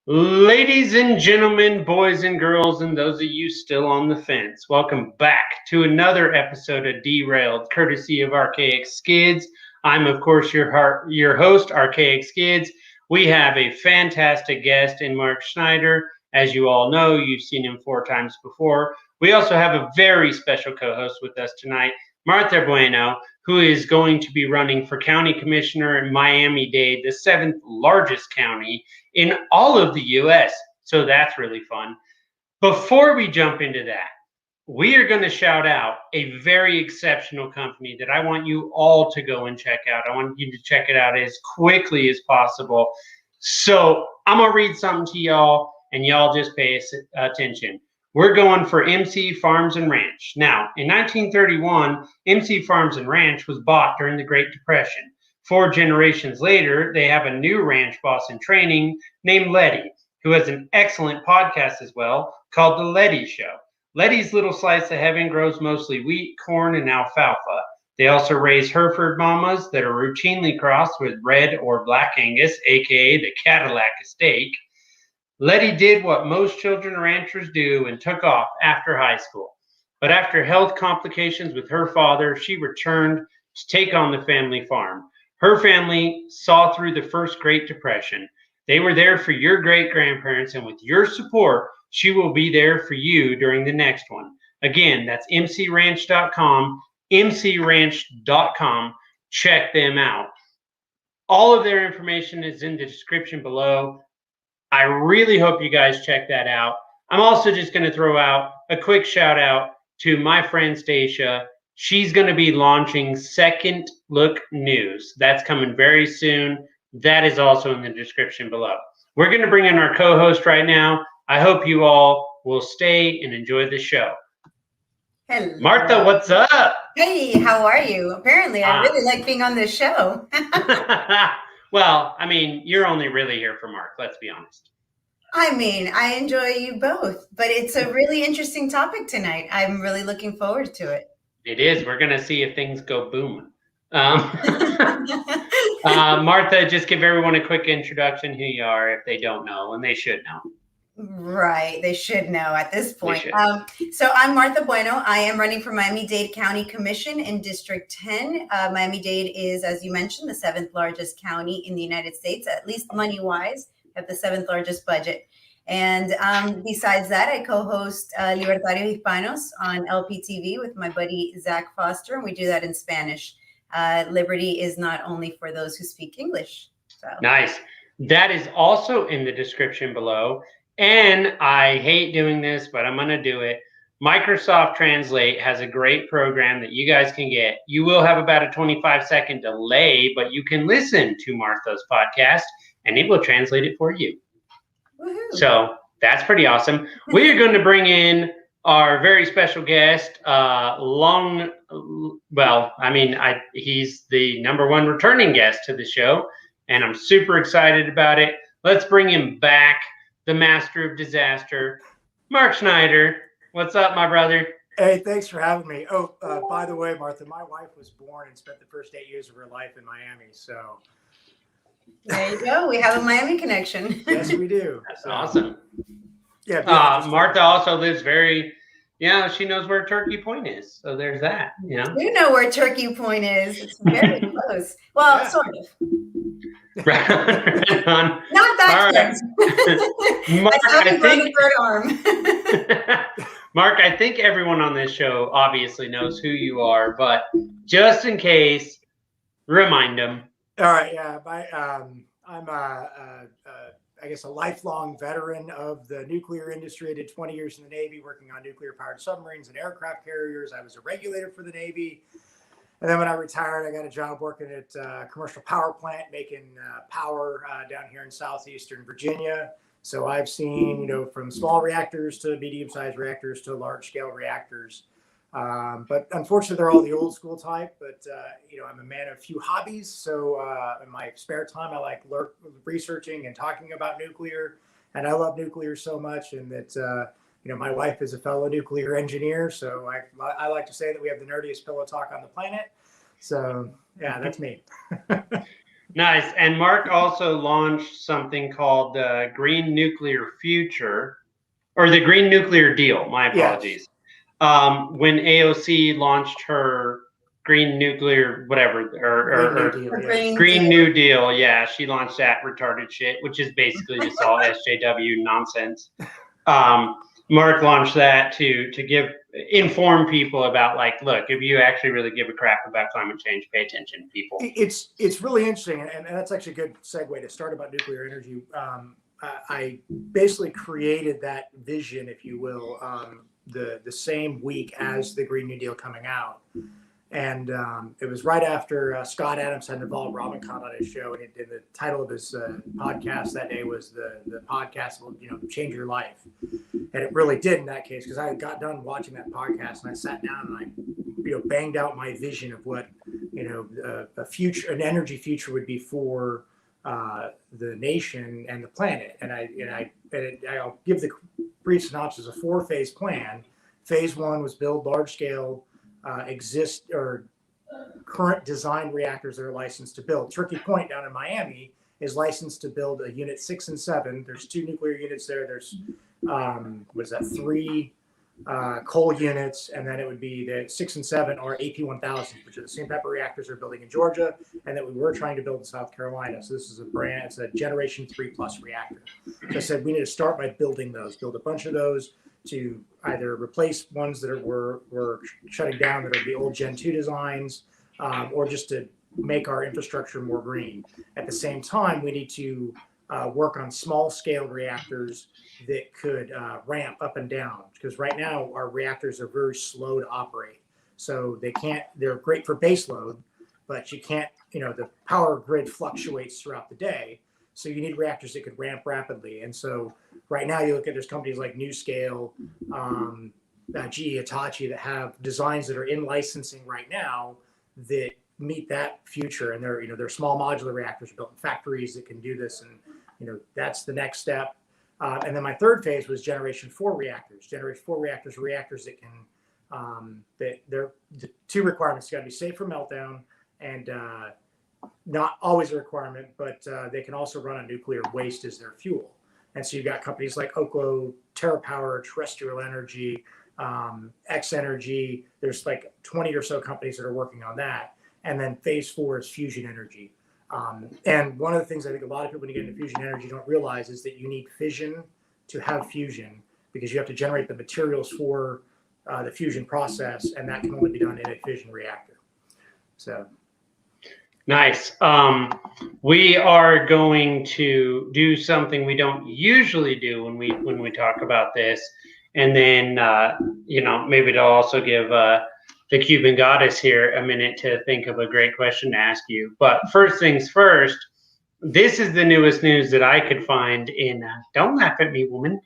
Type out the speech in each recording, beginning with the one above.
Ladies and gentlemen, boys and girls, and those of you still on the fence, welcome back to another episode of Derailed, courtesy of Archaic Skids. I'm, of course, your host, Archaic Skids. We have a fantastic guest in Mark Schneider. As you all know, you've seen him 4 times before. We also have a very special co-host with us tonight, Martha Bueno, who is going to be running for county commissioner in Miami-Dade, the 7th largest county in all of the U.S. So that's really fun. Before we jump into that, we are going to shout out a very exceptional company that I want you all to go and check out. I want you to check it out as quickly as possible. So I'm going to read something to y'all, and y'all just pay attention. We're going for MC Farms and Ranch. Now, in 1931, MC Farms and Ranch was bought during the Great Depression. 4 generations later, they have a new ranch boss in training named Letty, who has an excellent podcast as well called The Letty Show. Letty's little slice of heaven grows mostly wheat, corn, and alfalfa. They also raise Hereford mamas that are routinely crossed with red or black Angus, aka the Cadillac Estate. Letty did what most children ranchers do and took off after high school. But after health complications with her father, she returned to take on the family farm. Her family saw through the first Great Depression. They were there for your great-grandparents, and with your support, she will be there for you during the next one. Again, that's mcranch.com, mcranch.com. Check them out. All of their information is in the description below. I really hope you guys check that out. I'm also just going to throw out a quick shout out to my friend Stacia. She's going to be launching Second Look News. That's coming very soon. That is also in the description below. We're going to bring in our co-host right now. I hope you all will stay and enjoy the show. Hello. Martha, what's up? Hey, how are you? Apparently, I really like being on this show. Well, I mean, you're only really here for Mark, let's be honest. I mean, I enjoy you both, but it's a really interesting topic tonight. I'm really looking forward to it. It is. We're going to see if things go boom. Martha, just give everyone a quick introduction who you are if they don't know, and they should know. Right. They should know at this point. So I'm Martha Bueno. I am running for Miami-Dade County Commission in District 10. Miami-Dade is, as you mentioned, the 7th largest county in the United States, at least money-wise, have the 7th largest budget. And besides that, I co-host Libertarios Hispanos on LPTV with my buddy Zach Foster, and we do that in Spanish. Liberty is not only for those who speak English. So. Nice. That is also in the description below. And I hate doing this, but I'm going to do it. Microsoft Translate has a great program that you guys can get. You will have about a 25-second delay, but you can listen to Martha's podcast, and it will translate it for you. Woohoo. So that's pretty awesome. We are going to bring in our very special guest, he's the #1 returning guest to the show, and I'm super excited about it. Let's bring him back. The master of disaster, Mark Schneider. What's up, my brother? Hey, thanks for having me. Oh, by the way, Martha, my wife was born and spent the first 8 years of her life in Miami. So there you go. We have a Miami connection. Yes, we do. That's awesome. Yeah. Martha also lives she knows where Turkey Point is. So there's that. You know where Turkey Point is. It's very close. Well, yeah. Sort of. Right on. Not that close. Mark, I think third arm. Mark, I think everyone on this show obviously knows who you are, but just in case, remind them. All right. Yeah. I'm I guess a lifelong veteran of the nuclear industry. I did 20 years in the Navy working on nuclear-powered submarines and aircraft carriers. I was a regulator for the Navy. And then when I retired, I got a job working at a commercial power plant, making power down here in southeastern Virginia. So I've seen, from small reactors to medium-sized reactors to large-scale reactors. But unfortunately, they're all the old school type. But, I'm a man of few hobbies. So in my spare time, I like researching and talking about nuclear. And I love nuclear so much. And that, my wife is a fellow nuclear engineer. So I like to say that we have the nerdiest pillow talk on the planet. So, yeah, that's me. Nice. And Mark also launched something called Green Nuclear Future, or the Green Nuclear Deal. My apologies. Yes. When AOC launched her Green Nuclear, whatever, Green New Deal. Yeah, she launched that retarded shit, which is basically just all SJW nonsense. Mark launched that to inform people about, like, look, if you actually really give a crap about climate change, pay attention, people. It's really interesting, and that's actually a good segue to start about nuclear energy. I basically created that vision, if you will, the same week as the Green New Deal coming out. And it was right after Scott Adams had involved Robin Conn on his show, and the title of his podcast that day was the podcast will, change your life. And it really did in that case, because I got done watching that podcast and I sat down and I banged out my vision of what an energy future would be for the nation and the planet. And I'll give the brief synopsis: a 4-phase plan. Phase 1 was build large scale current design reactors that are licensed to build. Turkey Point down in Miami is licensed to build a unit 6 and 7. There's 2 nuclear units there. There's 3 coal units, and then it would be the 6 and 7 are AP1000s, which are the same type of reactors they're building in Georgia and that we were trying to build in South Carolina. So this is it's a generation 3+ reactor. So I said we need to start by building those, build a bunch of those to either replace ones that were shutting down that are the old Gen 2 designs, or just to make our infrastructure more green. At the same time, we need to work on small scale reactors that could ramp up and down, because right now our reactors are very slow to operate. So they're great for base load, but you can't, the power grid fluctuates throughout the day. So you need reactors that could ramp rapidly. And so right now you look at, there's companies like NuScale, GE Hitachi that have designs that are in licensing right now that meet that future. And they're small modular reactors built in factories that can do this. And, that's the next step. And then my third phase was generation 4 reactors. Generation 4 reactors that can, they're the 2 requirements: got to be safe for meltdown, and not always a requirement, but they can also run on nuclear waste as their fuel. And so you've got companies like Oklo, TerraPower, Terrestrial Energy, X Energy. There's like 20 or so companies that are working on that. And then phase 4 is fusion energy. And one of the things I think a lot of people, when you get into fusion energy, don't realize is that you need fission to have fusion, because you have to generate the materials for the fusion process, and that can only be done in a fission reactor. So. Nice. We are going to do something we don't usually do when we talk about this, and then maybe it'll also give the Cuban goddess here a minute to think of a great question to ask you. But first things first, this is the newest news that I could find in. Don't laugh at me, woman.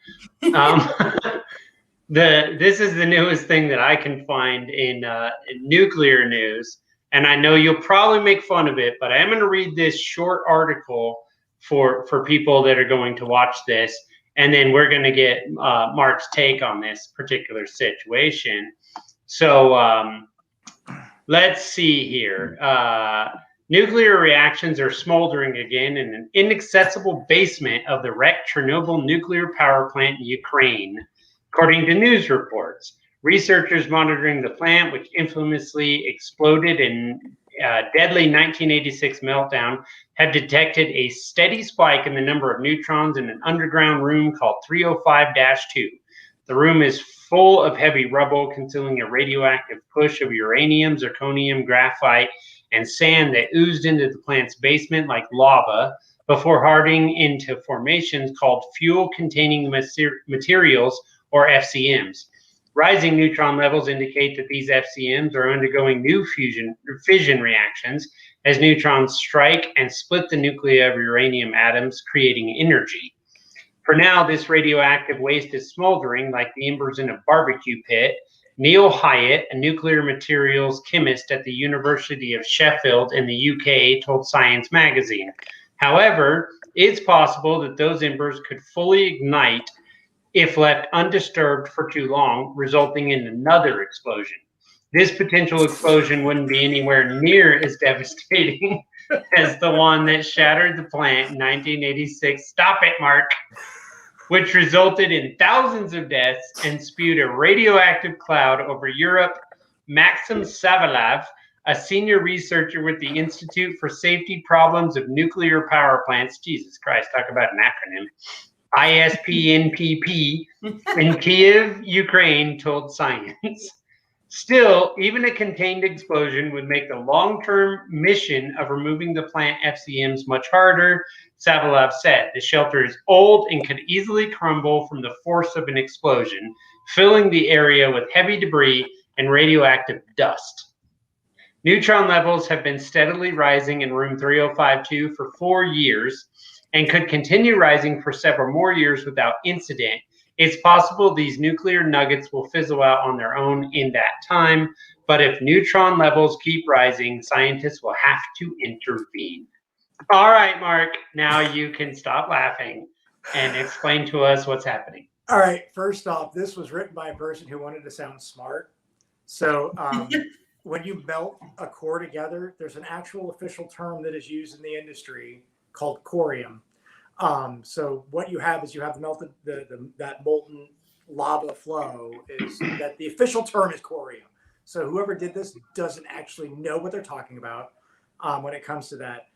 This is the newest thing that I can find in nuclear news. And I know you'll probably make fun of it, but I am going to read this short article for people that are going to watch this. And then we're going to get Mark's take on this particular situation. So let's see here. Nuclear reactions are smoldering again in an inaccessible basement of the wrecked Chernobyl nuclear power plant in Ukraine, according to news reports. Researchers monitoring the plant, which infamously exploded in a deadly 1986 meltdown, have detected a steady spike in the number of neutrons in an underground room called 305-2. The room is full of heavy rubble concealing a radioactive push of uranium, zirconium, graphite, and sand that oozed into the plant's basement like lava before hardening into formations called fuel-containing materials, or FCMs. Rising neutron levels indicate that these FCMs are undergoing new fission reactions as neutrons strike and split the nuclei of uranium atoms, creating energy. For now, this radioactive waste is smoldering like the embers in a barbecue pit. Neil Hyatt, a nuclear materials chemist at the University of Sheffield in the UK, told Science magazine. However, it's possible that those embers could fully ignite if left undisturbed for too long, resulting in another explosion. This potential explosion wouldn't be anywhere near as devastating as the one that shattered the plant in 1986. Stop it, Mark. Which resulted in thousands of deaths and spewed a radioactive cloud over Europe. Maxim Savilev, a senior researcher with the Institute for Safety Problems of Nuclear Power Plants, Jesus Christ, talk about an acronym, ISPNPP, in Kiev, Ukraine, told Science. Still, even a contained explosion would make the long-term mission of removing the plant FCMs much harder, Savilev said. The shelter is old and could easily crumble from the force of an explosion, filling the area with heavy debris and radioactive dust. Neutron levels have been steadily rising in room 3052 for 4 years and could continue rising for several more years without incident. It's possible these nuclear nuggets will fizzle out on their own in that time, but if neutron levels keep rising, scientists will have to intervene. All right, Mark, now you can stop laughing and explain to us what's happening. All right, first off, this was written by a person who wanted to sound smart. So when you melt a core together, there's an actual official term that is used in the industry called corium. So what you have is you have melted that molten lava flow is that the official term is corium. So whoever did this doesn't actually know what they're talking about when it comes to that.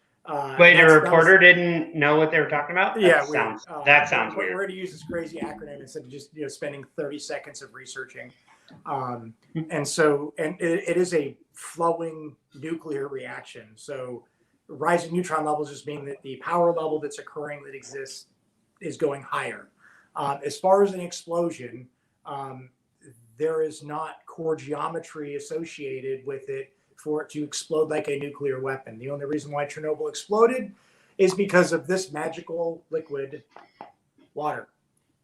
Wait, a reporter didn't know what they were talking about? Yeah, that sounds weird. We're going to use this crazy acronym instead of just spending 30 seconds of researching. And it is a flowing nuclear reaction. So rising neutron levels just mean that the power level that's occurring that exists is going higher. As far as an explosion, there is not core geometry associated with it for it to explode like a nuclear weapon. The only reason why Chernobyl exploded is because of this magical liquid, water.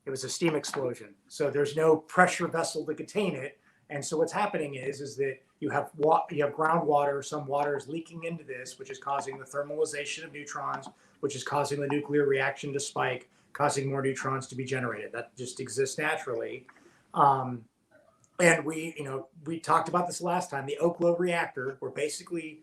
It was a steam explosion. So there's no pressure vessel to contain it. And so what's happening is that you have groundwater, some water is leaking into this, which is causing the thermalization of neutrons, which is causing the nuclear reaction to spike, causing more neutrons to be generated. That just exists naturally. And we talked about this last time, the Oklo reactor, where basically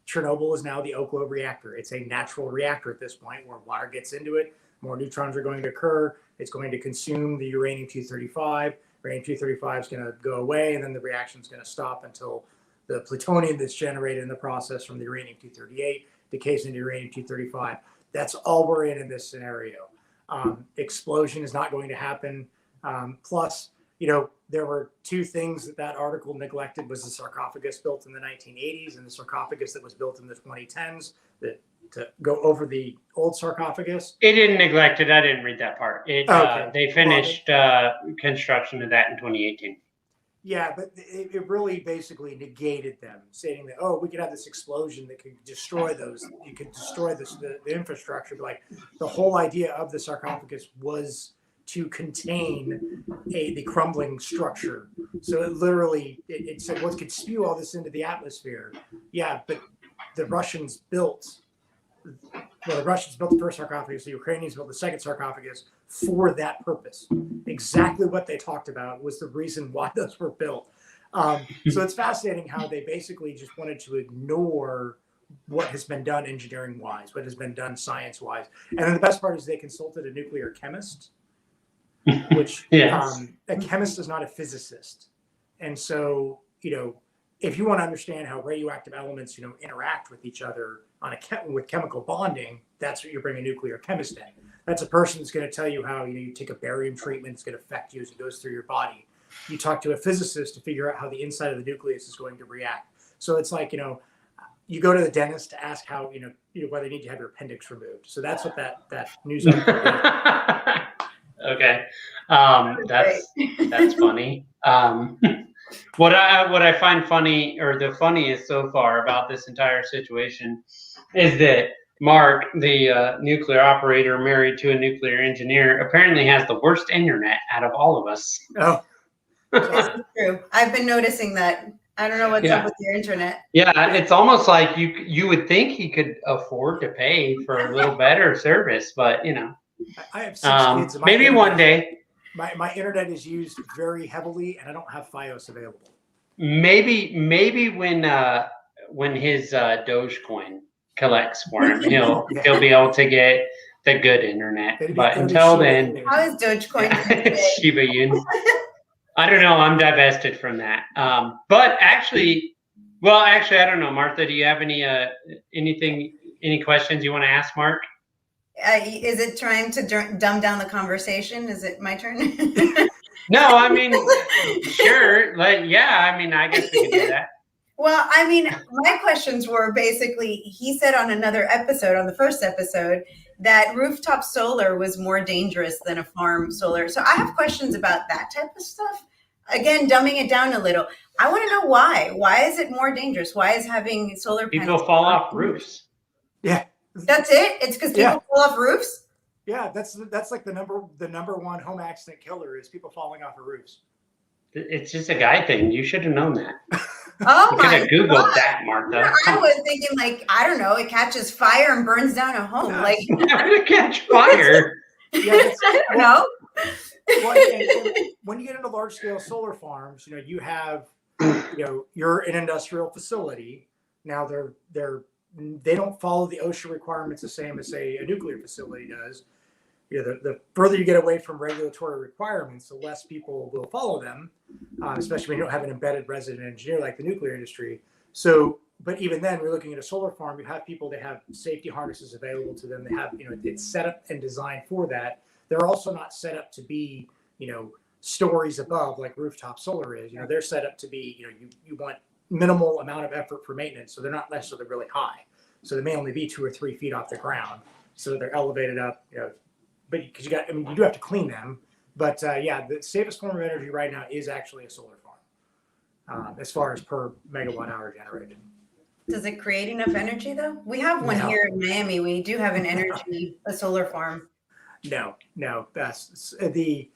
Chernobyl is now the Oklo reactor. It's a natural reactor at this point where water gets into it, more neutrons are going to occur. It's going to consume the uranium-235. Uranium-235 is going to go away, and then the reaction is going to stop until the plutonium that's generated in the process from the uranium-238 decays into uranium-235. That's all we're in this scenario. Explosion is not going to happen. Plus, there were two things that article neglected was the sarcophagus built in the 1980s and the sarcophagus that was built in the 2010s to go over the old sarcophagus. It didn't neglect it. I didn't read that part. They finished construction of that in 2018. Yeah, but it really basically negated them, stating that, we could have this explosion that could destroy those. You could destroy the infrastructure. But like the whole idea of the sarcophagus was to contain the crumbling structure. So it literally, it said, well, it could spew all this into the atmosphere. Yeah, but the Russians built the first sarcophagus, the Ukrainians built the second sarcophagus for that purpose. Exactly what they talked about was the reason why those were built. So it's fascinating how they basically just wanted to ignore what has been done engineering-wise, what has been done science-wise. And then the best part is they consulted a nuclear chemist, which yes. A chemist is not a physicist. And so, if you want to understand how radioactive elements, interact with each other with chemical bonding, that's what you bring a nuclear chemist in. That's a person that's going to tell you how, you take a barium treatment, it's going to affect you as it goes through your body. You talk to a physicist to figure out how the inside of the nucleus is going to react. So it's like, you go to the dentist to ask how, whether you need to have your appendix removed. So that's what that news article did. Okay. That's funny. What I find funny, or the funniest so far about this entire situation, is that Mark, the nuclear operator married to a nuclear engineer, apparently has the worst internet out of all of us. Oh, that's true. I've been noticing that. I don't know what's up with your internet. Yeah, it's almost like you would think he could afford to pay for a little better service, but I have 6 kids. Maybe one day. My internet is used very heavily, and I don't have FiOS available. Maybe when his Dogecoin collects for him. He'll be able to get the good internet. But until then, how is Dogecoin? Shiba Inu. I don't know. I'm divested from that. But actually, I don't know. Martha, do you have any questions you want to ask Mark? Is it trying to dumb down the conversation? Is it my turn? No, I mean, sure. I guess we could do that. Well, I mean, my questions were basically, he said on another episode, on the first episode, that rooftop solar was more dangerous than a farm solar. So I have questions about that type of stuff. Again, dumbing it down a little. I want to know why. Why is it more dangerous? Why is having solar panels? People fall off roofs. Yeah. That's it? It's because people fall off roofs? Yeah, that's like the number one home accident killer is people falling off of roofs. It's just a guy thing. You should have known that. Oh, you could have Googled that, Martha. I was thinking, I don't know, it catches fire and burns down a home. How did it catch fire? I don't know. Well, and when you get into large scale solar farms, you have, you're an industrial facility. Now they don't follow the OSHA requirements the same as, say, a nuclear facility does. The further you get away from regulatory requirements, the less people will follow them, especially when you don't have an embedded resident engineer like the nuclear industry. So, but even then, we're looking at a solar farm. You have people that have safety harnesses available to them. They have, it's set up and designed for that. They're also not set up to be, stories above like rooftop solar is. They're set up to be, you want minimal amount of effort for maintenance, so they're not necessarily really high. So they may only be 2 or 3 feet off the ground. So they're elevated up, but because you do have to clean them. But the safest form of energy right now is actually a solar farm, as far as per megawatt hour generated. Does it create enough energy though? We have one here in Miami. We do have a solar farm. No. That's the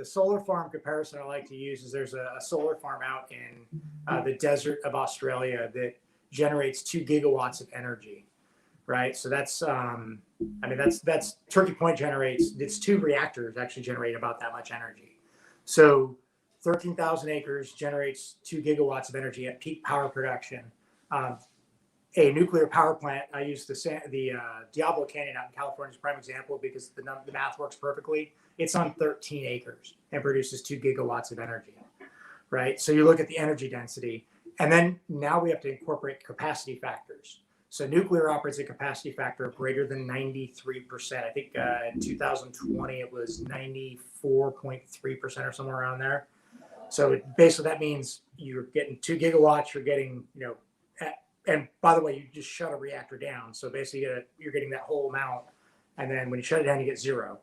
solar farm comparison I like to use is there's a solar farm out in the desert of Australia that generates 2 gigawatts of energy, right? So that's that's Turkey Point generates, its 2 reactors actually generate about that much energy. So 13,000 acres generates 2 gigawatts of energy at peak power production. A nuclear power plant, I use the Diablo Canyon out in California as a prime example because the math works perfectly. It's on 13 acres and produces 2 gigawatts of energy, right? So you look at the energy density, and then now we have to incorporate capacity factors. So nuclear operates a capacity factor of greater than 93%. I think in 2020 it was 94.3% or somewhere around there. So basically that means you're getting 2 gigawatts, you're getting, and by the way, you just shut a reactor down. So basically you're getting that whole amount. And then when you shut it down, you get 0.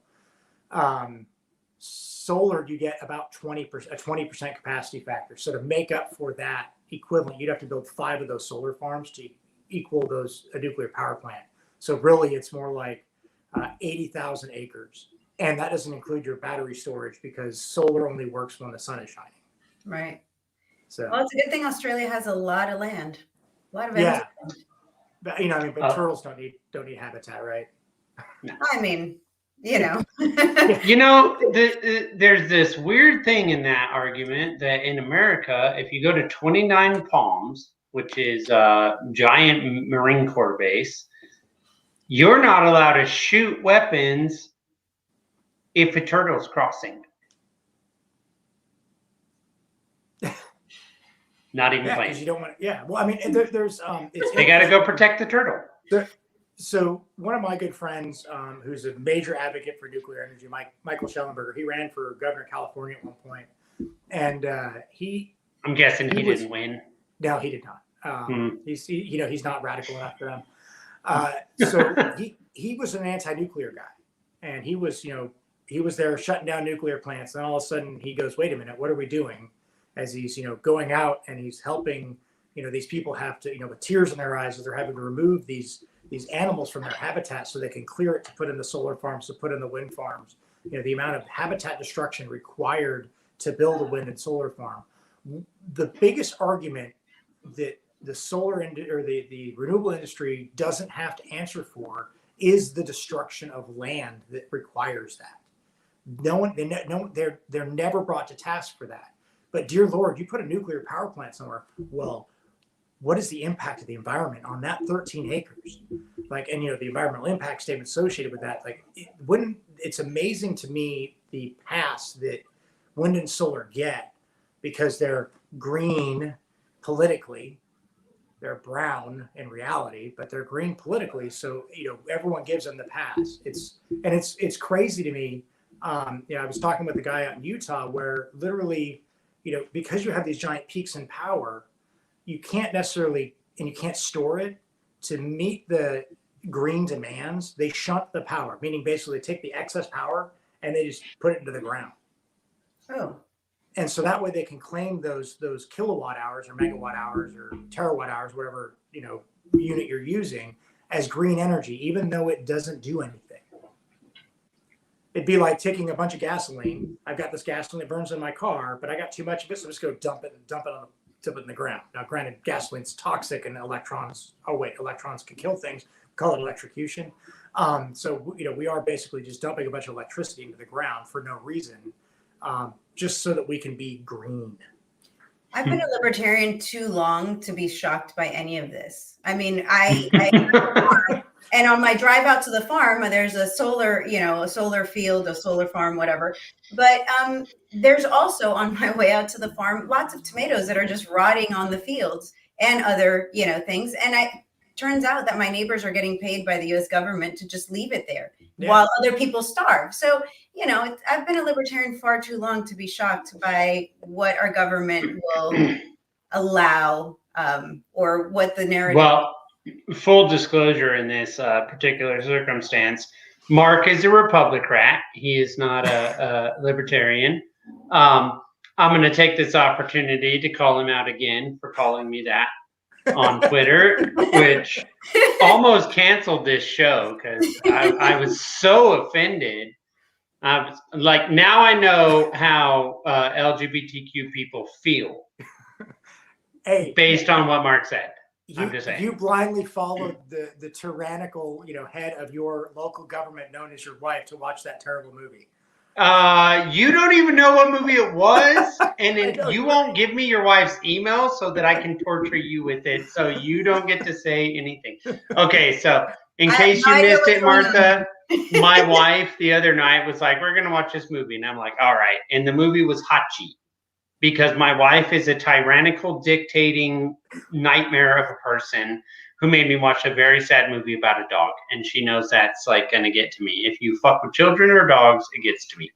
Solar, you get about 20%, a 20% capacity factor. So to make up for that equivalent, you'd have to build 5 of those solar farms to equal a nuclear power plant. So really it's more like 80,000 acres. And that doesn't include your battery storage because solar only works when the sun is shining. Right. So it's a good thing Australia has a lot of land. A lot of energy. But but turtles don't need habitat, right? I mean, there's this weird thing in that argument that in America, if you go to 29 Palms, which is a giant Marine Corps base, you're not allowed to shoot weapons if a turtle's crossing. Not even playing. Because you don't want. Well, I mean, there's they got to go protect the turtle. So one of my good friends, who's a major advocate for nuclear energy, Michael Schellenberger, he ran for governor of California at one point, and I'm guessing he didn't win. No, he did not. He's not radical enough for them. So he was an anti-nuclear guy, and he was there shutting down nuclear plants, and all of a sudden he goes, "Wait a minute, what are we doing?" As he's going out and he's helping these people have to with tears in their eyes as they're having to remove these animals from their habitat so they can clear it to put in the solar farms, to put in the wind farms. The amount of habitat destruction required to build a wind and solar farm. The biggest argument that the solar or the renewable industry doesn't have to answer for is the destruction of land that requires that. They're never brought to task for that. But dear Lord, you put a nuclear power plant somewhere. Well, what is the impact of the environment on that 13 acres? Like, and the environmental impact statement associated with that, like, it's amazing to me the pass that wind and solar get because they're green politically, they're brown in reality, but they're green politically. So, everyone gives them the pass. It's crazy to me. I was talking with a guy out in Utah where literally, because you have these giant peaks in power, you can't necessarily, and you can't store it to meet the green demands. They shunt the power, meaning basically take the excess power and they just put it into the ground. Oh. And so that way they can claim those kilowatt hours or megawatt hours or terawatt hours, whatever, unit you're using as green energy, even though it doesn't do anything. It'd be like taking a bunch of gasoline. I've got this gasoline that burns in my car, but I got too much of it, so I'm just going to dump it in the ground. Now, granted, gasoline's toxic and electrons can kill things. We call it electrocution. So, we are basically just dumping a bunch of electricity into the ground for no reason, just so that we can be green. I've been a libertarian too long to be shocked by any of this. I mean, and on my drive out to the farm, there's a solar field, a solar farm, whatever. But there's also on my way out to the farm, lots of tomatoes that are just rotting on the fields and other, things. And it turns out that my neighbors are getting paid by the U.S. government to just leave it there while other people starve. So, I've been a libertarian far too long to be shocked by what our government will allow or what the narrative. Well, full disclosure in this particular circumstance, Mark is a Republican. He is not a libertarian. I'm going to take this opportunity to call him out again for calling me that on Twitter, which almost canceled this show because I was so offended. I was like, now I know how LGBTQ people feel based on what Mark said. I'm just saying. You blindly followed the tyrannical, head of your local government known as your wife to watch that terrible movie. You don't even know what movie it was, and then you won't give me your wife's email so that I can torture you with it, so you don't get to say anything. Okay, so in case you missed it, Martha, my wife the other night was like, we're going to watch this movie. And I'm like, all right. And the movie was Hachi, because my wife is a tyrannical, dictating nightmare of a person who made me watch a very sad movie about a dog. And she knows that's like going to get to me. If you fuck with children or dogs, it gets to me.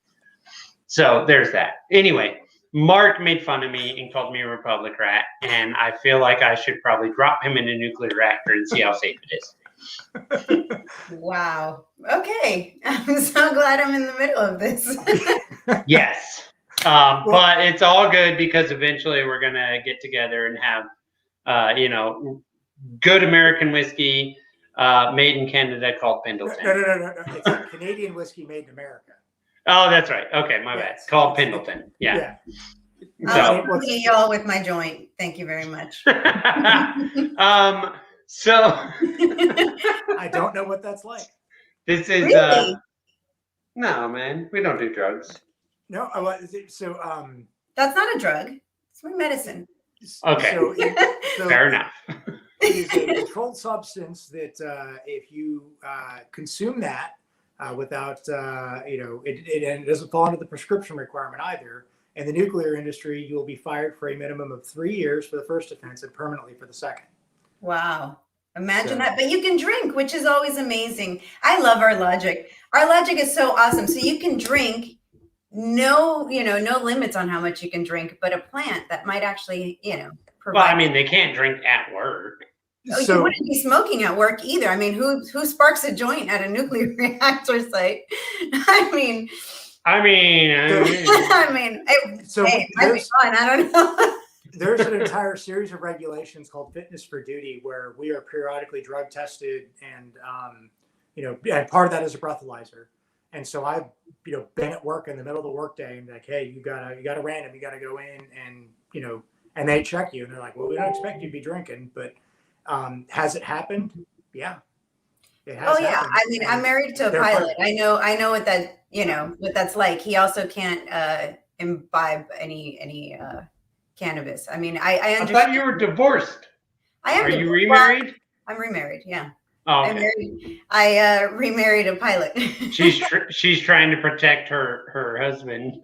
So there's that. Anyway, Mark made fun of me and called me a Republican. And I feel like I should probably drop him in a nuclear reactor and see how safe it is. Wow. Okay. I'm so glad I'm in the middle of this. Yes. But it's all good because eventually we're going to get together and have, good American whiskey made in Canada called Pendleton. No. It's a Canadian whiskey made in America. Oh, that's right. Okay, my bad. Called Pendleton. Yeah. I'll accompany y'all with my joint. Thank you very much. So I don't know what that's like. This is really? No, man. We don't do drugs. No, so that's not a drug. It's my medicine. Okay. So fair enough. It is a controlled substance that if you consume that without, it doesn't fall under the prescription requirement either. In the nuclear industry, you will be fired for a minimum of 3 years for the first offense and permanently for the second. Wow. Imagine that. But you can drink, which is always amazing. I love our logic. Our logic is so awesome. So you can drink, no limits on how much you can drink, but a plant that might actually, provide. Well, I mean, they can't drink at work. Oh, you wouldn't be smoking at work either. I mean, who sparks a joint at a nuclear reactor site? I mean, so hey, it might be fun. I don't know. There's an entire series of regulations called Fitness for Duty where we are periodically drug tested, and and part of that is a breathalyzer. And so I've been at work in the middle of the workday and like, hey, you got a random, you got to go in and and they check you and they're like, well, we don't expect you to be drinking, but has it happened? Yeah. It has happened. I mean, I'm married to a pilot. I know what that, what that's like. He also can't imbibe any cannabis. I mean, I understand. I thought you were divorced. I am. Are you remarried? I'm remarried. Yeah. Oh, okay. I remarried a pilot. she's trying to protect her husband.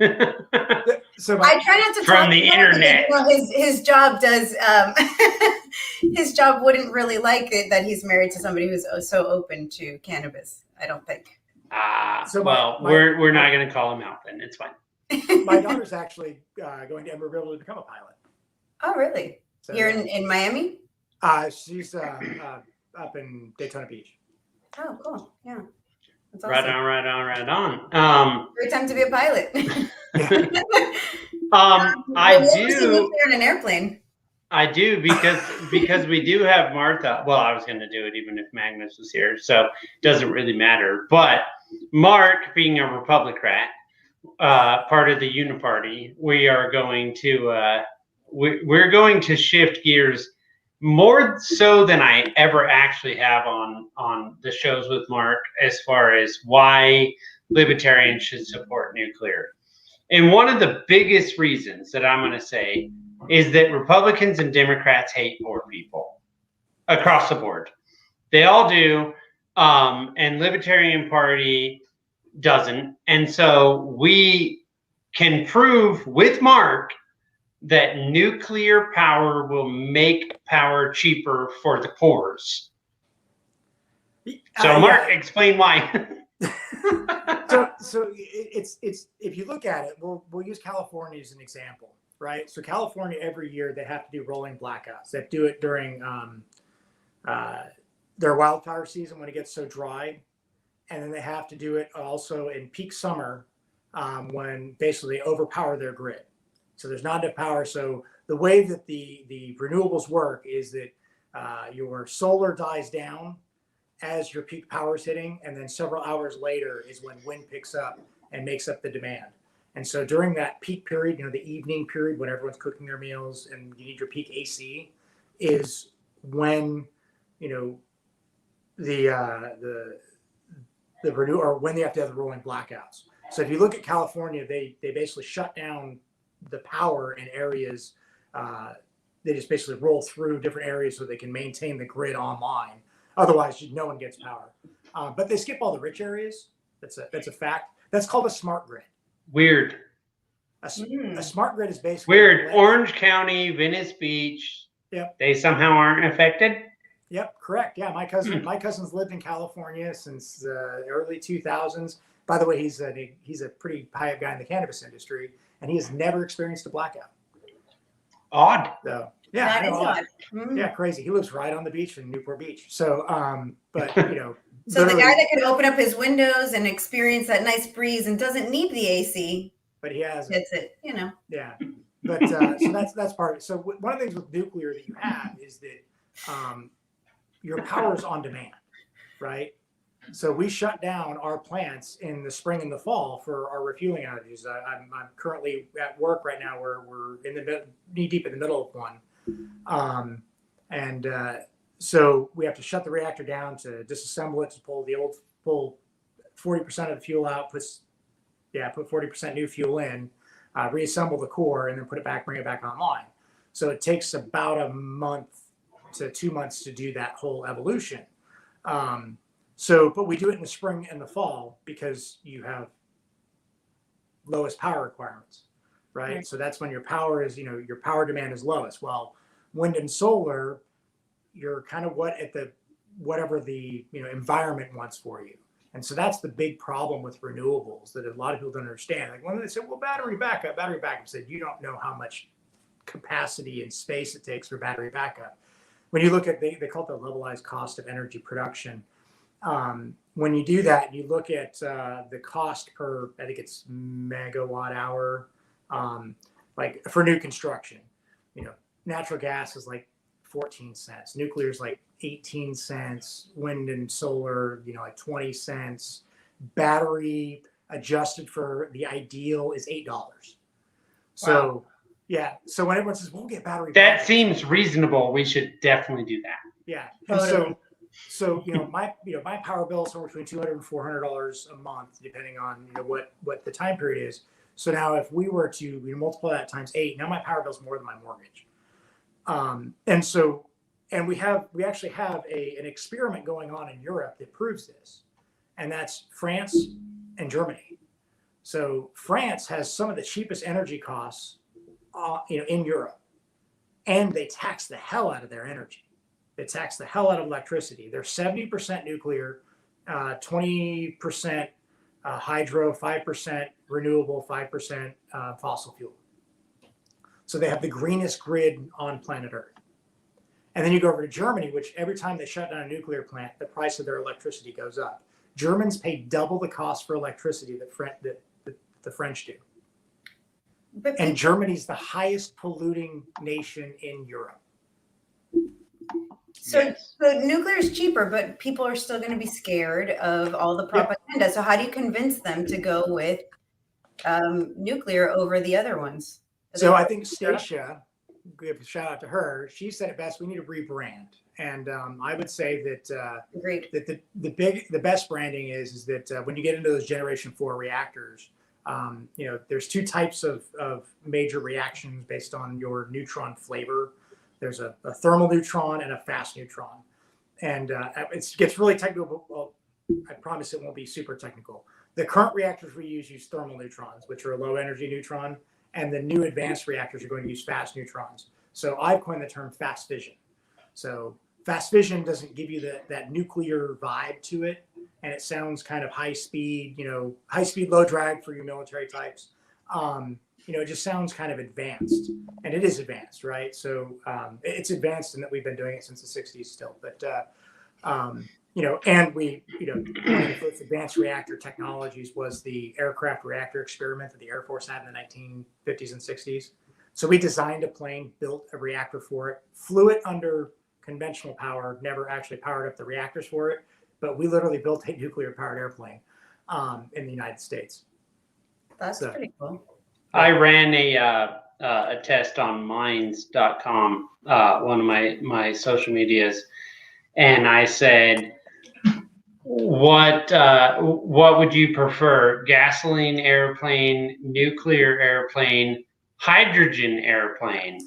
So I try not to from talk the about internet. It, you know, his job does. His job wouldn't really like it that he's married to somebody who's so open to cannabis. I don't think. So we're not going to call him out then. It's fine. My daughter's actually going to Emerald to become a pilot. Oh, really? So, Here in Miami? She's up in Daytona Beach. Oh, cool. Yeah. That's awesome. Right on. Great time to be a pilot. I do. In an airplane. I do because we do have Martha. Well, I was going to do it even if Magnus was here, so it doesn't really matter. But Mark, being a Republican, part of the Uniparty, we are going to we're going to shift gears more so than I ever actually have on the shows with Mark, as far as why libertarians should support nuclear. And one of the biggest reasons that I'm going to say is that Republicans and Democrats hate poor people across the board. They all do, and Libertarian Party doesn't. And so we can prove with Mark that nuclear power will make power cheaper for the poors. So Mark, explain why. So it's if you look at it, we'll use California as an example, right? So California, every year they have to do rolling blackouts. They do it during their wildfire season when it gets so dry, and then they have to do it also in peak summer when basically they overpower their grid. So there's not enough power. So the way that the renewables work is that your solar dies down as your peak power is hitting, and then several hours later is when wind picks up and makes up the demand. And so during that peak period, the evening period when everyone's cooking their meals and you need your peak AC, is when the renew, or when they have to have the rolling blackouts. So if you look at California, they basically shut down the power in areas. They just basically roll through different areas so they can maintain the grid online. Otherwise, no one gets power. But they skip all the rich areas. That's a fact. That's called a smart grid. Weird. A smart grid is basically weird. Orange County, Venice Beach. Yep. They somehow aren't affected. Yep, correct. Yeah, my cousin's lived in California since the early 2000s. By the way, he's a pretty high up guy in the cannabis industry, and he has never experienced a blackout. Odd. So yeah, that is odd. Yeah, crazy. He lives right on the beach in Newport Beach. So, but so the guy that can open up his windows and experience that nice breeze and doesn't need the AC, but he has gets it. Yeah, but so that's part of it. So one of the things with nuclear that you have is that your power is on demand, right? So we shut down our plants in the spring and the fall for our refueling outages. I'm currently at work right now where we're knee deep in the middle of one. So we have to shut the reactor down to disassemble it, to pull 40% of the fuel out, put 40% new fuel in, reassemble the core, and then bring it back online. So it takes about a month to 2 months to do that whole evolution. But we do it in the spring and the fall because you have lowest power requirements, right? So that's when your power is, your power demand is lowest. Well, wind and solar, you're kind of whatever the environment wants for you. And so that's the big problem with renewables that a lot of people don't understand. Like when they say, well, battery backup said, you don't know how much capacity and space it takes for battery backup. When you look at, they call it the levelized cost of energy production. When you do that, you look at the cost per, I think it's megawatt hour, like for new construction. Natural gas is like 14 cents. Nuclear is like 18 cents. Wind and solar, like 20 cents. Battery adjusted for the ideal is $8. So, wow. Yeah. So when everyone says, we'll get battery. That seems reasonable. We should definitely do that. Yeah. And so my power bill is somewhere between $200 and $400 a month, depending on what the time period is. So now if we were to multiply that times 8, now my power bill is more than my mortgage. And so And we actually have an experiment going on in Europe that proves this, and that's France and Germany. So France has some of the cheapest energy costs, in Europe, and they tax the hell out of their energy. They tax the hell out of electricity. They're 70% nuclear, 20% hydro, 5% renewable, 5% fossil fuel. So they have the greenest grid on planet Earth. And then you go over to Germany, which every time they shut down a nuclear plant, the price of their electricity goes up. Germans pay double the cost for electricity that the French do. And Germany's the highest polluting nation in Europe. So nuclear is cheaper, but people are still going to be scared of all the propaganda. Yep. So how do you convince them to go with nuclear over the other ones? So I think Stacia, give a shout out to her. She said it best. We need to rebrand, and I would say that that the best branding is that when you get into those Generation 4 reactors, there's two types of major reactions based on your neutron flavor. There's a thermal neutron and a fast neutron, and it gets really technical. Well, I promise it won't be super technical. The current reactors we use thermal neutrons, which are a low energy neutron. And the new advanced reactors are going to use fast neutrons. So I've coined the term fast fission. So fast fission doesn't give you that nuclear vibe to it. And it sounds kind of high speed, low drag for your military types. It just sounds kind of advanced. And it is advanced, right? So it's advanced in that we've been doing it since the 60s still. But, and one of the first advanced reactor technologies was the aircraft reactor experiment that the Air Force had in the 1950s and 60s. So we designed a plane, built a reactor for it, flew it under conventional power, never actually powered up the reactors for it, but we literally built a nuclear powered airplane in the United States. That's pretty cool. I ran a test on minds.com, one of my social medias, and I said, what would you prefer? Gasoline airplane, nuclear airplane, hydrogen airplane?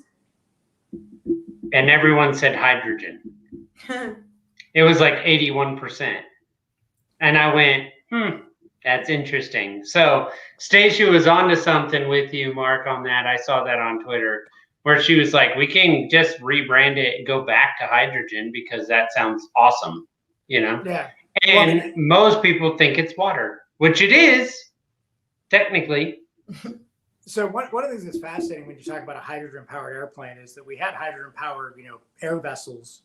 And everyone said hydrogen. It was like 81%. And I went, that's interesting. So Stacia was onto something with you, Mark, on that. I saw that on Twitter, where she was like, we can just rebrand it and go back to hydrogen because that sounds awesome, Yeah. And most people think it's water, which it is, technically. So one of the things that's fascinating when you talk about a hydrogen-powered airplane is that we had hydrogen-powered, air vessels,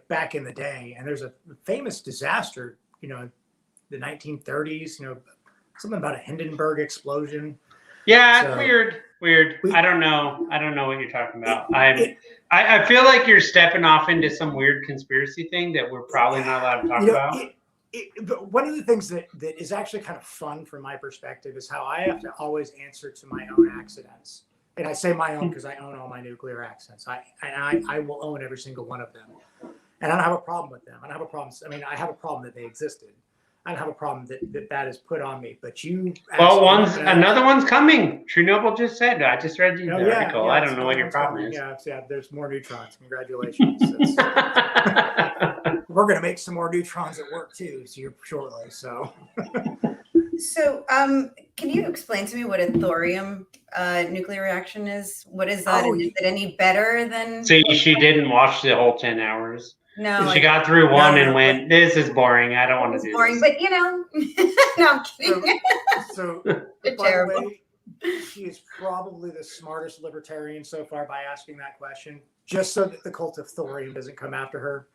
back in the day. And there's a famous disaster, the 1930s, something about a Hindenburg explosion. Yeah, so, weird. I don't know what you're talking about. I feel like you're stepping off into some weird conspiracy thing that we're probably not allowed to talk about. But one of the things that is actually kind of fun from my perspective is how I have to always answer to my own accidents. And I say my own because I own all my nuclear accidents. I will own every single one of them. And I don't have a problem with them. I don't have a problem. I mean, I have a problem that they existed. I don't have a problem that is put on me. But you. Well, another one's coming. True Noble just said. I just read the article. Yeah, I don't know what your problem is. Yeah, there's more neutrons. Congratulations. We're going to make some more neutrons at work too, shortly. So, can you explain to me what a thorium nuclear reaction is? What is that? Is it any better than? So she didn't watch the whole 10 hours. No, she got through one and went, "This is boring. I don't want to do boring." this. But no, I'm kidding. So You're terrible. Way, she is probably the smartest libertarian so far by asking that question, just so that the cult of thorium doesn't come after her.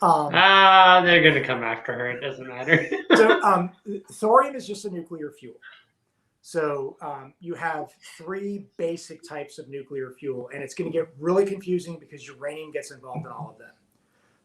They're going to come after her. It doesn't matter. So thorium is just a nuclear fuel. So you have three basic types of nuclear fuel, and it's going to get really confusing because uranium gets involved in all of them.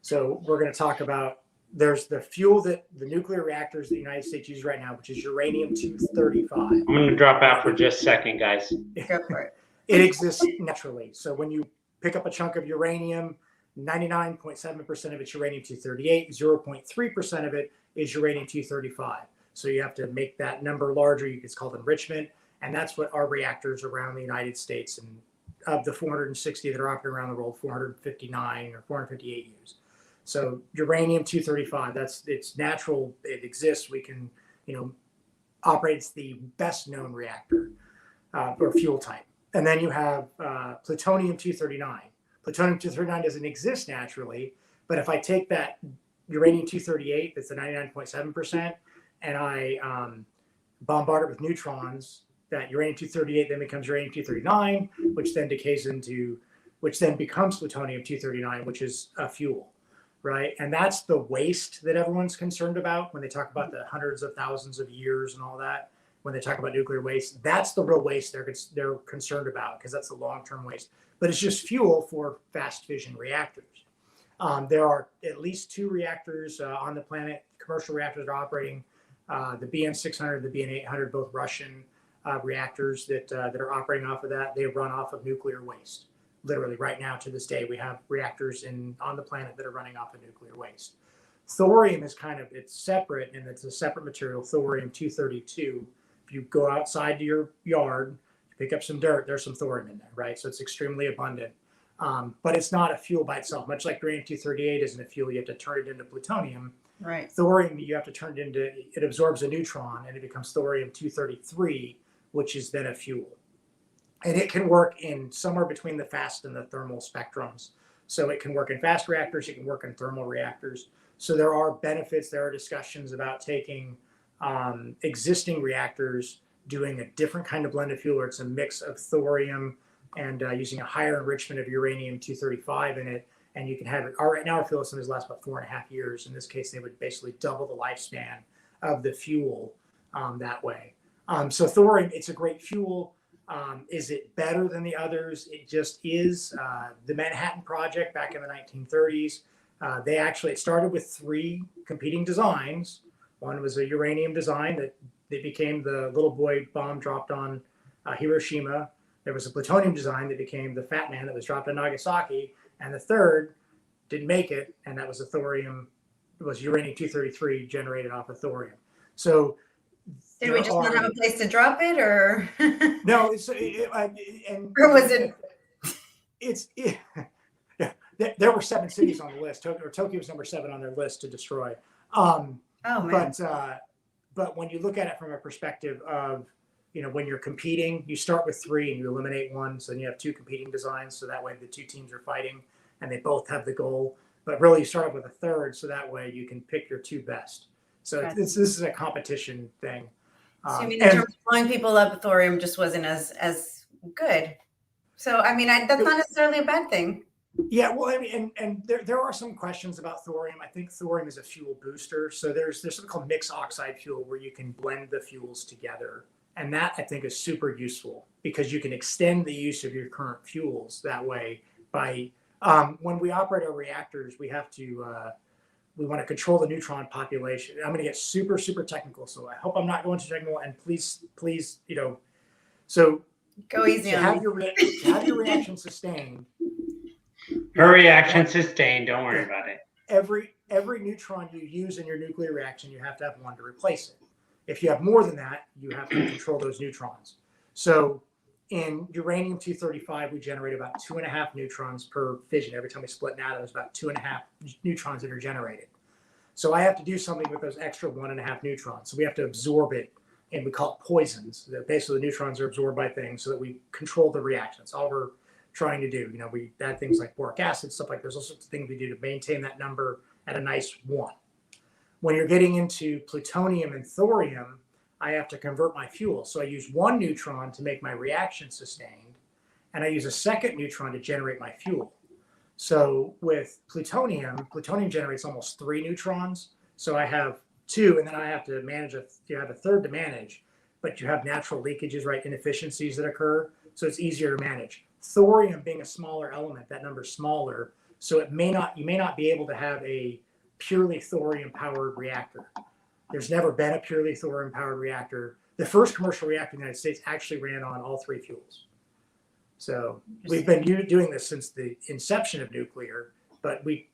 So we're going to talk about, there's the fuel that the nuclear reactors that the United States use right now, which is uranium-235. I'm going to drop out for just a second, guys. Go for it. It exists naturally. So when you pick up a chunk of uranium, 99.7% of it's uranium-238, 0.3% of it is uranium-235. So you have to make that number larger. It's called enrichment. And that's what our reactors around the United States and of the 460 that are operating around the world, 459 or 458 use. So uranium-235, it's natural, it exists. We can, operate. It's the best known reactor or fuel type. And then you have plutonium-239. Plutonium-239 doesn't exist naturally, but if I take that uranium-238, that's the 99.7%, and I bombard it with neutrons, that uranium-238 then becomes uranium-239, which then becomes plutonium-239, which is a fuel, right? And that's the waste that everyone's concerned about when they talk about the hundreds of thousands of years and all that. When they talk about nuclear waste, that's the real waste they're concerned about, because that's the long-term waste. But it's just fuel for fast fission reactors. There are at least 2 reactors on the planet, commercial reactors are operating, the BN600, the BN800, both Russian reactors that are operating off of that. They run off of nuclear waste. Literally right now to this day, we have reactors on the planet that are running off of nuclear waste. Thorium is it's separate, and it's a separate material, thorium-232. If you go outside to your yard, pick up some dirt, there's some thorium in there, right? So it's extremely abundant. But it's not a fuel by itself. Much like uranium-238 isn't a fuel, you have to turn it into plutonium. Right. Thorium, you have to turn it into, it absorbs a neutron and it becomes thorium-233, which is then a fuel. And it can work in somewhere between the fast and the thermal spectrums. So it can work in fast reactors, it can work in thermal reactors. So there are benefits, there are discussions about taking existing reactors, doing a different kind of blended fuel, where it's a mix of thorium and using a higher enrichment of uranium-235 in it. And you can have it, right now our fuel systems last about 4.5 years. In this case, they would basically double the lifespan of the fuel that way. So thorium, it's a great fuel. Is it better than the others? It just is. The Manhattan Project back in the 1930s, it started with 3 competing designs. One was a uranium design that became the little boy bomb dropped on Hiroshima. There was a plutonium design that became the Fat Man that was dropped on Nagasaki. And the third didn't make it, and that was uranium-233 generated off of thorium. So did we just not have a place to drop it, or no? Or was it? There were 7 cities on the list. Tokyo was number 7 on their list to destroy. Oh man! But when you look at it from a perspective of, when you're competing, you start with 3 and you eliminate 1. So then you have 2 competing designs. So that way the 2 teams are fighting and they both have the goal. But really you start up with a 3rd. So that way you can pick your 2 best. So this is a competition thing. So you mean in terms of blowing people up, thorium just wasn't as good. So, that's not necessarily a bad thing. Yeah, well, and there are some questions about thorium. I think thorium is a fuel booster. So there's something called mixed oxide fuel, where you can blend the fuels together. And that, I think, is super useful, because you can extend the use of your current fuels that way. By when we operate our reactors, we have to we want to control the neutron population. I'm going to get super, super technical, so I hope I'm not going too technical. And please, so go easy on have your reaction sustained. Her reaction sustained. Don't worry about it. Every neutron you use in your nuclear reaction, you have to have 1 to replace it. If you have more than that, you have to control those neutrons. So in uranium-235, we generate about 2.5 neutrons per fission. Every time we split an atom, there's about 2.5 neutrons that are generated. So I have to do something with those extra 1.5 neutrons. So we have to absorb it, and we call it poisons. Basically, the neutrons are absorbed by things so that we control the reaction. That's all we're trying to do. We add things like boric acid, stuff like there's all sorts of things we do to maintain that number at a nice 1. When you're getting into plutonium and thorium, I have to convert my fuel. So I use 1 neutron to make my reaction sustained, and I use a 2nd neutron to generate my fuel. So with plutonium generates almost 3 neutrons. So I have 2, and then I have to have a 3rd to manage, but you have natural leakages, right? Inefficiencies that occur. So it's easier to manage. Thorium being a smaller element, that number's smaller. So you may not be able to have a purely thorium-powered reactor. There's never been a purely thorium-powered reactor. The first commercial reactor in the United States actually ran on all 3 fuels. So we've been doing this since the inception of nuclear, but we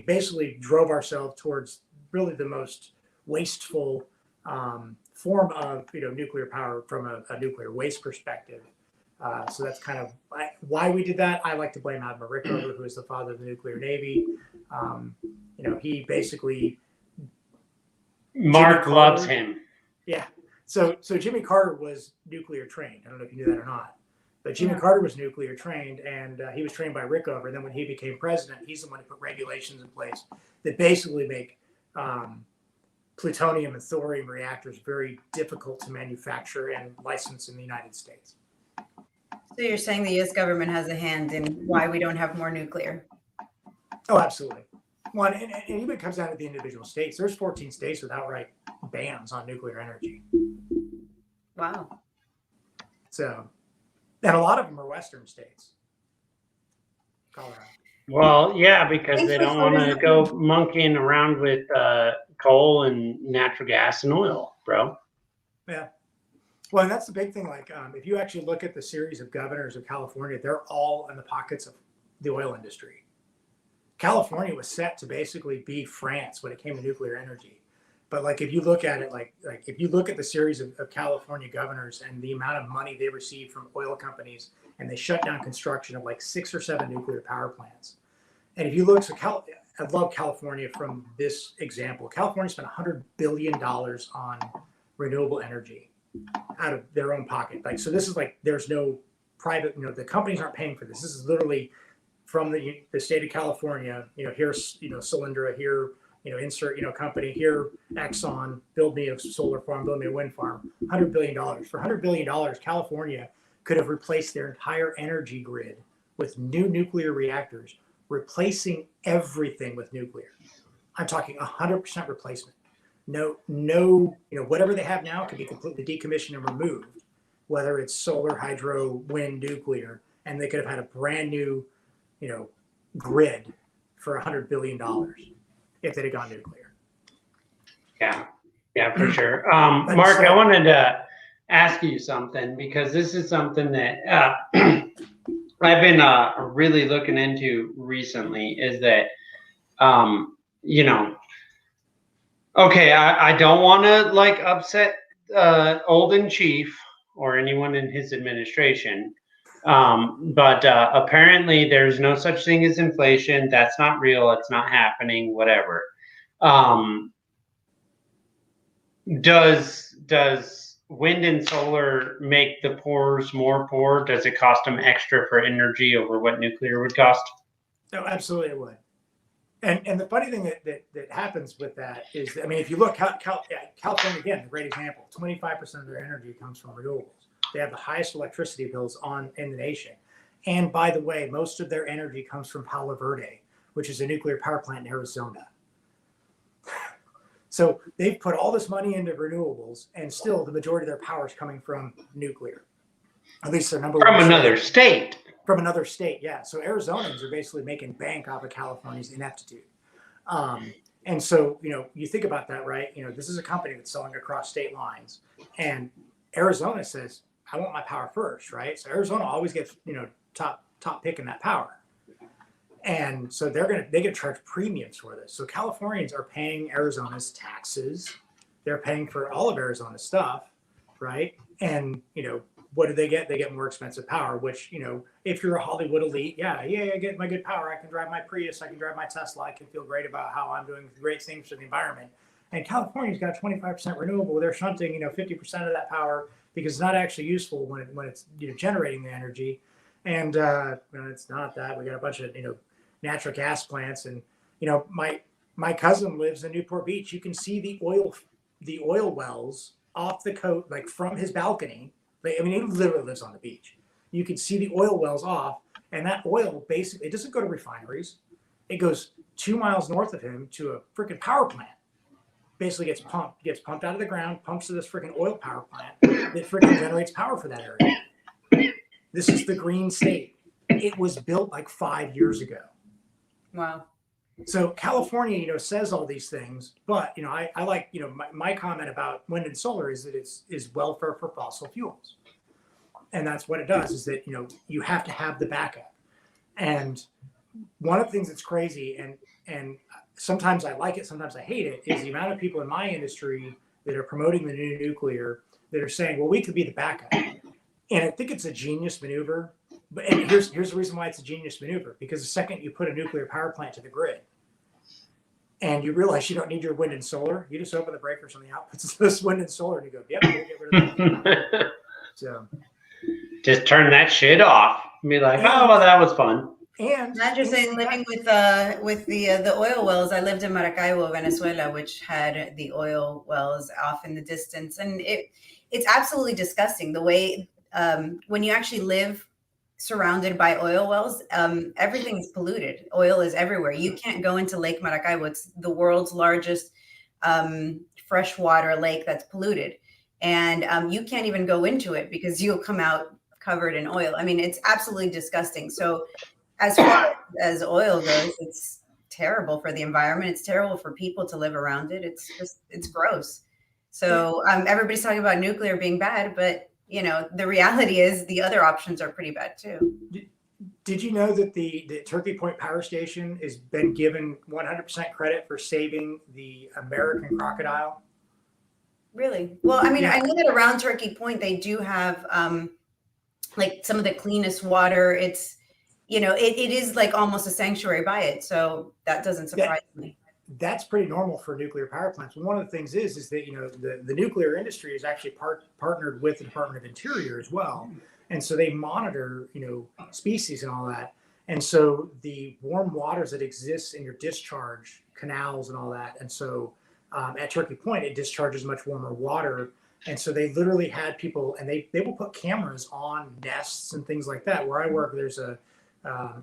basically drove ourselves towards really the most wasteful form of nuclear power from a nuclear waste perspective. So that's kind of why we did that. I like to blame Admiral Rickover, who is the father of the nuclear navy. He basically. Mark loves him. Yeah. So Jimmy Carter was nuclear trained. I don't know if you knew that or not, but Jimmy Carter was nuclear trained, and he was trained by Rickover. And then when he became president, he's the one who put regulations in place that basically make plutonium and thorium reactors very difficult to manufacture and license in the United States. So you're saying the U.S. government has a hand in why we don't have more nuclear? Oh, absolutely. Well, and even it comes down to the individual states. There's 14 states with outright bans on nuclear energy. Wow. So, and a lot of them are Western states. Colorado. Well, yeah, because they don't want to go monkeying around with coal and natural gas and oil, bro. Yeah. Well, and that's the big thing. Like, if you actually look at the series of governors of California, they're all in the pockets of the oil industry. California was set to basically be France when it came to nuclear energy. But like, if you look at it, like if you look at the series of California governors and the amount of money they received from oil companies, and they shut down construction of like 6 or 7 nuclear power plants. And if you look, I love California from this example. California spent $100 billion on renewable energy out of their own pocket. Like, so this is like, there's no private, the companies aren't paying for this. This is literally from the state of California, here's, Solyndra, here, insert, company, here, Exxon, build me a solar farm, build me a wind farm, $100 billion. For $100 billion, California could have replaced their entire energy grid with new nuclear reactors, replacing everything with nuclear. I'm talking 100% replacement. No, whatever they have now could be completely decommissioned and removed, whether it's solar, hydro, wind, nuclear, and they could have had a brand new, grid for $100 billion if they'd have gone nuclear. Yeah, for sure. Mark, I wanted to ask you something, because this is something that I've been really looking into recently, is that, okay, I don't want to like upset Olden Chief or anyone in his administration, but apparently there's no such thing as inflation. That's not real. It's not happening, whatever. Does wind and solar make the poors more poor? Does it cost them extra for energy over what nuclear would cost? No, absolutely it would. And the funny thing that happens with that is, if you look, California, again, a great example, 25% of their energy comes from renewables. They have the highest electricity bills in the nation. And by the way, most of their energy comes from Palo Verde, which is a nuclear power plant in Arizona. So they've put all this money into renewables, and still the majority of their power is coming from nucleare. At least their number one. From another state. From another state, yeah. So Arizonans are basically making bank off of California's ineptitude. And so, you think about that, right? This is a company that's selling across state lines, and Arizona says, I want my power first, right? So Arizona always gets, top pick in that power. And so they get charge premiums for this. So Californians are paying Arizona's taxes. They're paying for all of Arizona's stuff, right? And, what do they get? They get more expensive power, which, if you're a Hollywood elite, I get my good power. I can drive my Prius. I can drive my Tesla. I can feel great about how I'm doing great things for the environment. And California's got 25% renewable. They're shunting, 50% of that power because it's not actually useful when it's generating the energy. And it's not that. We got a bunch of natural gas plants, and my cousin lives in Newport Beach. You can see the oil wells off the coast, like from his balcony. He literally lives on the beach. You can see the oil wells off, and that oil basically, it doesn't go to refineries. It goes 2 miles north of him to a freaking power plant. Basically gets pumped out of the ground, pumps to this freaking oil power plant that freaking generates power for that area. This is the green state. It was built like 5 years ago. Wow. So California, says all these things, but I like, my comment about wind and solar is that is welfare for fossil fuels, and that's what it does. Is that you have to have the backup. And one of the things that's crazy, and sometimes I like it, sometimes I hate it, is the amount of people in my industry that are promoting the new nuclear that are saying, well, we could be the backup. And I think it's a genius maneuver. And here's the reason why it's a genius maneuver, because the second you put a nuclear power plant to the grid and you realize you don't need your wind and solar, you just open the breakers on the outputs of this wind and solar and you go, yep, we'll get rid of that. So just turn that shit off and be like, oh, well, that was fun. And not just saying living with the oil wells. I lived in Maracaibo, Venezuela, which had the oil wells off in the distance, and it's absolutely disgusting the way when you actually live surrounded by oil wells, everything is polluted. Oil is everywhere. You can't go into Lake Maracaibo. It's the world's largest freshwater lake that's polluted, and you can't even go into it because you'll come out covered in oil. I mean, it's absolutely disgusting. So as far as oil goes, it's terrible for the environment. It's terrible for people to live around it. It's gross. So everybody's talking about nuclear being bad, but you know, the reality is the other options are pretty bad too. Did you know that the Turkey Point Power Station has been given 100% credit for saving the American crocodile? Really? Well, I mean, I know that around Turkey Point, they do have like some of the cleanest water. It's, you know, it is like almost a sanctuary by it. So that doesn't surprise me. That's pretty normal for nuclear power plants. And one of the things is that, you know, the nuclear industry is actually partnered with the Department of Interior as well. And so they monitor, you know, species and all that. And so the warm waters that exist in your discharge canals and all that. And so at Turkey Point, it discharges much warmer water. And so they literally had people, and they will put cameras on nests and things like that. Where I work, there's I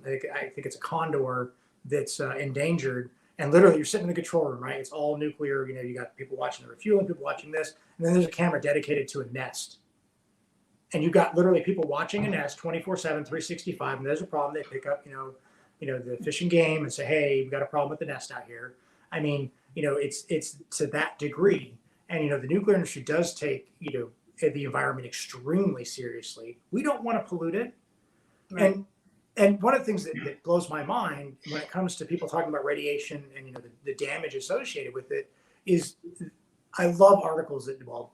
think it's a condor that's endangered. And literally, you're sitting in the control room, right? It's all nuclear. You know, you got people watching the refueling, people watching this, and then there's a camera dedicated to a nest. And you've got literally people watching a nest 24/7, 365. And there's a problem. They pick up, you know, the Fish and Game and say, hey, we've got a problem with the nest out here. I mean, you know, it's to that degree. And, you know, the nuclear industry does take, you know, the environment extremely seriously. We don't want to pollute it. Right. And one of the things that blows my mind when it comes to people talking about radiation and, you know, the damage associated with it is I love articles that, well,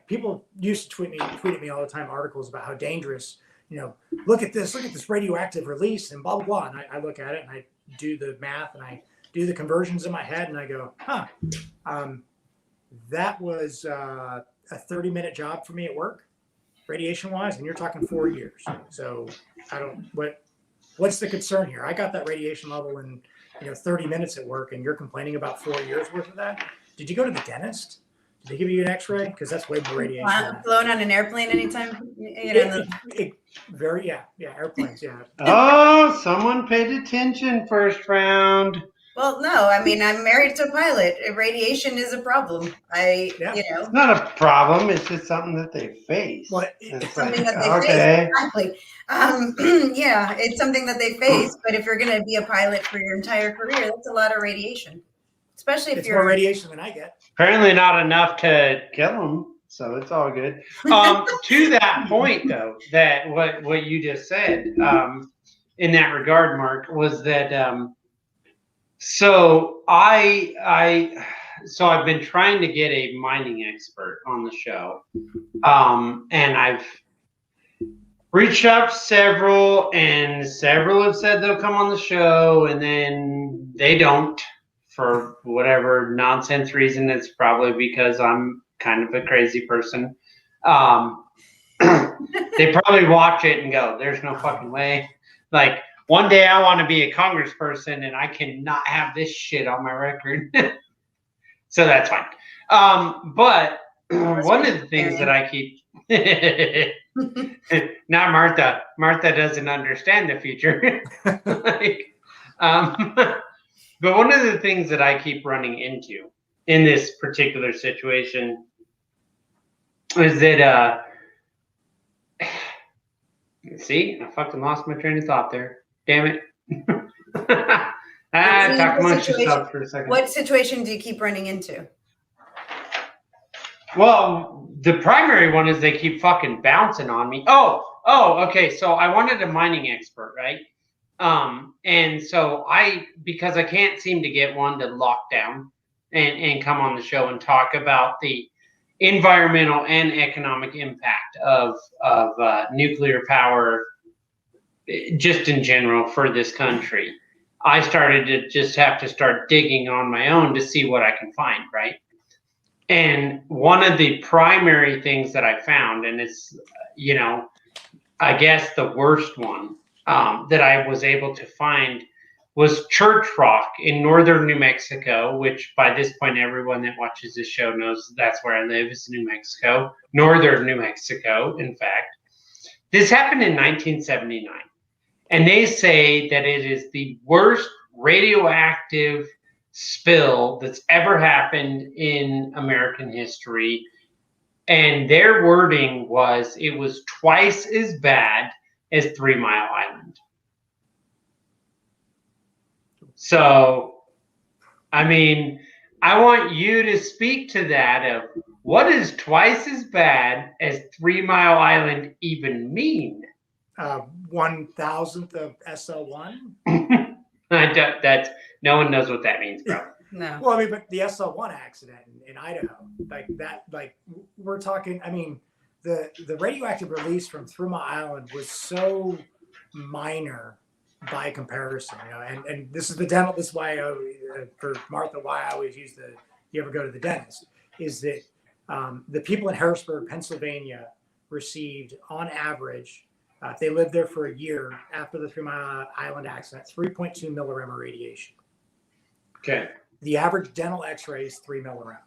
people used to tweet at me all the time articles about how dangerous, you know, look at this radioactive release and blah, blah, blah. And I look at it and I do the math and I do the conversions in my head and I go, that was a 30-minute job for me at work, radiation wise, and you're talking 4 years. So what's the concern here? I got that radiation level in, you know, 30 minutes at work, and you're complaining about 4 years worth of that. Did you go to the dentist? Did they give you an X-ray? Because that's way more radiation. Flown on an airplane anytime? You know, airplanes, yeah. Oh, someone paid attention first round. Well, no, I mean, I'm married to a pilot. Radiation is a problem. You know. It's not a problem. It's just something that they face. Well, it's something that they face. Exactly. Yeah, it's something that they face. But if you're going to be a pilot for your entire career, that's a lot of radiation. Especially if you're more radiation than I get. Apparently not enough to kill them. So it's all good. To that point, though, that what you just said in that regard, Mark, was that so I've been trying to get a mining expert on the show, and I've reached out to several, and several have said they'll come on the show, and then they don't for whatever nonsense reason. It's probably because I'm kind of a crazy person. They probably watch it and go, "There's no fucking way." Like, one day I want to be a congressperson and I cannot have this shit on my record. So that's fine. But one of the things that I keep not Martha. Martha doesn't understand the future. But one of the things that I keep running into in this particular situation is that see, I fucking lost my train of thought there. Damn it. Talk amongst yourself for a second. What situation do you keep running into? Well, the primary one is they keep fucking bouncing on me. Oh, okay. So I wanted a mining expert, right? And so because I can't seem to get one to lock down and come on the show and talk about the environmental and economic impact of nuclear power, just in general for this country, I started to just have to start digging on my own to see what I can find, right? And one of the primary things that I found, and it's, I guess the worst one that I was able to find was Church Rock in northern New Mexico, which by this point, everyone that watches this show knows that's where I live, is New Mexico, northern New Mexico, in fact. This happened in 1979. And they say that it is the worst radioactive spill that's ever happened in American history. And their wording was it was twice as bad as 3 Mile Island. So, I mean, I want you to speak to that of what does twice as bad as 3 Mile Island even mean? 1,000th of SL1. That's no one knows what that means, bro. No. Well, I mean, but the SL1 accident in Idaho, we're talking. I mean, the radioactive release from 3 Mile Island was so minor by comparison, and this is the dental. This is why for Martha, why I always use you ever go to the dentist, is that the people in Harrisburg, Pennsylvania, received on average, if they lived there for a year after the 3 Mile Island accident, 3.2 millirem of radiation. Okay. The average dental x-ray is 3 millirem.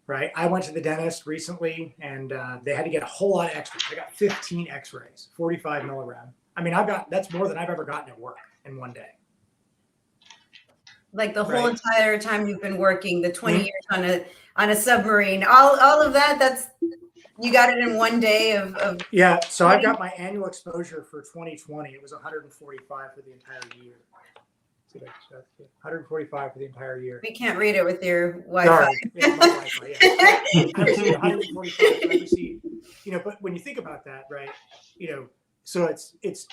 Right? I went to the dentist recently, and they had to get a whole lot of x-rays. I got 15 x-rays, 45 millirem. I mean, that's more than I've ever gotten at work in one day. Like the whole entire time you've been working, the 20 years on a submarine, all of that, you got it in one day of yeah. So I got my annual exposure for 2020. It was 145 for the entire year. 145 for the entire year. We can't read it with your Wi-Fi. Sorry. Yeah, my Wi-Fi, yeah. I received 145. I received, but when you think about that, right? So it's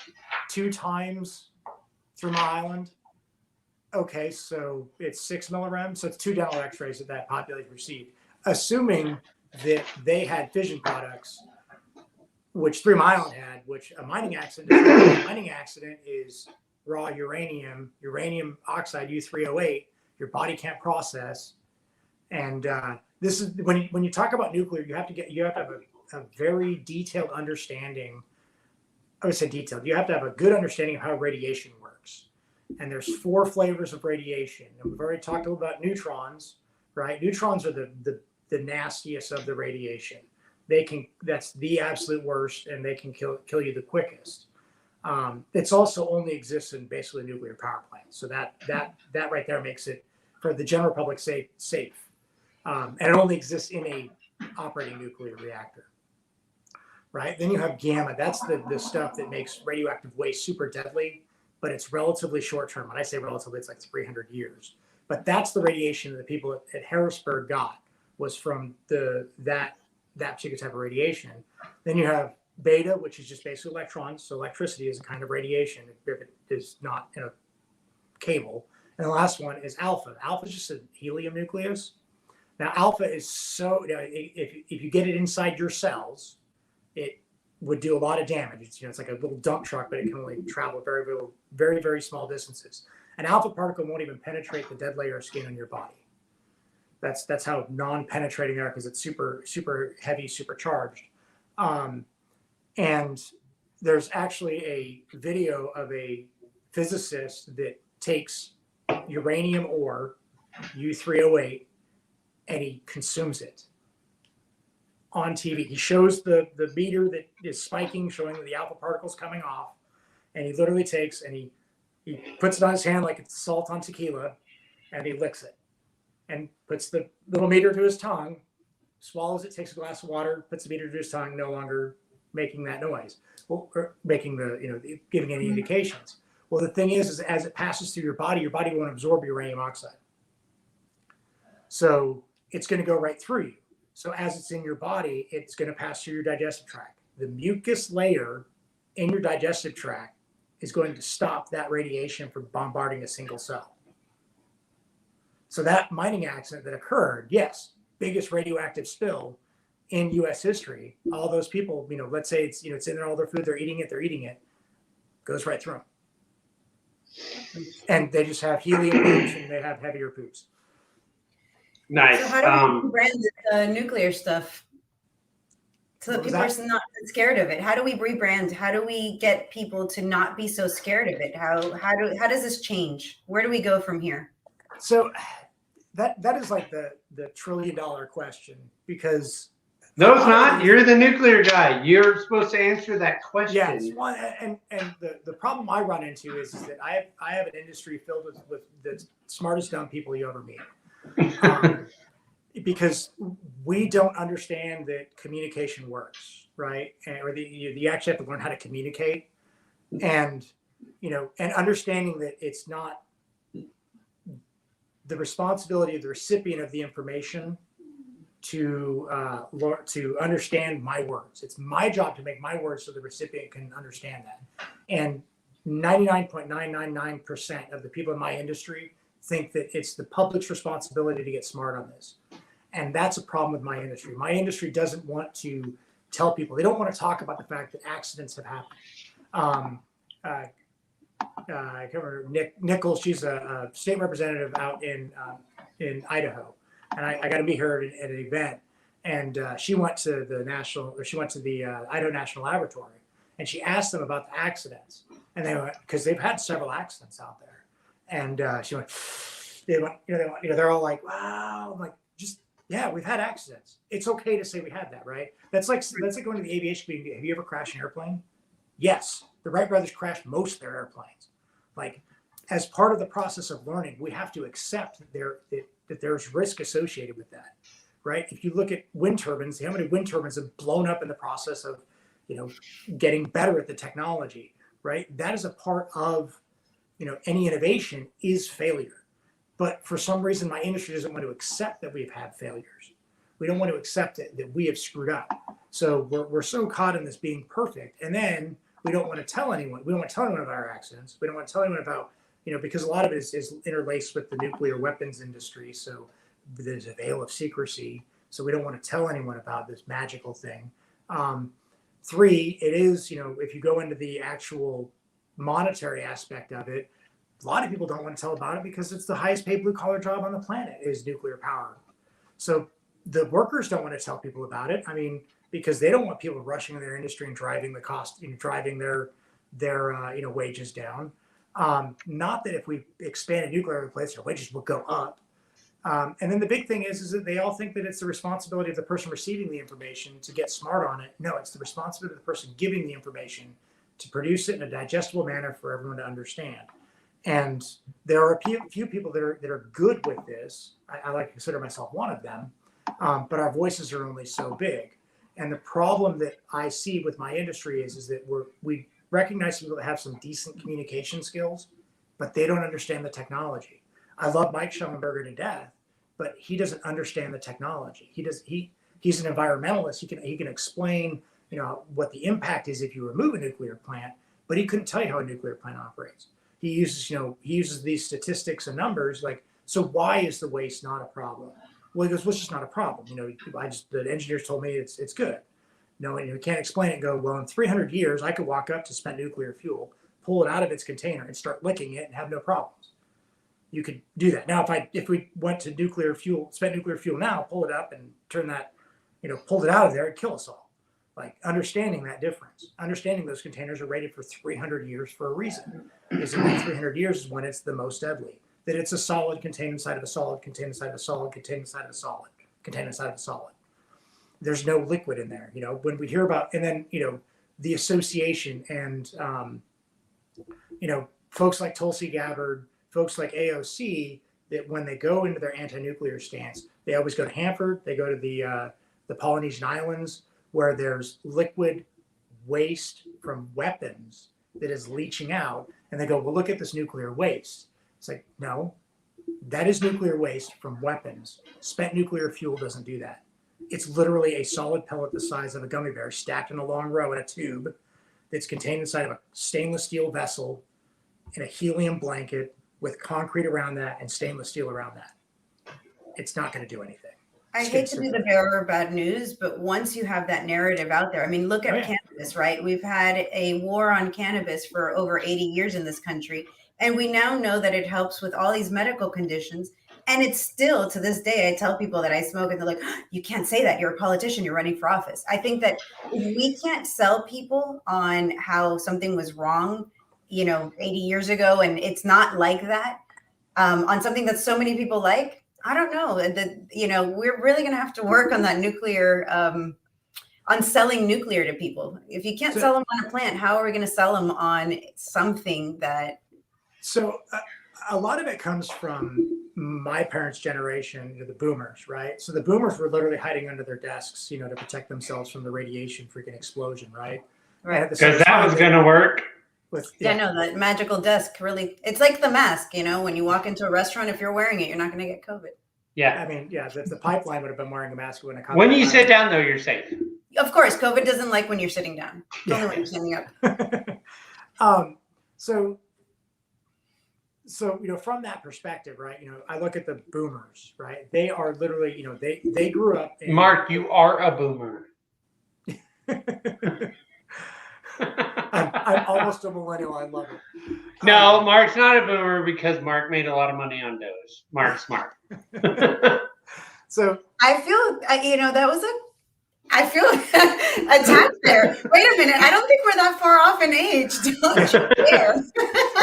2 times 3 Mile Island. Okay, so it's 6 millirem. So it's 2 dental x-rays that population received. Assuming that they had fission products, which 3 Mile Island had, which a mining accident is raw uranium oxide, U3O8, your body can't process. And this is when you talk about nuclear, you have to have a very detailed understanding. I would say detailed. You have to have a good understanding of how radiation works. And there's 4 flavors of radiation. And we've already talked a little about neutrons, right? Neutrons are the nastiest of the radiation. That's the absolute worst, and they can kill you the quickest. It's also only exists in basically a nuclear power plant. So that right there makes it, for the general public, safe. And it only exists in a operating nuclear reactor. Right? Then you have gamma. That's the stuff that makes radioactive waste super deadly, but it's relatively short term. When I say relatively, it's like 300 years. But that's the radiation that the people at Harrisburg got, was from that particular type of radiation. Then you have beta, which is just basically electrons. So electricity is a kind of radiation if it is not in a cable. And the last one is alpha. Alpha is just a helium nucleus. Now, alpha is if you get it inside your cells, it would do a lot of damage. It's like a little dump truck, but it can only travel very, very, very small distances. An alpha particle won't even penetrate the dead layer of skin on your body. That's how non-penetrating they are, because it's super, super heavy, super charged. And there's actually a video of a physicist that takes uranium ore, U3O8, and he consumes it on TV. He shows the meter that is spiking, showing the alpha particles coming off. And he literally takes and he puts it on his hand like it's salt on tequila, and he licks it and puts the little meter to his tongue, swallows it, takes a glass of water, puts the meter to his tongue, no longer making that noise, or making giving any indications. Well, the thing is as it passes through your body won't absorb uranium oxide. So it's going to go right through you. So as it's in your body, it's going to pass through your digestive tract. The mucus layer in your digestive tract is going to stop that radiation from bombarding a single cell. So that mining accident that occurred, yes, biggest radioactive spill in U.S. history. All those people, let's say it's in all their food, they're eating it, goes right through them. And they just have helium poops and they have heavier poops. Nice. So how do we rebrand the nuclear stuff so that people are not scared of it? How do we rebrand? How do we get people to not be so scared of it? How does this change? Where do we go from here? So that is like the $1 trillion question, because no, it's not. You're the nuclear guy. You're supposed to answer that question. Yes. Well, and the problem I run into is that I have an industry filled with the smartest dumb people you ever meet. Because we don't understand that communication works, right? Or you actually have to learn how to communicate, and understanding that it's not the responsibility of the recipient of the information to understand my words. It's my job to make my words so the recipient can understand that. And 99.999% of the people in my industry think that it's the public's responsibility to get smart on this. And that's a problem with my industry. My industry doesn't want to tell people. They don't want to talk about the fact that accidents have happened. I can't remember Nichols. She's a state representative out in Idaho, and I got to meet her at an event. And she went to the Idaho National Laboratory, and she asked them about the accidents. And they went, because they've had several accidents out there. And she went, they're all like, wow. I'm like, yeah, we've had accidents. It's okay to say we had that, right? That's like going to the aviation community. Have you ever crashed an airplane? Yes. The Wright brothers crashed most of their airplanes. Like, as part of the process of learning, we have to accept that there's risk associated with that, right? If you look at wind turbines, how many wind turbines have blown up in the process of, getting better at the technology, right? That is a part of, any innovation is failure. But for some reason, my industry doesn't want to accept that we've had failures. We don't want to accept that we have screwed up. So we're so caught in this being perfect. And then we don't want to tell anyone. We don't want to tell anyone about our accidents. We don't want to tell anyone about, because a lot of it is interlaced with the nuclear weapons industry. So there's a veil of secrecy. So we don't want to tell anyone about this magical thing. 3, it is, if you go into the actual monetary aspect of it, a lot of people don't want to tell about it because it's the highest paid blue collar job on the planet is nuclear power. So the workers don't want to tell people about it. I mean, because they don't want people rushing in their industry and driving the cost, driving their wages down. Not that if we expanded nuclear plants, their wages will go up. And then the big thing is that they all think that it's the responsibility of the person receiving the information to get smart on it. No, it's the responsibility of the person giving the information to produce it in a digestible manner for everyone to understand. And there are a few people that are good with this. I like to consider myself one of them, but our voices are only so big. And the problem that I see with my industry is that we recognize people that have some decent communication skills, but they don't understand the technology. I love Mike Schellenberger to death, but he doesn't understand the technology. He's an environmentalist. He can explain, what the impact is if you remove a nuclear plant, but he couldn't tell you how a nuclear plant operates. He uses these statistics and numbers like, so why is the waste not a problem? Well, he goes, well, it's just not a problem. The engineers told me it's good. No, and you can't explain it and go, well, in 300 years, I could walk up to spent nuclear fuel, pull it out of its container and start licking it and have no problems. You could do that. Now, if we went to spent nuclear fuel now, pull it up and turn that, pulled it out of there, it'd kill us all. Like understanding that difference, understanding those containers are rated for 300 years for a reason. Is it 300 years is when it's the most deadly. That it's a solid contained inside of a solid, contained inside of a solid, contained inside of a solid, contained inside of a solid. There's no liquid in there. When we hear about, and then, the association and, folks like Tulsi Gabbard, folks like AOC, that when they go into their anti-nuclear stance, they always go to Hanford, they go to the Polynesian Islands, where there's liquid waste from weapons that is leaching out. And they go, well, look at this nuclear waste. It's like, no, that is nuclear waste from weapons. Spent nuclear fuel doesn't do that. It's literally a solid pellet the size of a gummy bear stacked in a long row in a tube that's contained inside of a stainless steel vessel in a helium blanket with concrete around that and stainless steel around that. It's not going to do anything. I hate to be the bearer of bad news, but once you have that narrative out there, I mean, look at cannabis, right? We've had a war on cannabis for over 80 years in this country, and we now know that it helps with all these medical conditions. And it's still, to this day, I tell people that I smoke, and they're like, oh, you can't say that. You're a politician. You're running for office. I think that if we can't sell people on how something was wrong, 80 years ago, and it's not like that, on something that so many people like, I don't know that, we're really going to have to work on that nuclear, on selling nuclear to people. If you can't sell them on a plant, how are we going to sell them on something that? So a lot of it comes from my parents' generation, the boomers, right? So the boomers were literally hiding under their desks, to protect themselves from the radiation freaking explosion, right? Right. Because that was going to work. That magical desk really, it's like the mask, when you walk into a restaurant, if you're wearing it, you're not going to get COVID. Yeah. I mean, if the pipeline would have been wearing a mask, it wouldn't have come. When you sit down, though, you're safe. Of course, COVID doesn't like when you're sitting down. It's only when you're standing up. So from that perspective, right, I look at the boomers, right? They are literally, they grew up. Mark, you are a boomer. I'm almost a millennial. I love it. No, Mark's not a boomer because Mark made a lot of money on Doge. Mark's smart. So I feel, that was I feel attacked there. Wait a minute. I don't think we're that far off in age. Don't you dare.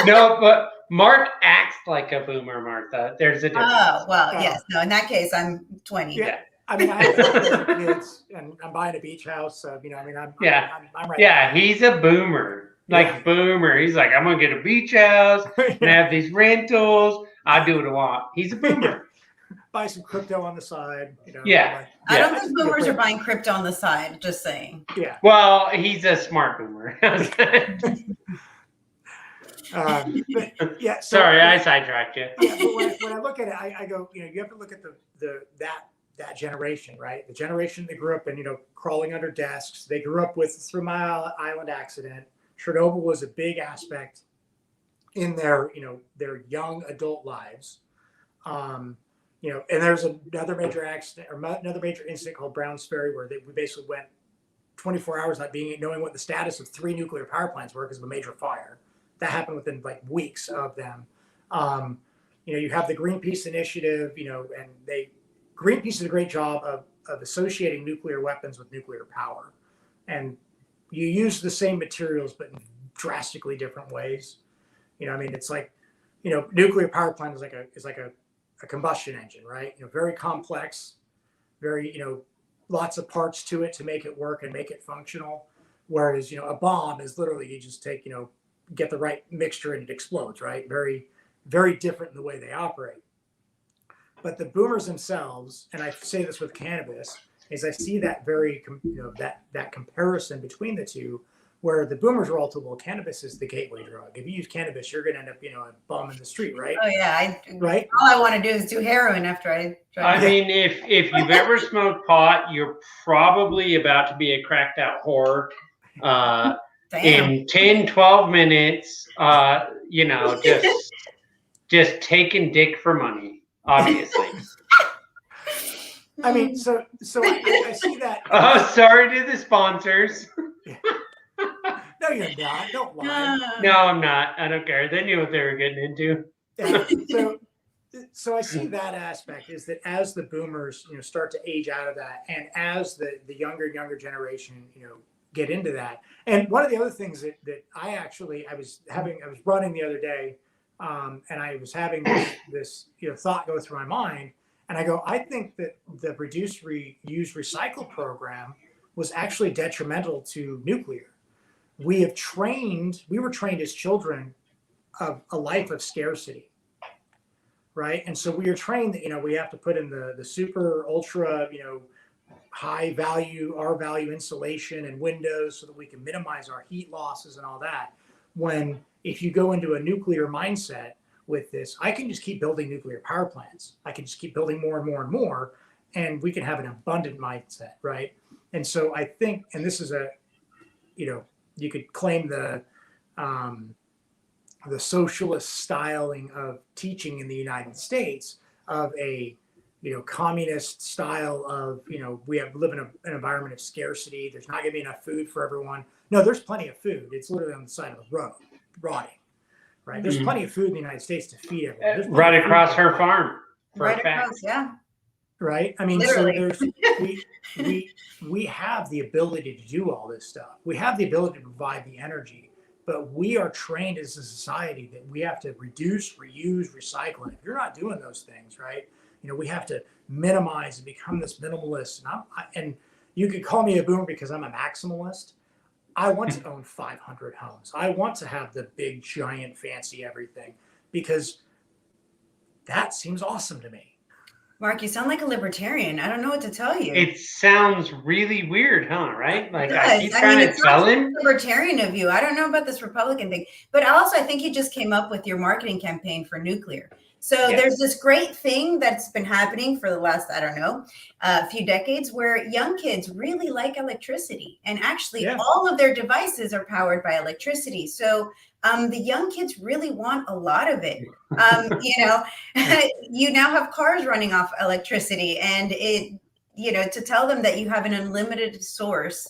No, but Mark acts like a boomer, Martha. There's a difference. Oh, well, yes. No, in that case, I'm 20. Yeah. I mean, I have kids, and I'm buying a beach house. So, I'm right. Yeah, he's a boomer. Boomer. He's like, I'm going to get a beach house and have these rentals. I do what I want. He's a boomer. Buy some crypto on the side. Yeah. I don't think boomers are buying crypto on the side. Just saying. Yeah. Well, he's a smart boomer. Sorry, I sidetracked you. Yeah, but when I look at it, I go, you have to look at that generation, right? The generation that grew up in, crawling under desks. They grew up with the 3 Mile Island accident. Chernobyl was a big aspect in their young adult lives. And there's another major accident or another major incident called Browns Ferry, where we basically went 24 hours not knowing what the status of 3 nuclear power plants were because of a major fire. That happened within weeks of them. You have the Greenpeace initiative, and Greenpeace did a great job of associating nuclear weapons with nuclear power. And you use the same materials, but in drastically different ways. It's like, nuclear power plant is like a combustion engine, right? Very complex, very, lots of parts to it to make it work and make it functional. Whereas, a bomb is literally, you just take, get the right mixture and it explodes, right? Very, very different in the way they operate. But the boomers themselves, and I say this with cannabis, is I see that very, that comparison between the two, where the boomers are all told, well, cannabis is the gateway drug. If you use cannabis, you're going to end up, a bum in the street, right? Oh yeah, right. All I want to do is do heroin after I. mean, if you've ever smoked pot, you're probably about to be a cracked out whore. In 10, 12 minutes, just taking dick for money, obviously. I mean, so I see that. Oh, sorry to the sponsors. No, you're not. Don't lie. No, I'm not. I don't care. They knew what they were getting into. Yeah. So I see that aspect is that as the boomers, start to age out of that, and as the younger generation, get into that. And one of the other things that I was running the other day, and I was having this thought go through my mind, and I go, I think that the reduce, reuse, recycle program was actually detrimental to nuclear. We were trained as children of a life of scarcity, right? And so we are trained that we have to put in the super ultra high value, R value insulation and windows so that we can minimize our heat losses and all that. When if you go into a nuclear mindset with this, I can just keep building nuclear power plants. I can just keep building more and more and more, and we can have an abundant mindset, right? And so I think, and this is you could claim the socialist styling of teaching in the United States of a communist style of, we live in an environment of scarcity. There's not going to be enough food for everyone. No, there's plenty of food. It's literally on the side of the road, rotting. Right? There's plenty of food in the United States to feed everyone. Right across her farm. Right across, yeah. Right? I mean, literally. So we have the ability to do all this stuff. We have the ability to provide the energy, but we are trained as a society that we have to reduce, reuse, recycle. And if you're not doing those things, right? We have to minimize and become this minimalist. And you could call me a boomer because I'm a maximalist. I want to own 500 homes. I want to have the big, giant, fancy everything because that seems awesome to me. Mark, you sound like a libertarian. I don't know what to tell you. It sounds really weird, huh? Right? Like I keep trying to tell him. Libertarian of you. I don't know about this Republican thing, but also I think you just came up with your marketing campaign for nuclear. So there's this great thing that's been happening for the last, I don't know, few decades where young kids really like electricity. And actually all of their devices are powered by electricity. So the young kids really want a lot of it. You now have cars running off electricity and to tell them that you have an unlimited source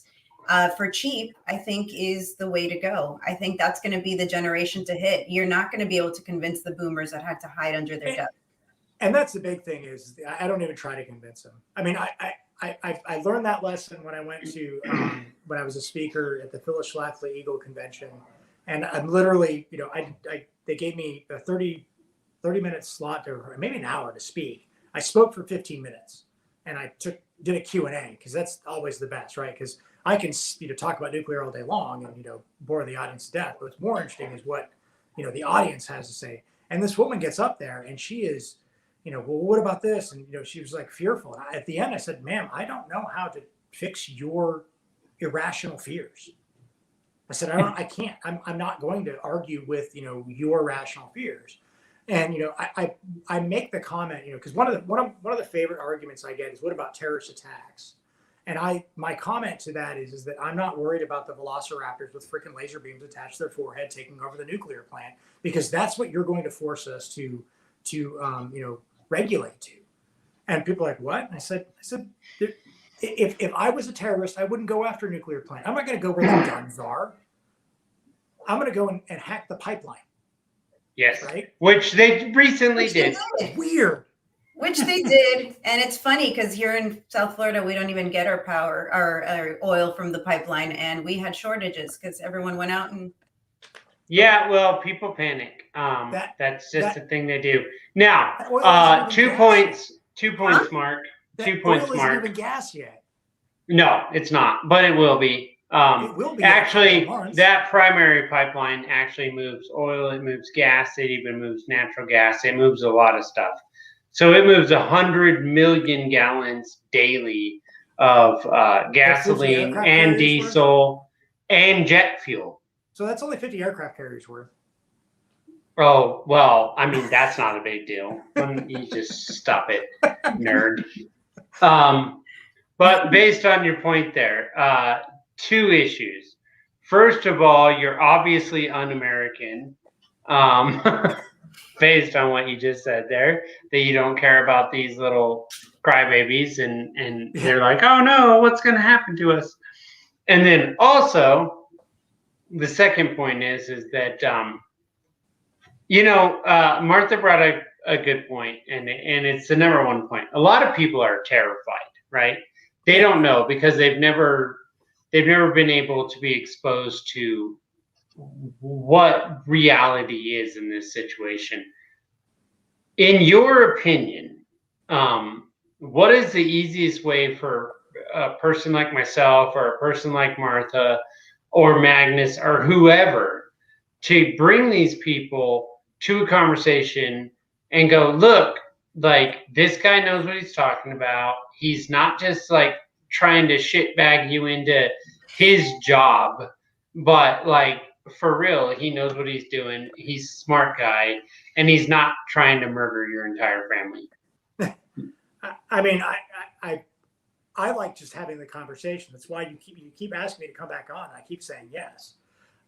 for cheap, I think is the way to go. I think that's going to be the generation to hit. You're not going to be able to convince the boomers that had to hide under their desk. And that's the big thing is I don't even try to convince them. I mean, I learned that lesson when I went to, when I was a speaker at the Phyllis Schlafly Eagle Convention. And I'm literally, they gave me a 30-minute slot or maybe an hour to speak. I spoke for 15 minutes and I did a Q&A because that's always the best, right? Because I can, talk about nuclear all day long and, bore the audience to death. But what's more interesting is what, the audience has to say. And this woman gets up there and she is, well, what about this? And, she was like fearful. And at the end, I said, ma'am, I don't know how to fix your irrational fears. I said, I can't. I'm not going to argue with, your rational fears. And, I make the comment, because one of the favorite arguments I get is, what about terrorist attacks? And my comment to that is that I'm not worried about the velociraptors with freaking laser beams attached to their forehead taking over the nuclear plant, because that's what you're going to force us to regulate to. And people are like, what? And I said, if I was a terrorist, I wouldn't go after a nuclear plant. I'm not going to go where the guns are. I'm going to go and hack the pipeline. Yes, right. Which they recently did. Weird. Which they did, and it's funny because here in South Florida, we don't even get our power, our oil from the pipeline, and we had shortages because everyone went out and. Yeah, well, people panic. That's just a thing they do. Now, 2 points. 2 points, Mark. 2 points, oil Mark. Isn't even gas yet. No, it's not, but it will be. It will be actually, that primary pipeline actually moves oil, it moves gas, it even moves natural gas, it moves a lot of stuff. So it moves 100 million gallons daily of gasoline and diesel and jet fuel. So that's only 50 aircraft carriers worth. Oh, well, I mean, that's not a big deal. You just stop it, nerd. But based on your point there, 2 issues. First of all, you're obviously un-American, based on what you just said there, that you don't care about these little crybabies and they're like, oh no, what's going to happen to us? And then also, the second point is that, Martha brought a good point, and it's the number one point. A lot of people are terrified, right? They don't know because they've never been able to be exposed to what reality is in this situation. In your opinion, what is the easiest way for a person like myself or a person like Martha or Magnus or whoever to bring these people to a conversation and go, look, like, this guy knows what he's talking about. He's not just like trying to shitbag you into his job, but like, for real, he knows what he's doing. He's a smart guy, and he's not trying to murder your entire family. I mean, I like just having the conversation. That's why you keep asking me to come back on. I keep saying yes.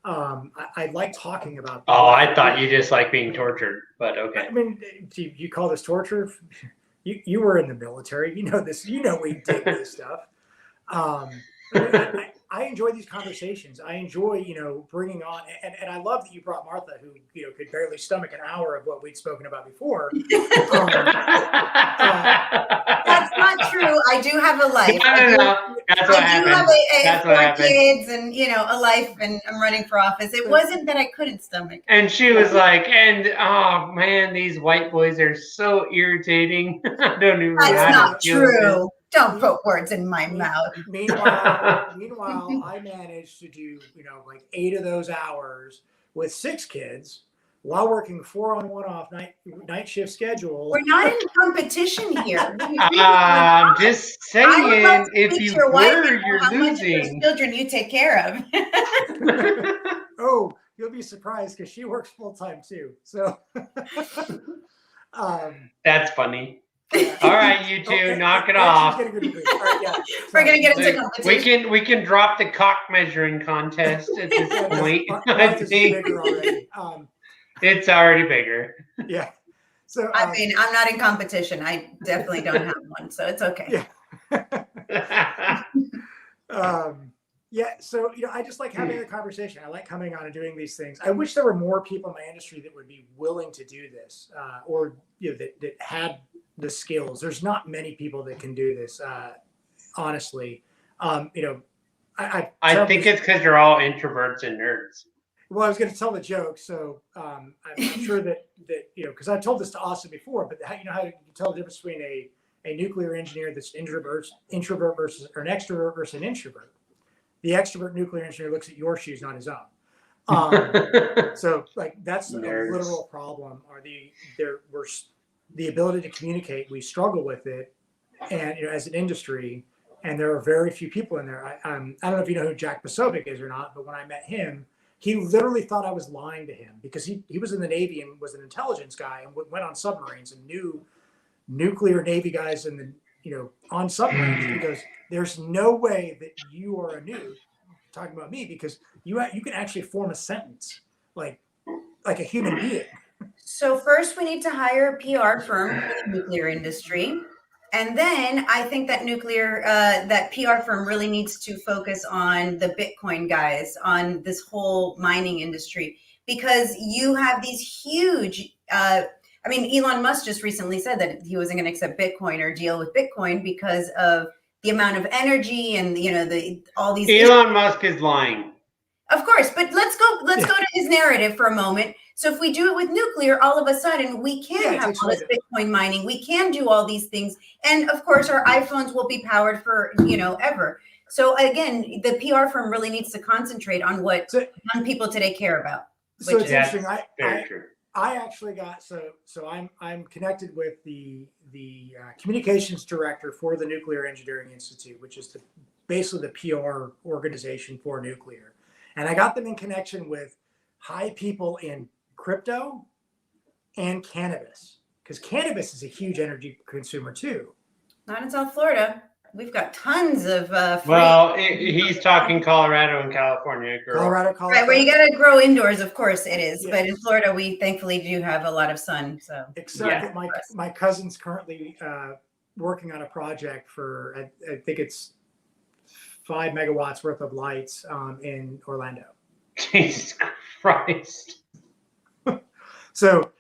I like talking about. Oh, I thought you just like being tortured, but okay. I mean, do you call this torture? you were in the military. You know this. You know we dig this stuff. I enjoy these conversations. I enjoy, bringing on, and I love that you brought Martha, who, could barely stomach an hour of what we'd spoken about before. That's not true. I do have a life. No. That's what happened. I have four kids and, a life, and I'm running for office. It wasn't that I couldn't stomach. And she was like, oh man, these white boys are so irritating. I don't even know. That's not true. Don't put words in my mouth. Meanwhile, I managed to do, like 8 of those hours with 6 kids while working 4 on 1 off night shift schedule. We're not in competition here. I'm just saying, if you were, you're losing. Children you take care of. Oh, you'll be surprised because she works full time too. So that's funny. All right, you two, knock it off. We're gonna get into competition. We can drop the cock measuring contest at this point. I think it's already bigger. Yeah. So I'm not in competition. I definitely don't have one, so it's okay. Yeah. Yeah. So I just like having a conversation. I like coming on and doing these things. I wish there were more people in my industry that would be willing to do this, or that had the skills. There's not many people that can do this, honestly. I think it's because you're all introverts and nerds. Well, I was going to tell the joke, so I'm sure that because I told this to Austin before, but how you can tell the difference between a nuclear engineer that's introvert versus, or an extrovert versus an introvert. The extrovert nuclear engineer looks at your shoes, not his own. So like that's a literal problem. The ability to communicate, we struggle with it, and as an industry, and there are very few people in there. I don't know if you know who Jack Posobiec is or not, but when I met him, he literally thought I was lying to him because he was in the Navy and was an intelligence guy and went on submarines and knew nuclear Navy guys on submarines. He goes, "There's no way that you are a noob," talking about me, because you can actually form a sentence like a human being. So first we need to hire a PR firm for the nuclear industry. And then I think that that PR firm really needs to focus on the Bitcoin guys, on this whole mining industry, because you have these huge, Elon Musk just recently said that he wasn't going to accept Bitcoin or deal with Bitcoin because of the amount of energy and, all these. Elon Musk is lying. Of course, but let's go to his narrative for a moment. So if we do it with nuclear, all of a sudden we can have all this Bitcoin mining. We can do all these things. And of course, our iPhones will be powered for, ever. So again, the PR firm really needs to concentrate on what young people today care about. So it's interesting. Very true. I actually got, so I'm connected with the communications director for the Nuclear Engineering Institute, which is basically the PR organization for nuclear. And I got them in connection with high people in crypto and cannabis, because cannabis is a huge energy consumer too. Not in South Florida. We've got tons of he's talking Colorado and California. Colorado. Right, where you got to grow indoors, of course it is. Yes. But in Florida, we thankfully do have a lot of sun. So except that my cousin's currently working on a project for, I think it's 5 megawatts worth of lights in Orlando. Jesus Christ. So,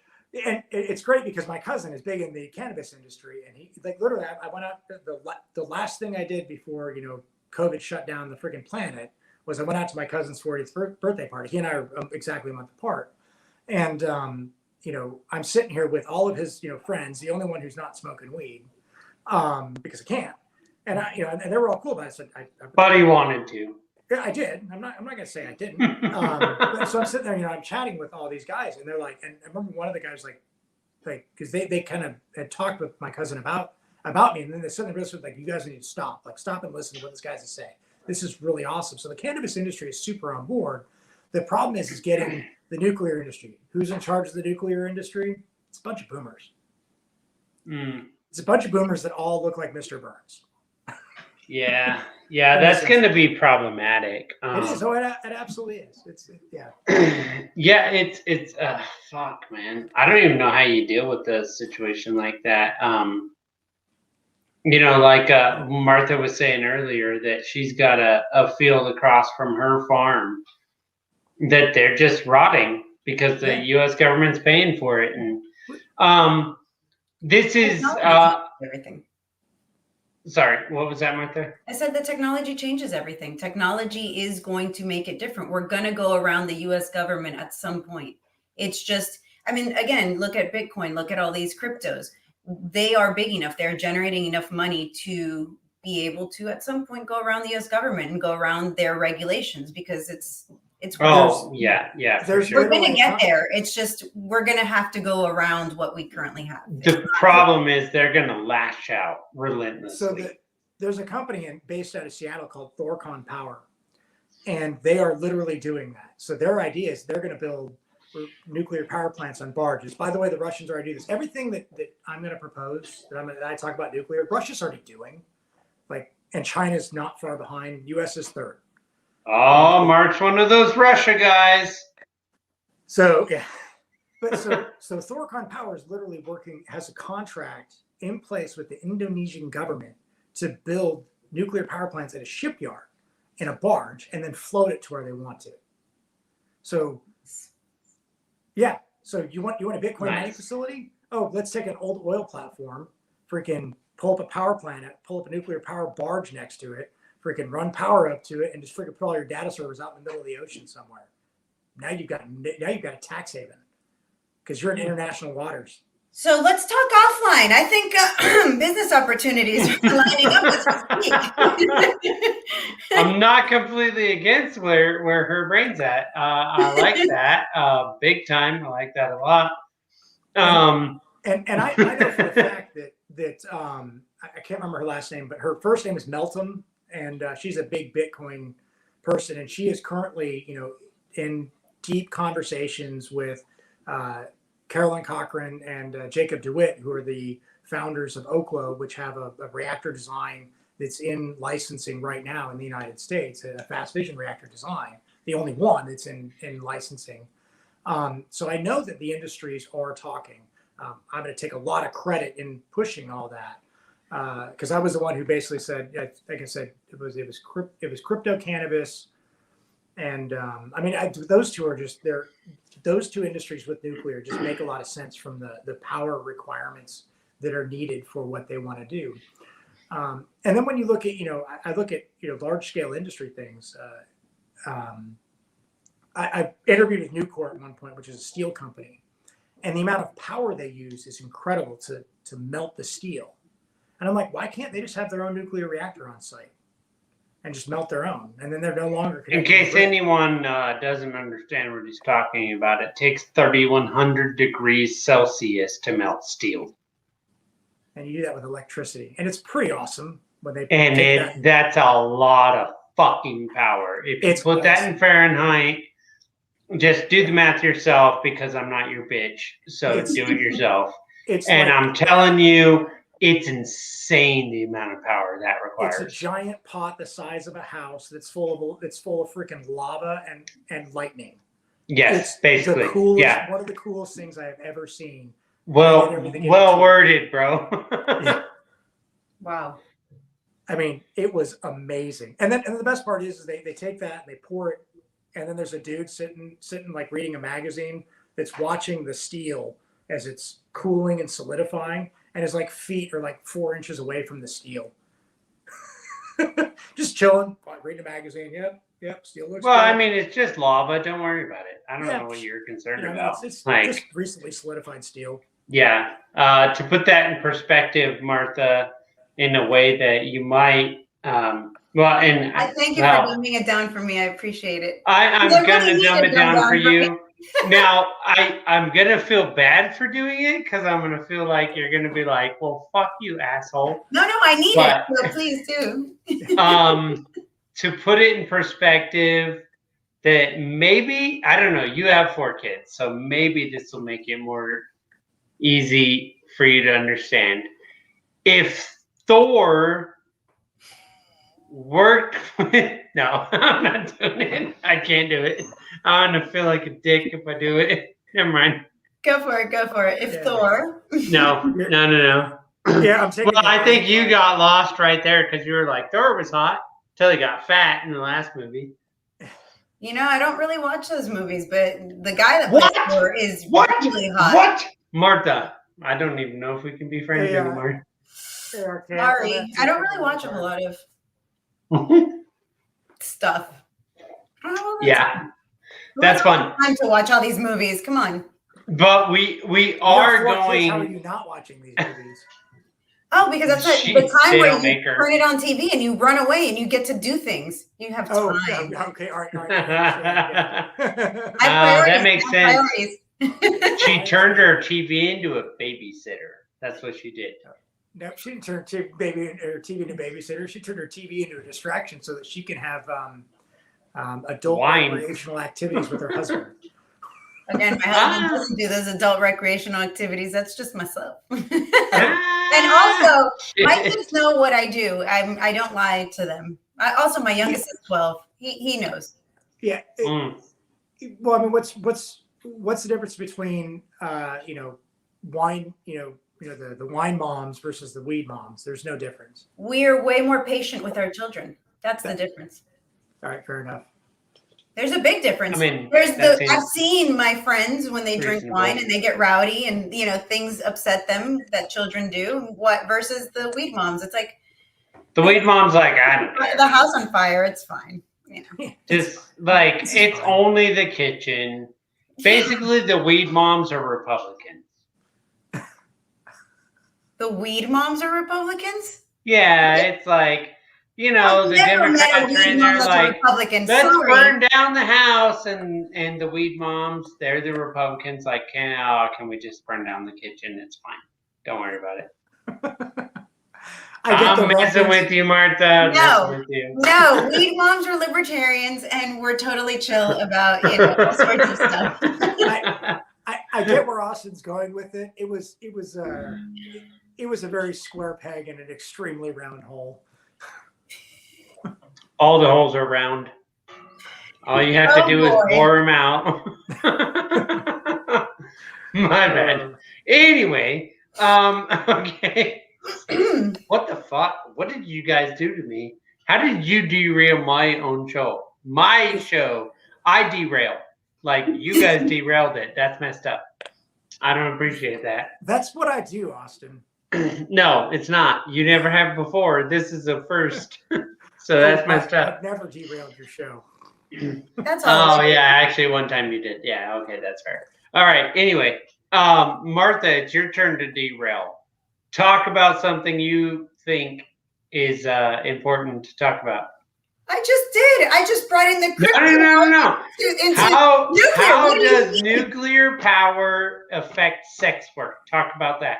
and it's great because my cousin is big in the cannabis industry, and he literally, I went out, the last thing I did before COVID shut down the freaking planet was I went out to my cousin's 40th birthday party. He and I are exactly a month apart, and I'm sitting here with all of his friends, the only one who's not smoking weed, because I can't, and and they were all cool about it. So but he wanted to. Yeah, I did. I'm not going to say I didn't. So I'm sitting there, I'm chatting with all these guys, and they're like, and I remember one of the guys like, because they kind of had talked with my cousin about me, and then they suddenly realized you guys need to stop and listen to what this guy has to say. This is really awesome. So the cannabis industry is super on board. The problem is getting the nuclear industry. Who's in charge of the nuclear industry? It's a bunch of boomers. It's a bunch of boomers that all look like Mr. Burns. Yeah, that's going to be problematic. It is. Oh, it absolutely is. Yeah, it's fuck, man. I don't even know how you deal with a situation like that. You know, like Martha was saying earlier, that she's got a field across from her farm that they're just rotting because the U.S. government's paying for it. And this is everything. Sorry, what was that, Martha? I said that technology changes everything. Technology is going to make it different. We're going to go around the U.S. government at some point. It's just, I mean, again, look at Bitcoin, look at all these cryptos. They are big enough. They're generating enough money to be able to, at some point, go around the U.S. government and go around their regulations, because it's we're going to get there. It's just we're going to have to go around what we currently have. The problem is they're going to lash out relentlessly. So there's a company based out of Seattle called Thorcon Power, and they are literally doing that. So their idea is they're going to build nuclear power plants on barges. By the way, the Russians already do this. Everything that I'm going to propose, that I talk about nuclear, Russia's already doing. And China's not far behind. U.S. is third. Oh, Mark's one of those Russia guys. So yeah, but so Thorcon Power is literally has a contract in place with the Indonesian government to build nuclear power plants at a shipyard in a barge and then float it to where they want to. So yeah, so you want a Bitcoin mining facility? Oh, let's take an old oil platform, freaking pull up a power plant, pull up a nuclear power barge next to it, freaking run power up to it, and just freaking put all your data servers out in the middle of the ocean somewhere. Now you've got a tax haven because you're in international waters. So let's talk offline. I think business opportunities are lining up as we speak. I'm not completely against where her brain's at. I like that big time. I like that a lot. And I know for a fact that I can't remember her last name, but her first name is Meltem. And she's a big Bitcoin person, and she is currently, in deep conversations with Caroline Cochran and Jacob DeWitt, who are the founders of Oklo, which have a reactor design that's in licensing right now in the United States, a fast fission reactor design, the only one that's in licensing. So I know that the industries are talking. I'm going to take a lot of credit in pushing all that. Because I was the one who basically said, like I said, it was crypto cannabis, and I mean those two are just those two industries with nuclear just make a lot of sense from the power requirements that are needed for what they want to do. And then when you look at I look at large scale industry things. I interviewed with Nucor at one point, which is a steel company, and the amount of power they use is incredible to melt the steel. And I'm like, why can't they just have their own nuclear reactor on site and just melt their own? And then they're no longer connected. In case anyone doesn't understand what he's talking about, it takes 3,100 degrees Celsius to melt steel. And you do that with electricity. And it's pretty awesome when they that's a lot of fucking power. If you put that in Fahrenheit, just do the math yourself, because I'm not your bitch. So do it yourself. I'm telling you, it's insane the amount of power that requires. It's a giant pot the size of a house that's full of freaking lava and lightning. Yes, it's basically. One of the coolest things I have ever seen. Well worded, bro. Yeah. Wow. I mean, it was amazing. And the best part is they take that and they pour it, and then there's a dude sitting like reading a magazine that's watching the steel as it's cooling and solidifying. And his feet are 4 inches away from the steel. Just chilling, reading a magazine. Yep, steel looks good. I mean, it's just lava. Don't worry about it. I don't know what you're concerned about. It's just recently solidified steel. Yeah. To put that in perspective, Martha, in a way that you might, I thank you for dumbing it down for me. I appreciate it. I'm going to dumb it down for you. Now, I'm going to feel bad for doing it, because I'm going to feel like you're going to be like, well, fuck you, asshole. No, I need it. So please do. To put it in perspective, that maybe, I don't know, you have 4 kids, so maybe this will make it more easy for you to understand. If Thor worked with, no, I'm not doing it. I can't do it. I'm going to feel like a dick if I do it. Never mind. Go for it. If Thor. No. Yeah, I'm taking. Well, I think you got lost right there because you were like, Thor was hot till he got fat in the last movie. You know, I don't really watch those movies, but the guy that plays Thor is really hot. What? Martha, I don't even know if we can be friends anymore. Sorry, I don't really watch a lot of stuff. Yeah, that's fun. Time to watch all these movies. Come on. But we are going. How are you not watching these movies? Oh, because that's the time where you turn it on TV and you run away and you get to do things. You have time. Okay, all right. That makes sense. She turned her TV into a babysitter. That's what she did. No, she didn't turn TV into a babysitter. She turned her TV into a distraction so that she can have adult recreational activities with her husband. Again, my husband doesn't do those adult recreational activities. That's just myself. And also, my kids know what I do. I don't lie to them. Also, my youngest is 12. He knows. Yeah. Well, I mean, what's the difference between wine, the wine moms versus the weed moms? There's no difference. We're way more patient with our children. That's the difference. All right, fair enough. There's a big difference. I mean, I've seen my friends when they drink wine and they get rowdy and things upset them that children do. What versus the weed moms? It's like the weed mom's like, I don't care. The house on fire. It's fine. Just like it's only the kitchen. Basically, the weed moms are Republicans. The weed moms are Republicans? Yeah, it's like. The Democrats are in there like, let's burn down the house, and the weed moms, they're the Republicans. Like, can we just burn down the kitchen? It's fine. Don't worry about it. I'm messing with you, Martha. No, weed moms are libertarians, and we're totally chill about all sorts of stuff. I get where Austin's going with it. It was a very square peg in an extremely round hole. All the holes are round. All you have to do is bore them out. My bad. Anyway, okay. What the fuck? What did you guys do to me? How did you derail my own show? My show. I derailed. Like, you guys derailed it. That's messed up. I don't appreciate that. That's what I do, Austin. No, it's not. You never have before. This is a first. So that's messed up. I've never derailed your show. That's all. Oh, yeah. Actually, one time you did. Yeah. Okay. That's fair. All right. Anyway, Martha, it's your turn to derail. Talk about something you think is important to talk about. I just did. I just brought in the No. How does nuclear power affect sex work? Talk about that.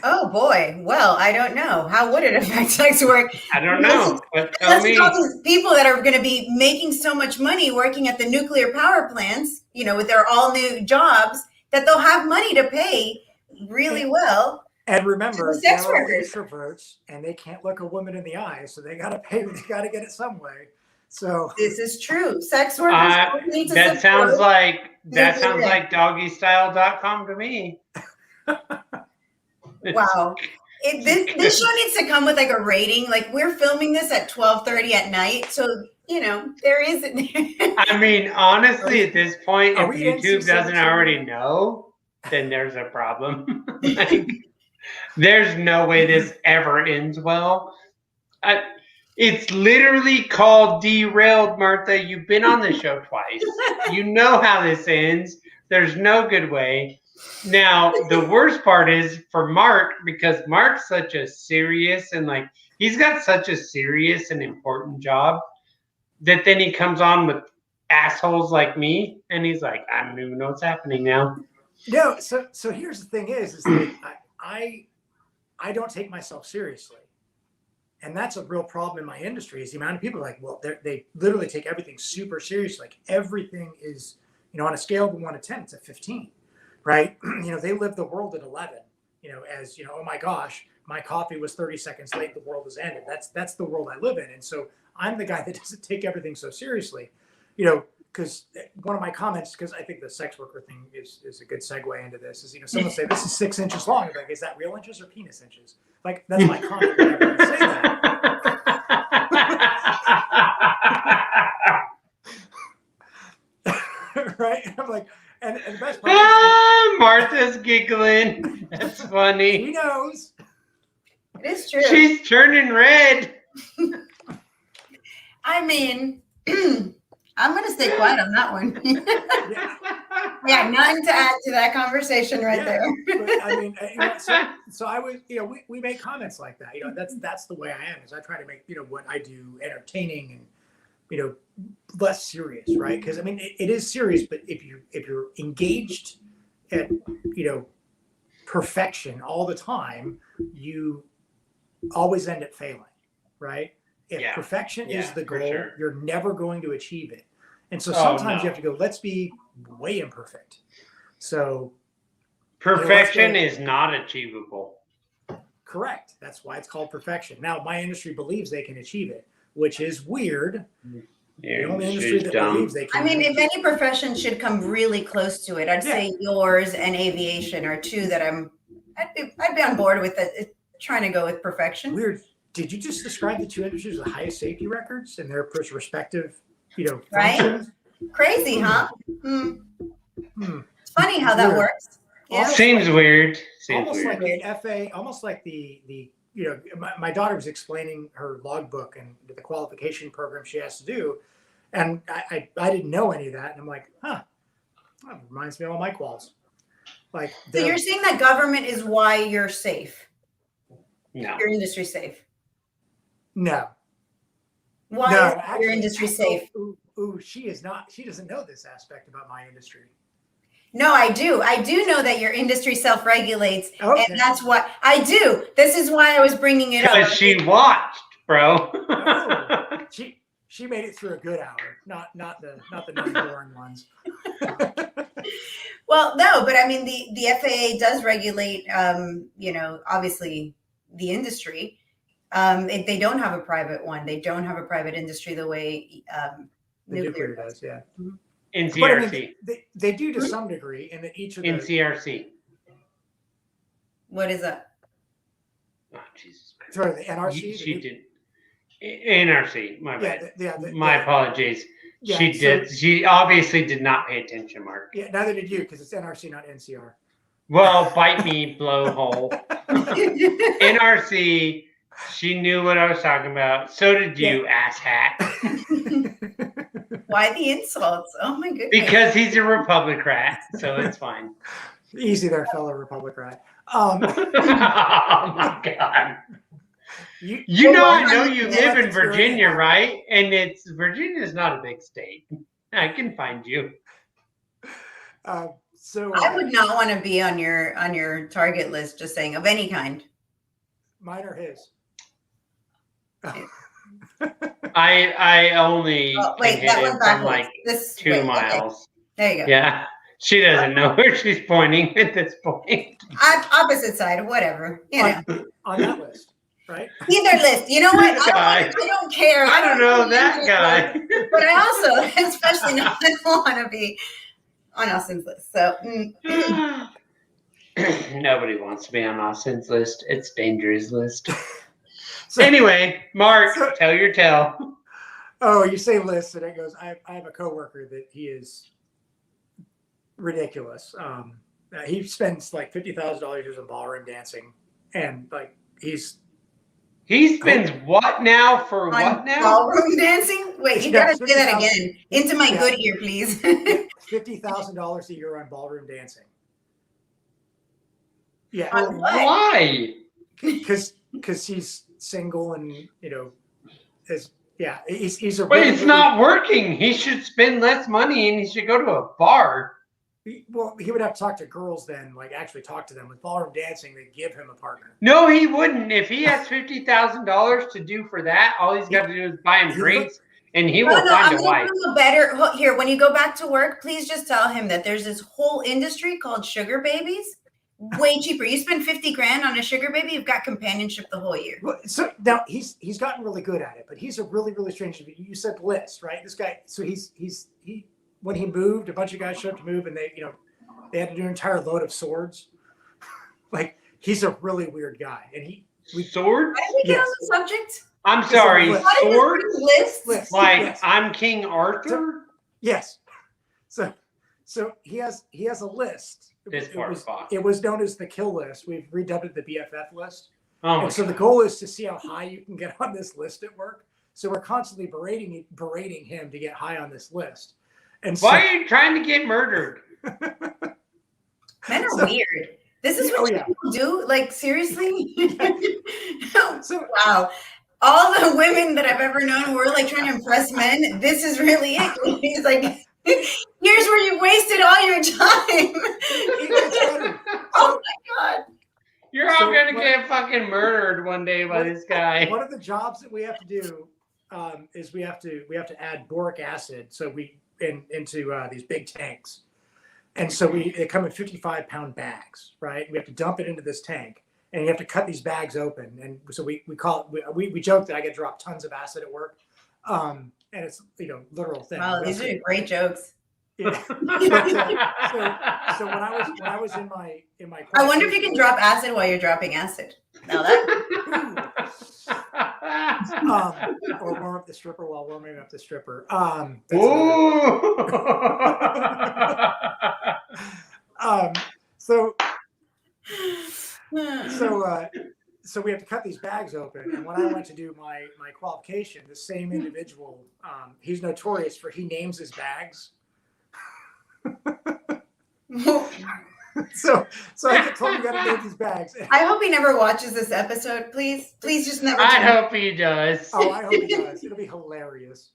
Oh boy. Well, I don't know. How would it affect sex work? I don't know. But tell me. All these people that are going to be making so much money working at the nuclear power plants, with their all new jobs, that they'll have money to pay really well. And remember, they're all introverts, and they can't look a woman in the eye, so they got to pay. They got to get it some way. So this is true. Sex workers need to that sounds like doggystyle.com to me. Wow. This show needs to come with like a rating. Like, we're filming this at 12:30 at night. So, there isn't. I mean, honestly, at this point, if YouTube doesn't already know, then there's a problem. There's no way this ever ends well. It's literally called Derailed, Martha. You've been on the show twice. You know how this ends. There's no good way. Now, the worst part is for Mark, because Mark's such a serious and he's got such a serious and important job that then he comes on with assholes like me and he's like, I don't even know what's happening now. No, so here's the thing is that I don't take myself seriously. And that's a real problem in my industry is the amount of people they literally take everything super serious. Like everything is, on a scale of 1 to 10, it's a 15. Right? They live the world at 11, as, oh my gosh, my coffee was 30 seconds late. The world has ended. That's the world I live in. And so I'm the guy that doesn't take everything so seriously. because one of my comments, because I think the sex worker thing is a good segue into this, is, someone say this is 6 inches long. I'm like, is that real inches or penis inches? Like, that's my comment whenever I say that. Right? And I'm like, and the best part is Martha's giggling. That's funny. She knows. It is true. She's turning red. I mean, I'm going to stay quiet on that one. Yeah, nothing to add to that conversation there. But, I mean, so I was, we make comments like that. That's the way I am. Is I try to make what I do entertaining and less serious, right? Because I mean, it is serious, but if you're engaged at perfection all the time, you always end up failing, right? If perfection is the goal, you're never going to achieve it. And so sometimes you have to go, let's be way imperfect. So perfection is not achievable. Correct. That's why it's called perfection. Now, my industry believes they can achieve it, which is weird. The only industry that believes they can. I mean, if any profession should come really close to it, I'd say yours and aviation are two that I'd be on board with it, trying to go with perfection. Weird. Did you just describe the two industries with the highest safety records and their respective, right? functions? Crazy, huh? It's funny how that works. Yeah. Seems weird. Almost like the FA, almost like the my daughter was explaining her logbook and the qualification program she has to do, and I didn't know any of that, and I'm like, that reminds me of all my quals. Like, so you're saying that government is why you're safe? No, your industry's safe. No. Why is your industry safe? She is not. She doesn't know this aspect about my industry. No, I do. I do know that your industry self-regulates, and that's what I do. This is why I was bringing it up. Because she watched, bro. She made it through a good hour, not the non-boring ones. Well, no, but I mean the FAA does regulate, obviously the industry. They don't have a private one. They don't have a private industry the way nuclear does. Yeah. NCRC. But, I mean, they do to some degree, and that each of the NCRC. What is that? Oh, Jesus Christ. Sorry, the NRC. She did. NRC. My bad. My apologies. Yeah, she did. She obviously did not pay attention, Mark. Yeah, neither did you, because it's NRC, not NCR. Well, bite me, blowhole. NRC. She knew what I was talking about. So did you, asshat. Why the insults? Oh my goodness. Because he's a Republican, so it's fine. Easy there, fellow Republican. Oh my God. You know, I know you live in Virginia, right? And Virginia's not a big state. I can find you. So I would not want to be on your target list, just saying, of any kind. Mine or his? I only can hit it from like 2 miles. Okay. There you go. Yeah. She doesn't know where she's pointing at this point. Opposite side, whatever. On that list, right? Either list. You know what? I don't care. I don't know that guy. But I also, especially not, I don't want to be on Austin's list. So nobody wants to be on Austin's list. It's dangerous list. So, anyway, Mark, tell your tale. Oh, you say list, and it goes. I have a coworker that he is ridiculous. He spends like $50,000 on ballroom dancing, and like he spends what now for what now? Ballroom dancing? Wait, you gotta say that again. Into my good ear, please. $50,000 a year on ballroom dancing. Yeah. Why? Because he's single and he's a. But it's not working. He should spend less money and he should go to a bar. Well, he would have to talk to girls then, like actually talk to them. With ballroom dancing, they give him a partner. No, he wouldn't. If he has $50,000 to do for that, all he's got to do is buy him drinks, and he will find a wife. Here, when you go back to work, please just tell him that there's this whole industry called sugar babies. Way cheaper. You spend $50,000 on a sugar baby, you've got companionship the whole year. Well, so now he's gotten really good at it, but he's a really, really strange. You said list, right? This guy. So when he moved, a bunch of guys showed up to move, and they had to do an entire load of swords. Like, he's a really weird guy, and swords. How did we get on the subject? I'm sorry, swords. List? Like yes. I'm King Arthur. Yes. So he has a list. It was known as the kill list. We've redubbed it the BFF list. Oh my so God. the goal is to see how high you can get on this list at work. So we're constantly berating him to get high on this list. And why are you trying to get murdered? Men are weird. This is what people do? Like, seriously? Wow. All the women that I've ever known who are like trying to impress men, this is really it. He's like, here's where you wasted all your time. Oh my God. You're all gonna get fucking murdered one day by this guy. One of the jobs that we have to do is we have to add boric acid into these big tanks. And so they come in 55-pound bags, right? We have to dump it into this tank, and you have to cut these bags open. And so we joke that I get dropped tons of acid at work, and it's literal thing. Wow, these are great jokes. Yeah. so when I was in my I wonder if you can drop acid while you're dropping acid. Now that. Or warm up the stripper while warming up the stripper. So we have to cut these bags open. And when I went to do my qualification, the same individual, he's notorious for he names his bags. So I get told you got to name these bags. I hope he never watches this episode. Please just never. I hope he does. Oh, I hope he does. It'll be hilarious.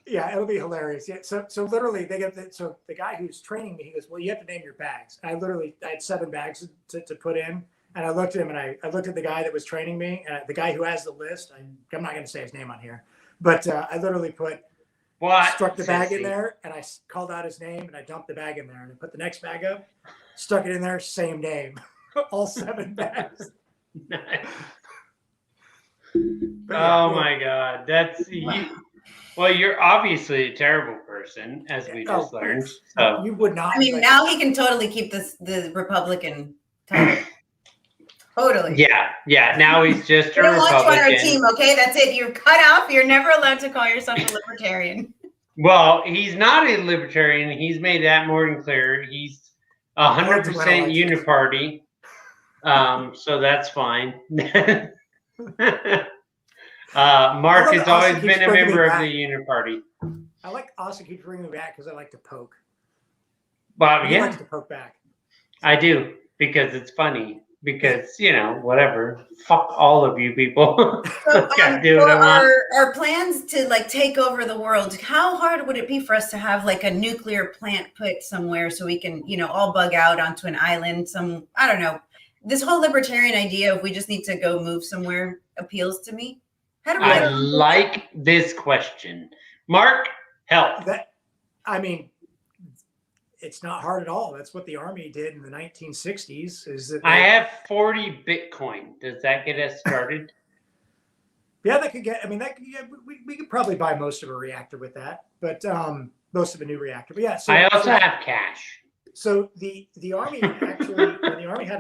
Yeah, it'll be hilarious. Yeah. So literally, so the guy who's training me, he goes, "Well, you have to name your bags." And I had 7 bags to put in, and I looked at him, and I looked at the guy that was training me, the guy who has the list. I'm not going to say his name on here, but I literally struck the bag in there, and I called out his name, and I dumped the bag in there, and I put the next bag up, stuck it in there, same name, all 7 bags. Nice. My God, that's you. Well, you're obviously a terrible person, as we just learned. So you would not. I mean, now he can totally keep the Republican title. Totally. Yeah. Now he's just a Republican. Republican. Watch on our team, okay? That's it. You're cut off. You're never allowed to call yourself a libertarian. Well, he's not a libertarian. He's made that more than clear. He's 100% uniparty. So that's fine. Mark has always been a member of the uniparty. I like Austin keeps bringing me back because I like to poke. Well, He likes to poke back. I do, because it's funny. Because, whatever. Fuck all of you people. So, our plans to take over the world, how hard would it be for us to have a nuclear plant put somewhere so we can, all bug out onto an island? I don't know. This whole libertarian idea of we just need to go move somewhere appeals to me. How do we I like this question. Mark, help. It's not hard at all. That's what the Army did in the 1960s. I have 40 Bitcoin. Does that get us started? Yeah, we could probably buy most of a reactor with that, but most of a new reactor. But yeah, I also have cash. So the Army actually, when the Army had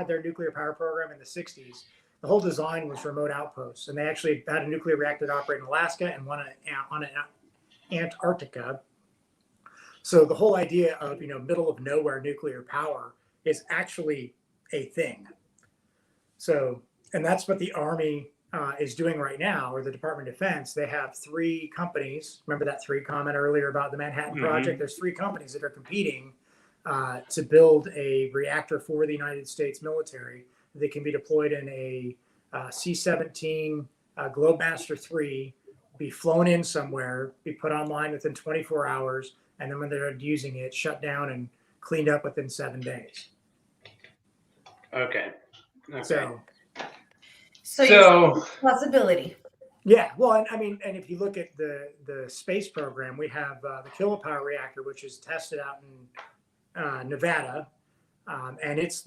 their nuclear power program in the 60s, the whole design was remote outposts, and they actually had a nuclear reactor to operate in Alaska and one on Antarctica. So the whole idea of middle of nowhere nuclear power is actually a thing. So, and that's what the Army is doing right now, or the Department of Defense. They have 3 companies. Remember that 3 comment earlier about the Manhattan Project? There's 3 companies that are competing to build a reactor for the United States military that can be deployed in a C-17 Globemaster 3, be flown in somewhere, be put online within 24 hours, and then when they're using it, shut down and cleaned up within 7 days. Okay. So possibility. Yeah. Well, and if you look at the space program, we have the kilopower reactor, which is tested out in Nevada, and it's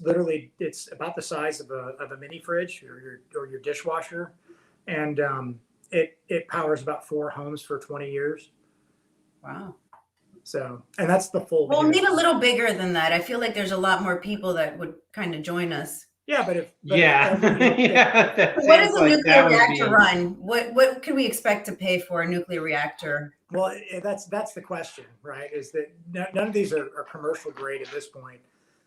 about the size of a mini fridge or your dishwasher, and it powers about 4 homes for 20 years. Wow. So, and that's the full. We'll need a little bigger than that. I feel like there's a lot more people that would kind of join us. Yeah, but yeah, what does a nuclear reactor run? What could we expect to pay for a nuclear reactor? Well, that's the question, right? Is that none of these are commercial grade at this point.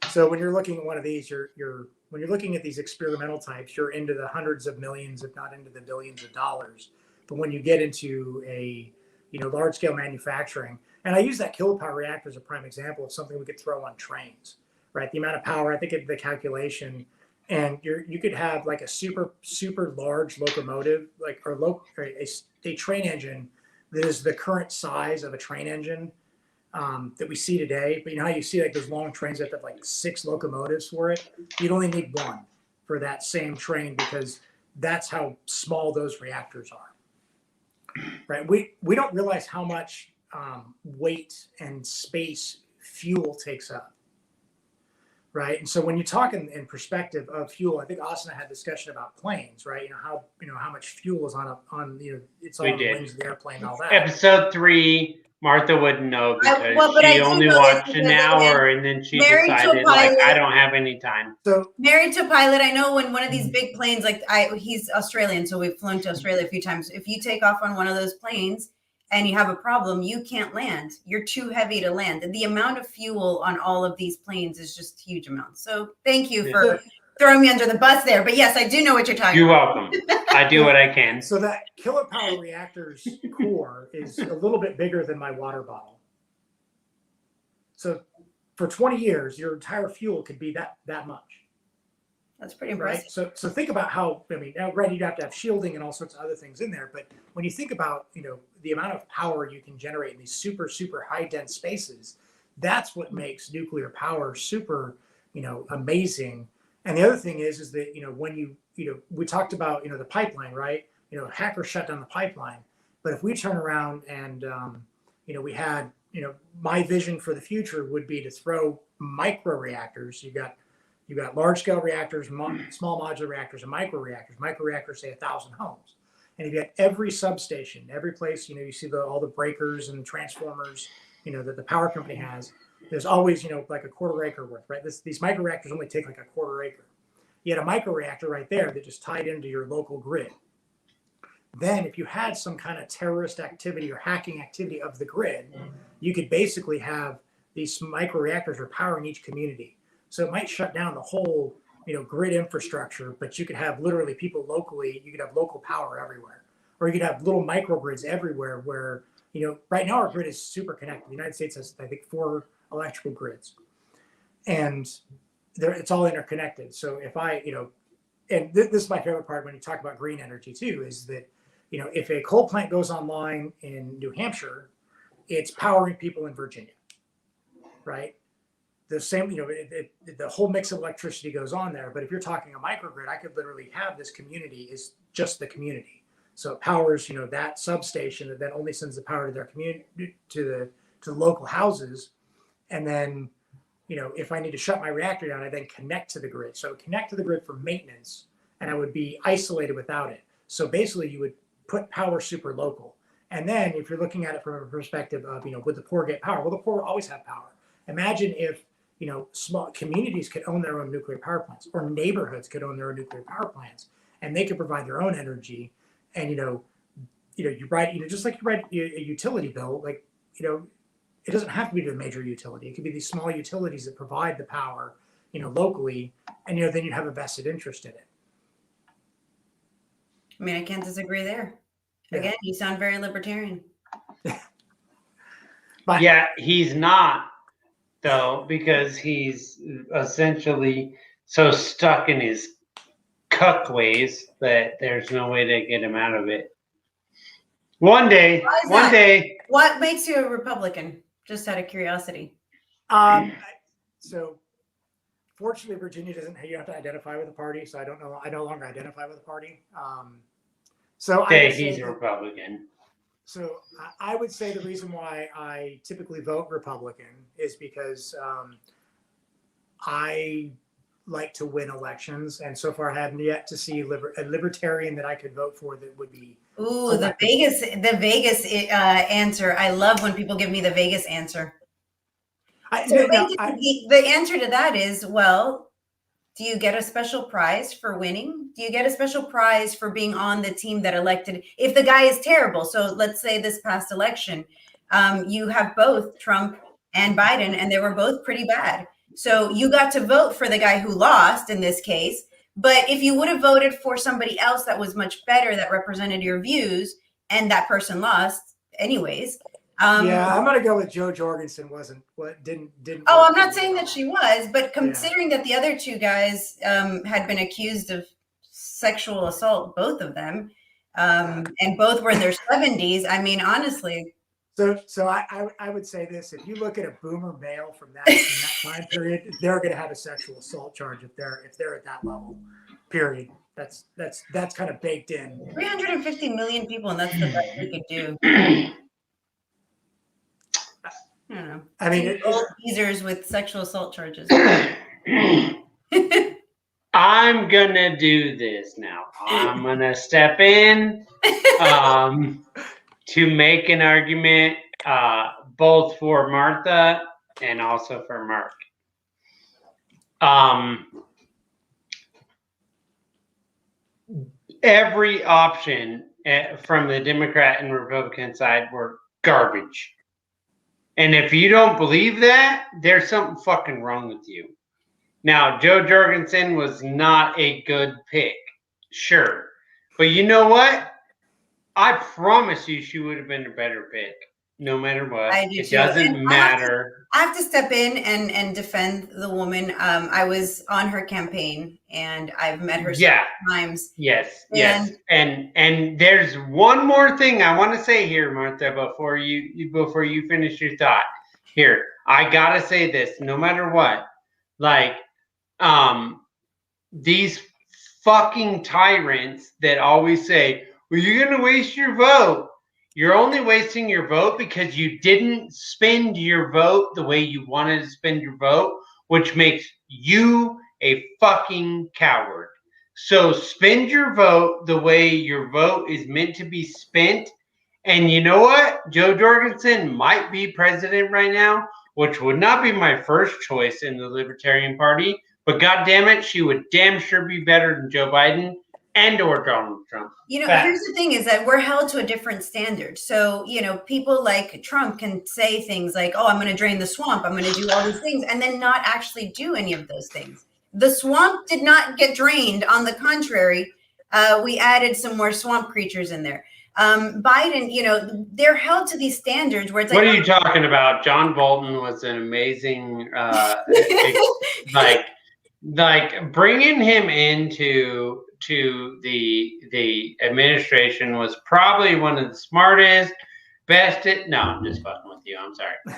So when you're looking at one of these, when you're looking at these experimental types, you're into the hundreds of millions, if not into the billions of dollars. But when you get into a large scale manufacturing, and I use that kilopower reactor as a prime example of something we could throw on trains, right? The amount of power, I think the calculation, and you could have like a super large locomotive, like a train engine that is the current size of a train engine that we see today. But you know how you see like those long trains that have like 6 locomotives for it? You'd only need 1 for that same train because that's how small those reactors are. Right? We don't realize how much weight and space fuel takes up. Right. And so when you talk in perspective of fuel, I think Austin and I had a discussion about planes, right? How much fuel is on it's on the wings of the airplane and all that. Episode 3, Martha wouldn't know because she only watched an hour and then she decided like I don't have any time. So married to a pilot, I know when one of these big planes, like he's Australian, so we've flown to Australia a few times. If you take off on one of those planes and you have a problem, you can't land. You're too heavy to land. And the amount of fuel on all of these planes is just huge amounts. So thank you for throwing me under the bus there. But yes, I do know what you're talking about. You're welcome. I do what I can. So that kilopower reactor's core is a little bit bigger than my water bottle. So for 20 years, your entire fuel could be that much. That's pretty impressive. Right. So think about how, right, you'd have to have shielding and all sorts of other things in there. But when you think about, the amount of power you can generate in these super high dense spaces, that's what makes nuclear power super, amazing. And the other thing is that, when we talked about, the pipeline, right? Hackers shut down the pipeline. But if we turn around and, we had, my vision for the future would be to throw micro reactors. You've got large scale reactors, small modular reactors, and micro reactors. Micro reactors, say 1,000 homes. And if you got every substation, every place, you see all the breakers and transformers, that the power company has, there's always, like a quarter acre worth, right? These micro reactors only take like a quarter acre. You had a micro reactor right there that just tied into your local grid. Then if you had some kind of terrorist activity or hacking activity of the grid, you could basically have these micro reactors are powering each community. So it might shut down the whole, grid infrastructure, but you could have literally people locally, you could have local power everywhere. Or you could have little microgrids everywhere where, right now our grid is super connected. The United States has, I think, 4 electrical grids. And it's all interconnected. So if and this is my favorite part when you talk about green energy too, is that, if a coal plant goes online in New Hampshire, it's powering people in Virginia, right? The same, the whole mix of electricity goes on there. But if you're talking a microgrid, I could literally have this community is just the community. So it powers, that substation that then only sends the power to their community, to the local houses. And then, if I need to shut my reactor down, I then connect to the grid. So connect to the grid for maintenance, and I would be isolated without it. So basically you would put power super local. And then if you're looking at it from a perspective of, would the poor get power? Well, the poor always have power. Imagine if, small communities could own their own nuclear power plants, or neighborhoods could own their own nuclear power plants, and they could provide their own energy. And, you write, just like you write a utility bill, like, it doesn't have to be to a major utility. It could be these small utilities that provide the power, locally, and, then you have a vested interest in it. I mean, I can't disagree there. Yeah. Again, you sound very libertarian. But, yeah, he's not, though, because he's essentially so stuck in his cuck ways that there's no way to get him out of it. One day. What makes you a Republican? Just out of curiosity. So fortunately, Virginia you have to identify with a party. So I no longer identify with a party. He's a Republican. So I would say the reason why I typically vote Republican is because I like to win elections, and so far I haven't yet to see a libertarian that I could vote for that would be. Ooh, the Vegas answer. I love when people give me the Vegas answer. The answer to that is, well, do you get a special prize for winning? Do you get a special prize for being on the team that elected? If the guy is terrible, so let's say this past election, you have both Trump and Biden, and they were both pretty bad. So you got to vote for the guy who lost in this case. But if you would have voted for somebody else that was much better, that represented your views, and that person lost anyways. Yeah, I'm gonna go with Jo Jorgensen. Didn't. Oh, I'm not saying that she was, but considering that the other two guys had been accused of sexual assault, both of them, and both were in their 70s. I mean, honestly. So I would say this: if you look at a boomer male from that time period, they're going to have a sexual assault charge if they're at that level. Period. That's kind of baked in. 350 million people, and that's the best we could do. I don't know. I mean, old geezers with sexual assault charges. I'm gonna do this now. I'm gonna step in to make an argument both for Martha and also for Mark. Every option from the Democrat and Republican side were garbage. And if you don't believe that, there's something fucking wrong with you. Now, Jo Jorgensen was not a good pick, sure. But you know what? I promise you she would have been a better pick, no matter what. It doesn't matter. I have to step in and defend the woman. I was on her campaign, and I've met her several times. Yes. And there's one more thing I want to say here, Martha, before you finish your thought. Here, I gotta say this. No matter what, like, these fucking tyrants that always say, "Well, you're gonna waste your vote." You're only wasting your vote because you didn't spend your vote the way you wanted to spend your vote, which makes you a fucking coward. So spend your vote the way your vote is meant to be spent. And you know what? Jo Jorgensen might be president right now, which would not be my first choice in the Libertarian Party. But God damn it, she would damn sure be better than Joe Biden and or Donald Trump. You know, here's the thing is that we're held to a different standard. So, you know, people like Trump can say things like, oh, I'm going to drain the swamp. I'm going to do all these things, and then not actually do any of those things. The swamp did not get drained. On the contrary, we added some more swamp creatures in there. Biden, you know, they're held to these standards where it's like, what are you talking about? John Bolton was an amazing, like bringing him into the administration was probably one of the smartest, best. No, I'm just fucking with you. I'm sorry. Yeah,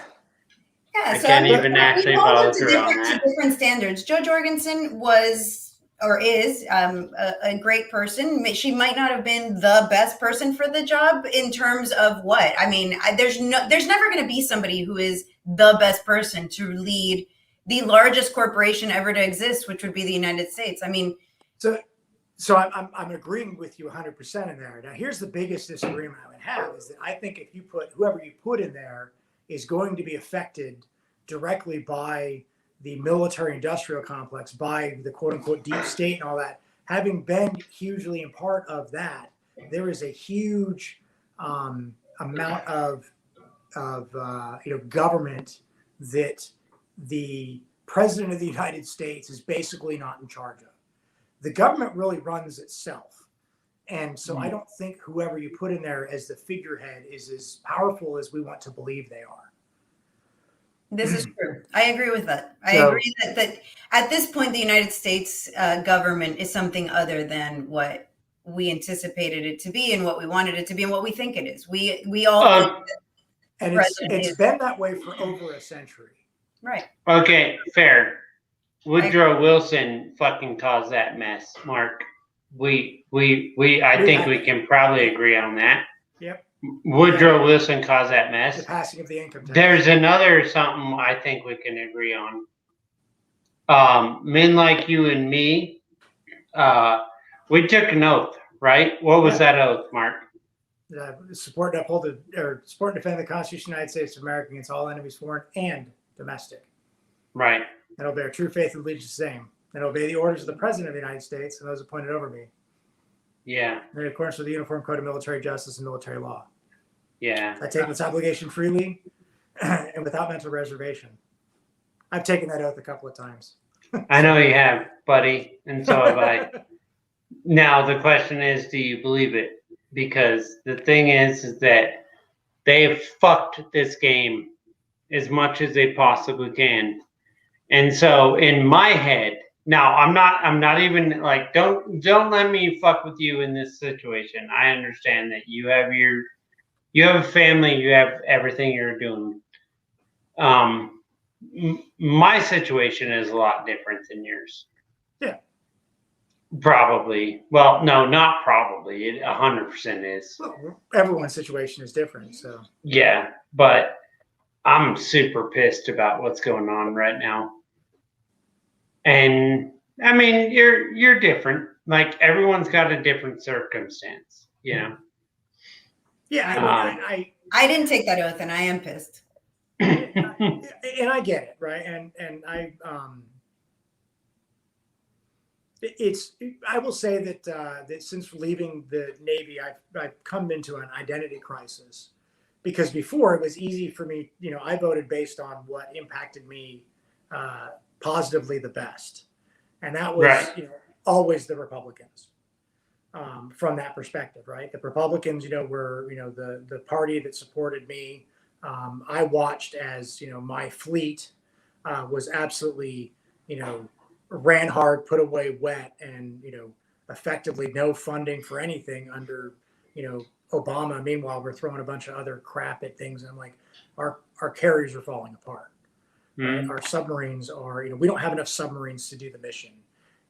I can't even actually follow through on that. Different standards. Jo Jorgensen was or is a great person. She might not have been the best person for the job in terms of what? I mean, there's never going to be somebody who is the best person to lead the largest corporation ever to exist, which would be the United States. I mean, so I'm agreeing with you 100% in there. Now, here's the biggest disagreement I would have is that I think if you put whoever you put in there is going to be affected directly by the military-industrial complex, by the quote-unquote deep state and all that. Having been hugely in part of that, there is a huge amount of government that the president of the United States is basically not in charge of. The government really runs itself. And so I don't think whoever you put in there as the figurehead is as powerful as we want to believe they are. This is true. I agree with that. I agree that at this point, the United States government is something other than what we anticipated it to be and what we wanted it to be and what we think it is. We all think that and it's been that way for over a century. Right. Okay, fair. Woodrow Wilson fucking caused that mess, Mark. I think we can probably agree on that. Yep. Woodrow Wilson caused that mess. The passing of the income tax. There's another something I think we can agree on. men like you and me, we took an oath, right? What was that oath, Mark? Support and uphold support and defend the Constitution of the United States of America against all enemies, foreign and domestic. Right. And will bear true faith and allegiance the same. And obey the orders of the President of the United States and those appointed over me. Yeah. In accordance with the Uniform Code of Military Justice and Military Law. Yeah. I take this obligation freely and without mental reservation. I've taken that oath a couple of times. I know you have, buddy, and so have I. Now the question is, do you believe it? Because the thing is that they have fucked this game as much as they possibly can. And so in my head, now I'm not even like, don't let me fuck with you in this situation. I understand that you have a family, you have everything you're doing. My situation is a lot different than yours. Yeah. Probably. Well, no, not probably. It 100% is. Well, everyone's situation is different, so. Yeah, but I'm super pissed about what's going on right now. And I mean, you're different. Like everyone's got a different circumstance, you know. Yeah, I didn't take that oath, and I am pissed. And I get it, right? And I I will say that that since leaving the Navy, I've come into an identity crisis, because before it was easy for me. You know, I voted based on what impacted me positively the best, and that was right. You know, always the Republicans. From that perspective, right? The Republicans, you know, were, you know, the party that supported me. I watched as, you know, my fleet was absolutely, you know, ran hard, put away wet, and, you know, effectively no funding for anything under, you know, Obama. Meanwhile, we're throwing a bunch of other crap at things. And I'm like, our carriers are falling apart. Right? Our submarines are, you know, we don't have enough submarines to do the mission.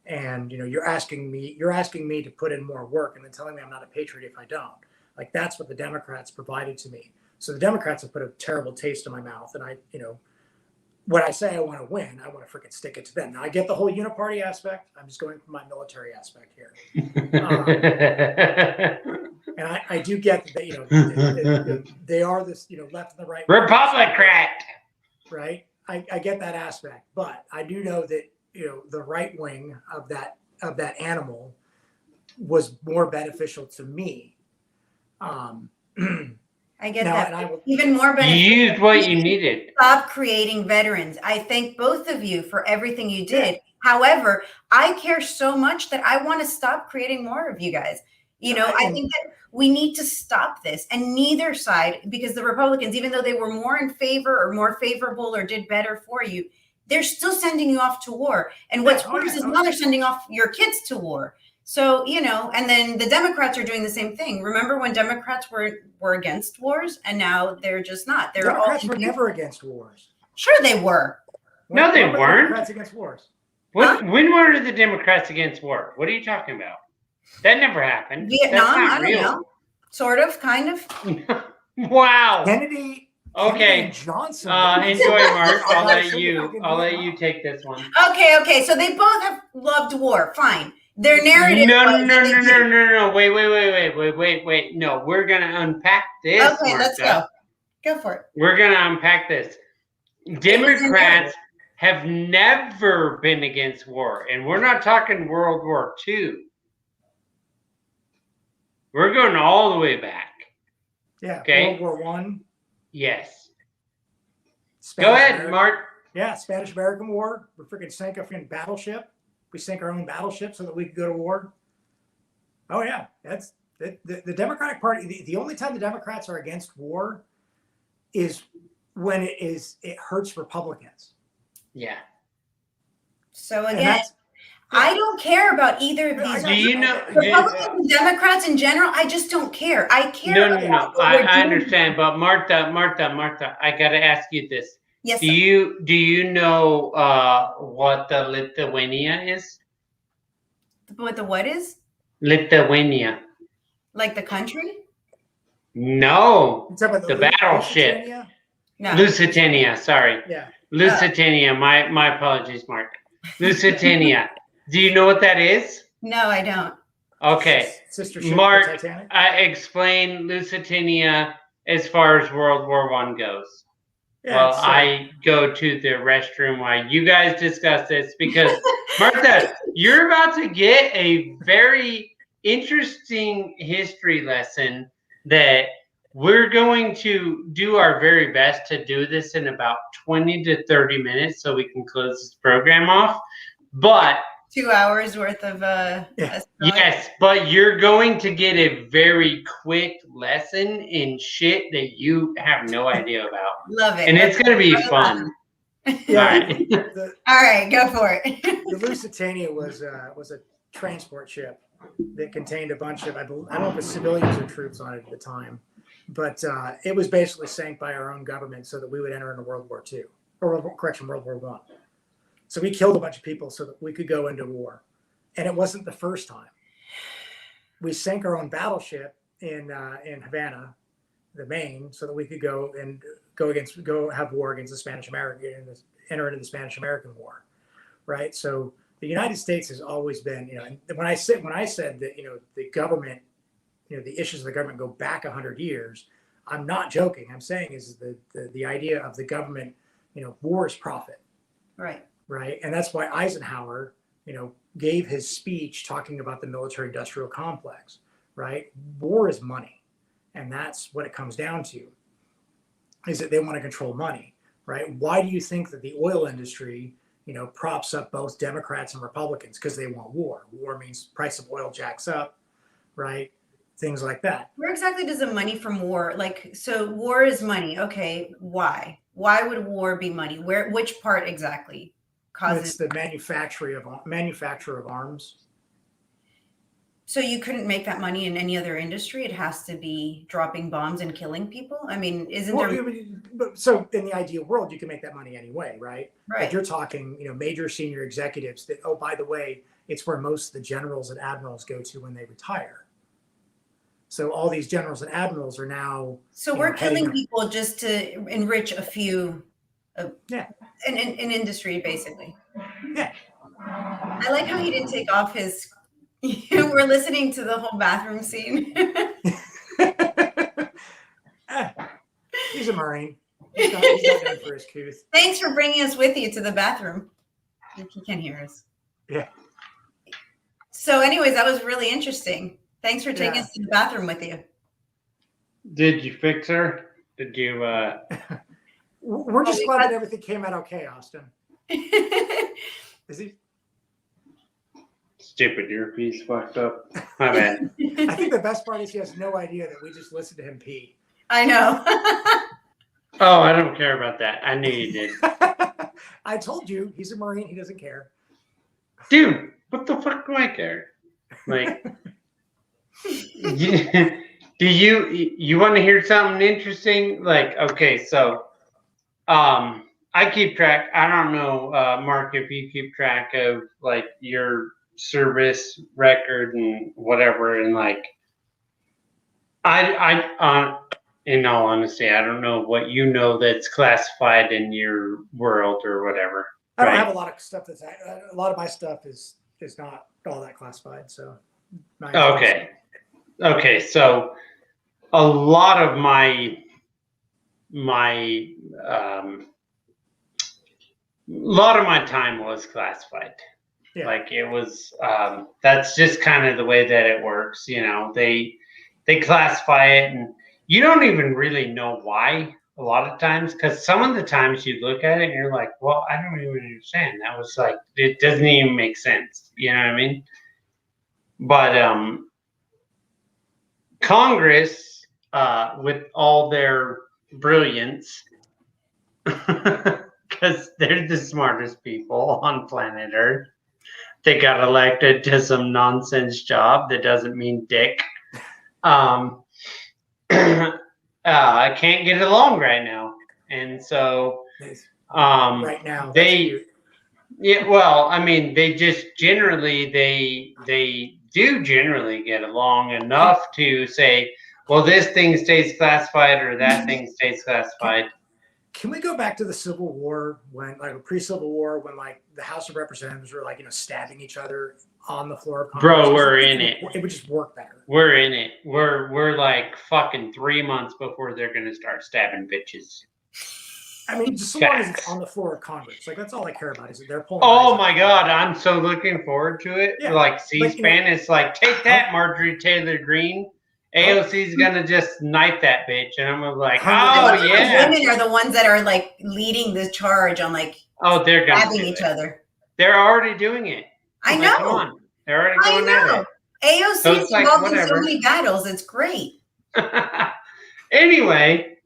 And, you know, you're asking me to put in more work and then telling me I'm not a patriot if I don't. Like, that's what the Democrats provided to me. So the Democrats have put a terrible taste in my mouth. And I, you know, when I say I want to win, I want to freaking stick it to them. Now, I get the whole uniparty aspect. I'm just going for my military aspect here. And I do get that, you know, they are this, you know, left and the right. Republican. Right. I get that aspect. But I do know that, you know, the right wing of that animal was more beneficial to me. I get that. Even more beneficial. You used what you needed. Stop creating veterans. I thank both of you for everything you did. Yeah. However, I care so much that I want to stop creating more of you guys. You know, I think that we need to stop this. And neither side, because the Republicans, even though they were more in favor or more favorable or did better for you, they're still sending you off to war. And what's worse is now they're sending off your kids to war. So, you know, and then the Democrats are doing the same thing. Remember when Democrats were against wars, and now they're just not. They're Democrats were never against wars. Sure they were. No, they weren't. Democrats against wars. When were the Democrats against war? What are you talking about? That never happened. Vietnam, I don't know. Sort of, kind of. Wow. Kennedy. Okay. Johnson. Enjoy, Mark. I'll let you take this one. Okay. So they both have loved war. Fine. Their narrative. No. Wait. No, we're gonna unpack this. Okay, Martha. let's go. Go for it. We're gonna unpack this. Democrats have never been against war, and we're not talking World War II. We're going all the way back. Yeah. Okay. World War I. Yes. Go ahead, Mark. Yeah, Spanish-American War. We freaking sank a freaking battleship. We sank our own battleship so that we could go to war. Oh yeah, that's the Democratic Party. The only time the Democrats are against war is when it hurts Republicans. Yeah. So again, I don't care about either of these. Do you know Republicans and Democrats in general? I just don't care. I care. No. I understand, but Martha, I got to ask you this. Yes. Do you know what the Lithuania is? What the what is? Lithuania. Like the country? No. The battleship. No. Lusitania. Sorry. Yeah. Lusitania. My apologies, Mark. Lusitania. Do you know what that is? No, I don't. Okay. Sister ship Mark, to the Titanic? Explain Lusitania as far as World War I goes. Yeah, Well, I go to the restroom while you guys discuss this because, Martha, you're about to get a very interesting history lesson that we're going to do our very best to do this in about 20 to 30 minutes so we can close this program off. But 2 hours worth of yes, but you're going to get a very quick lesson in shit that you have no idea about. Love it. And it's going to be fun. Yeah. All right. All right, go for it. The Lusitania was a transport ship that contained a bunch of, I don't know if it was civilians or troops on it at the time, but it was basically sank by our own government so that we would enter into World War II, or World War I. So we killed a bunch of people so that we could go into war. And it wasn't the first time. We sank our own battleship in Havana, the Maine, so that we could go have war against the Spanish American, enter into the Spanish American War, right? So the United States has always been, and when I said that, the government, the issues of the government go back 100 years, I'm not joking. I'm saying is the idea of the government, war is profit. Right. Right. And that's why Eisenhower, gave his speech talking about the military-industrial complex, right? War is money. And that's what it comes down to, is that they want to control money, right? Why do you think that the oil industry, props up both Democrats and Republicans? Because they want war. War means price of oil jacks up, right? Things like that. Where exactly does the money from war, so war is money. Okay, why? Why would war be money? Which part exactly causes? It's the manufacture of arms. So you couldn't make that money in any other industry? It has to be dropping bombs and killing people? I mean, So in the ideal world, you can make that money anyway, right? Right. But you're talking, major senior executives that, oh, by the way, it's where most of the generals and admirals go to when they retire. So all these generals and admirals are now. So we're killing people just to enrich a few. An industry, basically. Yeah. I like how he didn't take off his. We're listening to the whole bathroom scene. He's a Marine. He's not done for his couth. Thanks for bringing us with you to the bathroom. He can't hear us. Yeah. So anyways, that was really interesting. Thanks for taking us to the bathroom with you. Did you fix her? Did you? We're just glad that everything came out okay, Austin. Is he? Stupid earpiece fucked up. My bad. I think the best part is he has no idea that we just listened to him pee. I know. Oh, I don't care about that. I knew you did. I told you, he's a Marine. He doesn't care. Dude, what the fuck do I care? Like, do you want to hear something interesting? Like, okay, so, I keep track. I don't know, Mark, if you keep track of like your service record and whatever, and like, in all honesty, I don't know what that's classified in your world or whatever. I don't have a lot of stuff a lot of my stuff is not all that classified. So. Okay. So a lot of my time was classified. Yeah. Like it was, that's just kind of the way that it works. They classify it and you don't even really know why a lot of times, because some of the times you look at it and you're like, well, I don't even understand. That was like, it doesn't even make sense. You know what I mean? But Congress, with all their brilliance, because they're the smartest people on planet Earth, they got elected to some nonsense job that doesn't mean dick. I can't get along right now, and so right now they just generally they do generally get along enough to say, well, this thing stays classified or that thing stays classified. Can we go back to the Civil War when, like, pre-Civil War, when like the House of Representatives were like, stabbing each other on the floor of Congress? Bro, we're in it. It would just work better. We're in it. We're like fucking 3 months before they're gonna start stabbing bitches. I mean, just so long as it's on the floor of Congress, like that's all I care about is that they're pulling. Oh my God, I'm so looking forward to it. Yeah, like C-SPAN, it's like, take that, Marjorie Taylor Greene. AOC's gonna just knife that bitch, and I'm like, oh yeah. Women are the ones that are like leading the charge on like they're gonna stabbing each other. They're already doing it. I know. Come on. They're already going at it. AOC is involved in so many battles. It's great. Anyway,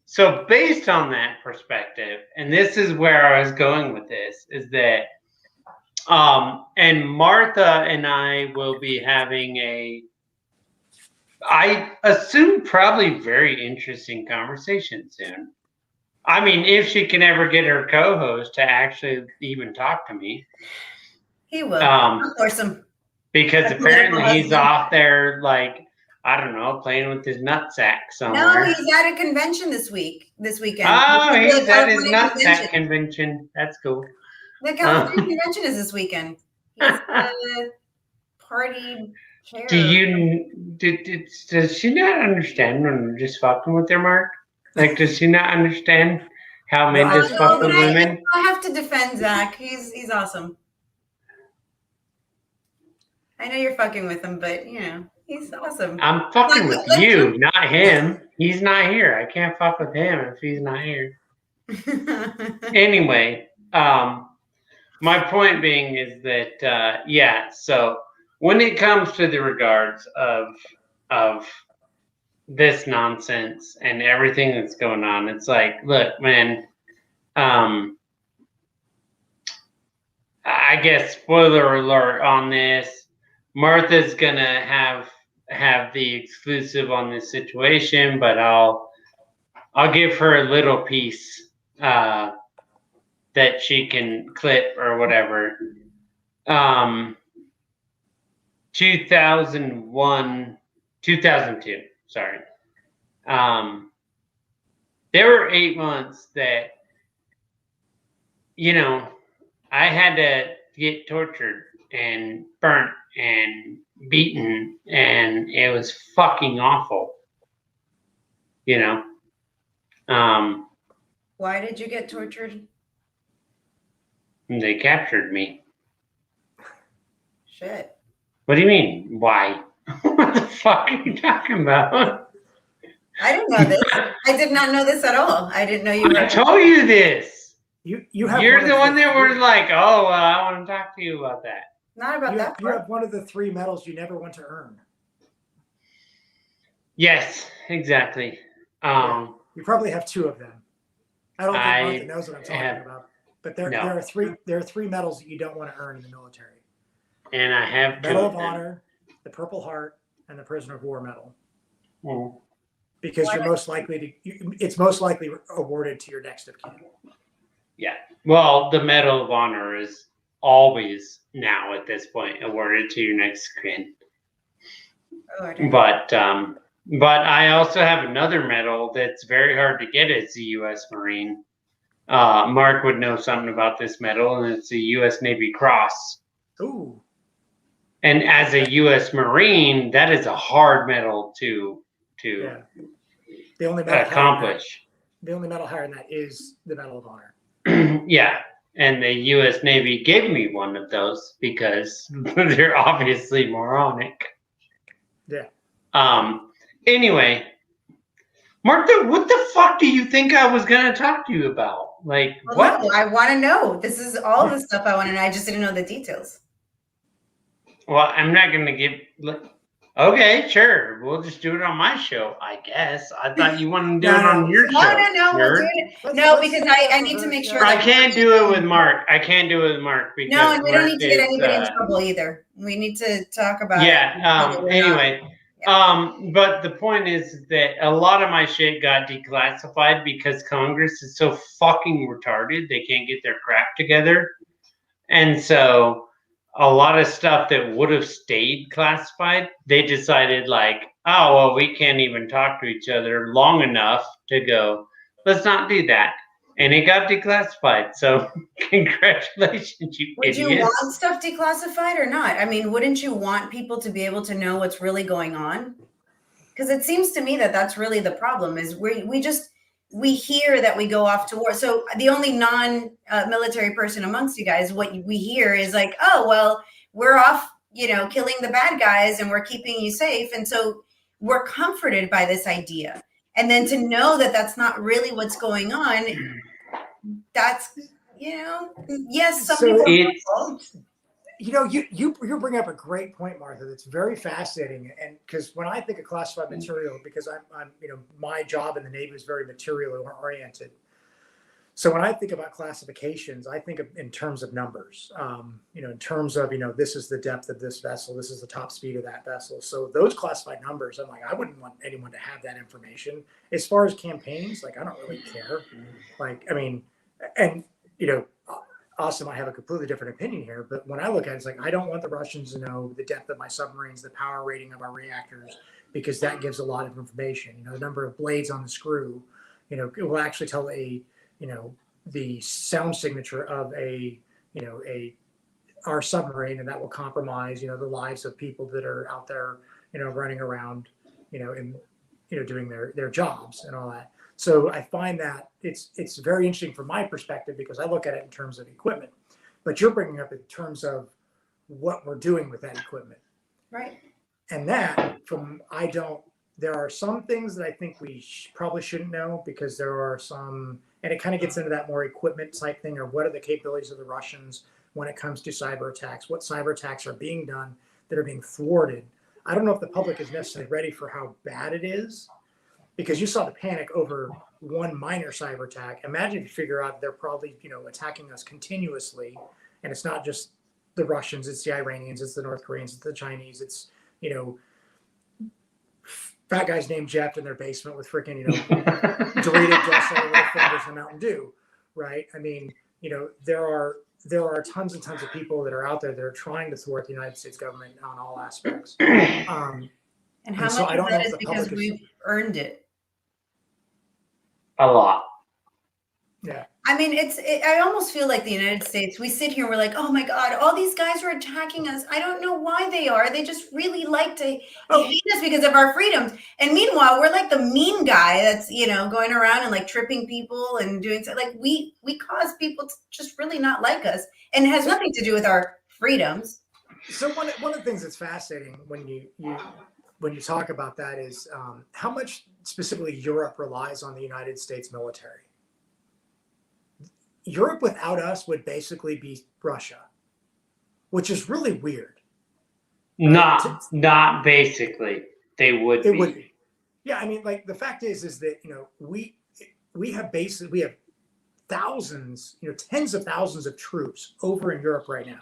so based on that perspective, and this is where I was going with this, is that, and Martha and I will be having I assume probably very interesting conversation soon. I mean, if she can ever get her co-host to actually even talk to me. He will. Of course, because apparently he's off there, like, I don't know, playing with his nutsack somewhere. No, he's at a convention this weekend. Oh, he's at his nutsack convention. That's cool. The California convention is this weekend. He's at a party. Does she not understand when we're just fucking with her, Mark? Like, does she not understand how men just fuck with women? I have to defend Zach. He's awesome. I know you're fucking with him, but he's awesome. I'm fucking with you, not him. He's not here. I can't fuck with him if he's not here. Anyway, my point being is that so when it comes to the regards of this nonsense and everything that's going on, it's like, look, man, I guess spoiler alert on this, Martha's gonna have the exclusive on this situation, but I'll give her a little piece that she can clip or whatever. 2002, sorry. There were 8 months that, I had to get tortured and burnt and beaten, and it was fucking awful. Why did you get tortured? They captured me. Shit. What do you mean? Why? What the fuck are you talking about? I didn't know this. I did not know this at all. I didn't know you were. I told you this. You're the one that was like, oh, well, I want to talk to you about that. Not about that. You have one of the 3 medals you never want to earn. Yes, exactly. You probably have 2 of them. I don't think Martha knows what I'm talking about. But there are 3 medals that you don't want to earn in the military. And I have Medal of Honor, the Purple Heart, and the Prisoner of War Medal. Because it's most likely awarded to your next of kin. Yeah. Well, the Medal of Honor is always now at this point awarded to your next of kin. But I also have another medal that's very hard to get as a U.S. Marine. Mark would know something about this medal, and it's the U.S. Navy Cross. Ooh. And as a U.S. Marine, that is a hard medal to the only medal accomplish. The only medal higher than that is the Medal of Honor. Yeah. And the U.S. Navy gave me one of those because they're obviously moronic. Yeah. Anyway, Martha, what the fuck do you think I was going to talk to you about? Like, what? No, I want to know. This is all the stuff I want to know. I just didn't know the details. Well, I'm not going to give... Okay, sure. We'll just do it on my show, I guess. I thought you wanted to do it on your show. No. We'll do it. No, because I need to make sure. I can't do it with Mark. Because no, and we don't need to get anybody in trouble either. We need to talk about. Yeah. Anyway, but the point is that a lot of my shit got declassified because Congress is so fucking retarded. They can't get their crap together, and so a lot of stuff that would have stayed classified, they decided like, oh, well, we can't even talk to each other long enough to go, Let's not do that. And it got declassified. So congratulations, you Would you idiots. want stuff declassified or not? I mean, wouldn't you want people to be able to know what's really going on? Because it seems to me that that's really the problem is we hear that we go off to war. So the only non-military person amongst you guys, what we hear is like, oh, well, we're off, killing the bad guys and we're keeping you safe. And so we're comforted by this idea. And then to know that that's not really what's going on, that's, yes, some people. You bring up a great point, Martha. That's very fascinating, and because when I think of classified material, because I'm my job in the Navy is very material oriented. So when I think about classifications, I think of in terms of numbers. In terms of this is the depth of this vessel, this is the top speed of that vessel. So those classified numbers, I'm like, I wouldn't want anyone to have that information. As far as campaigns, like I don't really care. Like Austin might have a completely different opinion here, but when I look at it, it's like, I don't want the Russians to know the depth of my submarines, the power rating of our reactors, because that gives a lot of information. The number of blades on the screw, it will actually tell the sound signature of our submarine, and that will compromise, the lives of people that are out there, running around, and, doing their jobs and all that. So I find that it's very interesting from my perspective because I look at it in terms of equipment, but you're bringing up in terms of what we're doing with that equipment. Right. And that there are some things that I think we probably shouldn't know because there are some, and it kind of gets into that more equipment type thing, or what are the capabilities of the Russians when it comes to cyber attacks, what cyber attacks are being done that are being thwarted. I don't know if the public is necessarily ready for how bad it is. Because you saw the panic over one minor cyber attack. Imagine if you figure out they're probably, attacking us continuously, and it's not just the Russians, it's the Iranians, it's the North Koreans, it's the Chinese, it's, fat guys named Jeff in their basement with freaking, Dorito dust all over their fingers and Mountain Dew, right? I mean, there are tons and tons of people that are out there that are trying to thwart the United States government on all aspects. And how much I don't of know that if is the because public we've earned it? A lot. Yeah. I mean, I almost feel like the United States, we sit here, we're like, oh my God, all these guys are attacking us. I don't know why they are. They just really like to hate us because of our freedoms. And meanwhile, we're like the mean guy that's, going around and like tripping people and doing so. Like we cause people to just really not like us, and it has nothing to do with our freedoms. So one of the things that's fascinating when you talk about that is how much specifically Europe relies on the United States military. Europe without us would basically be Russia, which is really weird. Not basically. They would be. It would be. Yeah, I mean, like the fact is that we have thousands, tens of thousands of troops over in Europe right now,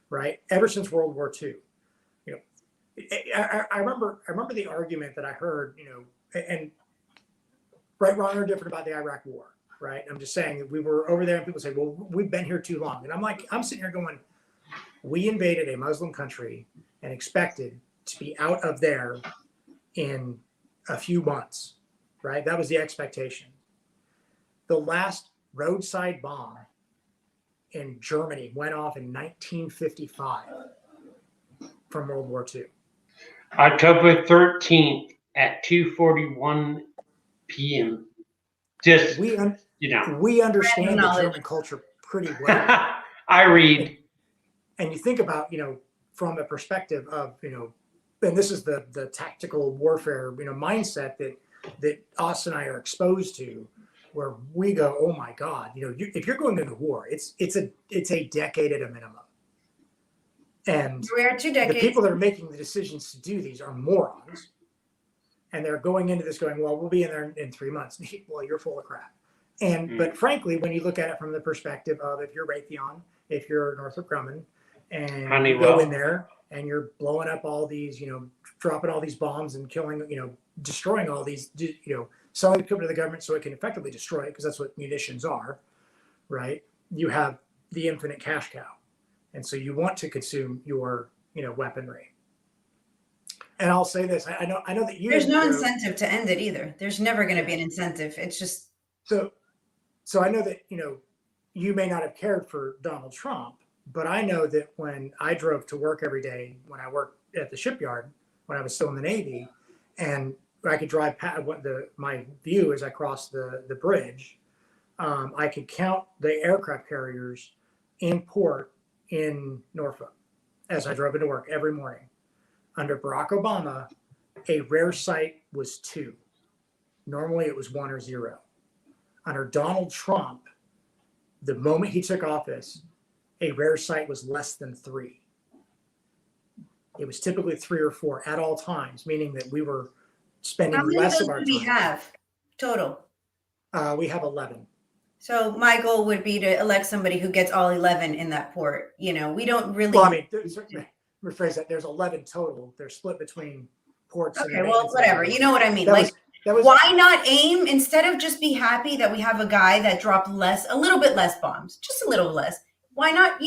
right? Ever since World War II. I remember the argument that I heard, and right, wrong, or different about the Iraq War, right? I'm just saying that we were over there and people say, well, we've been here too long. And I'm sitting here going, we invaded a Muslim country and expected to be out of there in a few months, right? That was the expectation. The last roadside bomb in Germany went off in 1955 from World War II. October 13th at 2:41 p.m. Just, we understand the German culture pretty well. I read. And you think about, from the perspective of, and this is the tactical warfare, mindset that Austin and I are exposed to, where we go, oh my God, if you're going into war, it's a decade at a minimum. And we're 2 decades. The people that are making the decisions to do these are morons. And they're going into this going, well, we'll be in there in 3 months. Well, you're full of crap. But frankly, when you look at it from the perspective of if you're Raytheon, if you're Northrop Grumman, and you go in there and you're blowing up all these, dropping all these bombs and killing, destroying all these, selling equipment to the government so it can effectively destroy it, because that's what munitions are, right? You have the infinite cash cow. And so you want to consume your, weaponry. And I'll say this, I know that you. There's no incentive to end it either. There's never going to be an incentive. It's just So I know that, you may not have cared for Donald Trump, but I know that when I drove to work every day, when I worked at the shipyard, when I was still in the Navy, and I could drive past my view as I crossed the bridge, I could count the aircraft carriers in port in Norfolk as I drove into work every morning. Under Barack Obama, a rare sight was 2. Normally it was 1 or 0. Under Donald Trump, the moment he took office, a rare sight was less than 3. It was typically 3 or 4 at all times, meaning that we were spending less of our time. How many do we have total? We have 11. So my goal would be to elect somebody who gets all 11 in that port. We don't really. Well, I mean, rephrase that. There's 11 total. They're split between ports. Okay, well, whatever. You know what I mean? That was, why not aim, instead of just be happy that we have a guy that dropped a little bit less bombs, just a little less. Why not,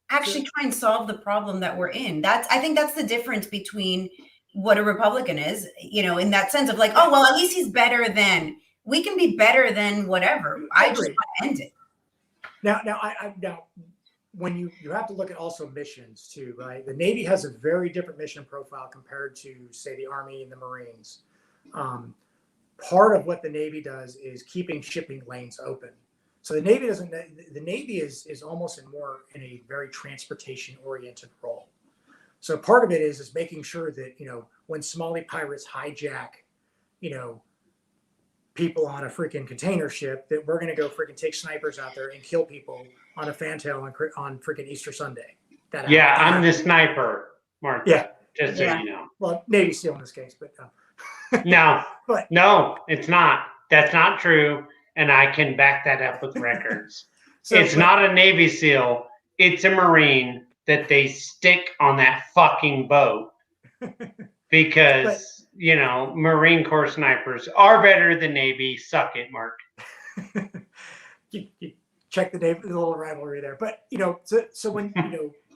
actually try and solve the problem that we're in? I think that's the difference between what a Republican is, in that sense of like, oh, well, at least he's better than, we can be better than whatever. I just want to end it. Now, when you have to look at also missions too, right? The Navy has a very different mission profile compared to, say, the Army and the Marines. Part of what the Navy does is keeping shipping lanes open. So the Navy is almost in a very transportation oriented role. So part of it is making sure that, when Somali pirates hijack, people on a freaking container ship, that we're going to go freaking take snipers out there and kill people on a fantail on freaking Easter Sunday. I'm the sniper, Mark. Yeah. Just so you know. Well, Navy SEAL in this case, but no, it's not. That's not true. And I can back that up with records. It's not a Navy SEAL. It's a Marine that they stick on that fucking boat because, Marine Corps snipers are better than Navy. Suck it, Mark. you check the little rivalry there. But, so when,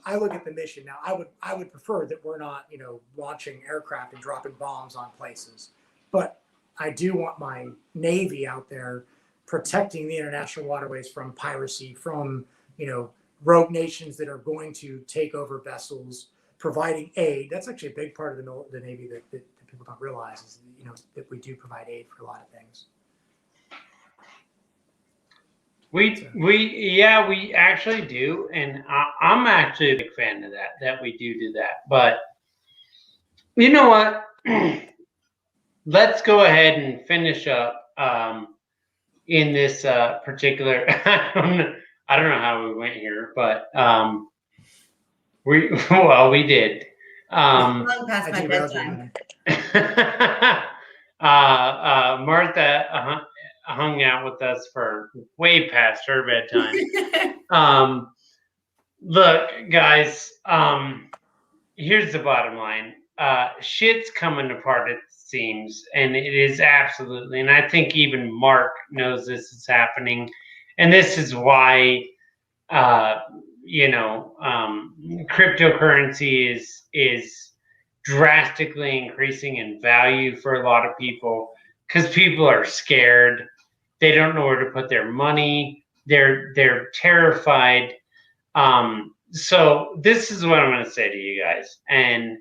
I look at the mission now, I would prefer that we're not, launching aircraft and dropping bombs on places. But I do want my Navy out there protecting the international waterways from piracy, from, rogue nations that are going to take over vessels, providing aid. That's actually a big part of the Navy that people don't realize is, that we do provide aid for a lot of things. We actually do, and I'm actually a big fan of that we do that. But you know what? Let's go ahead and finish up in this particular. I don't know how we went here, but we did. Long past my bedtime. Martha hung out with us for way past her bedtime. Look, guys, here's the bottom line. Shit's coming apart, it seems, and it is absolutely, and I think even Mark knows this is happening, and this is why cryptocurrency is drastically increasing in value for a lot of people because people are scared. They don't know where to put their money. They're terrified. So this is what I'm going to say to you guys. And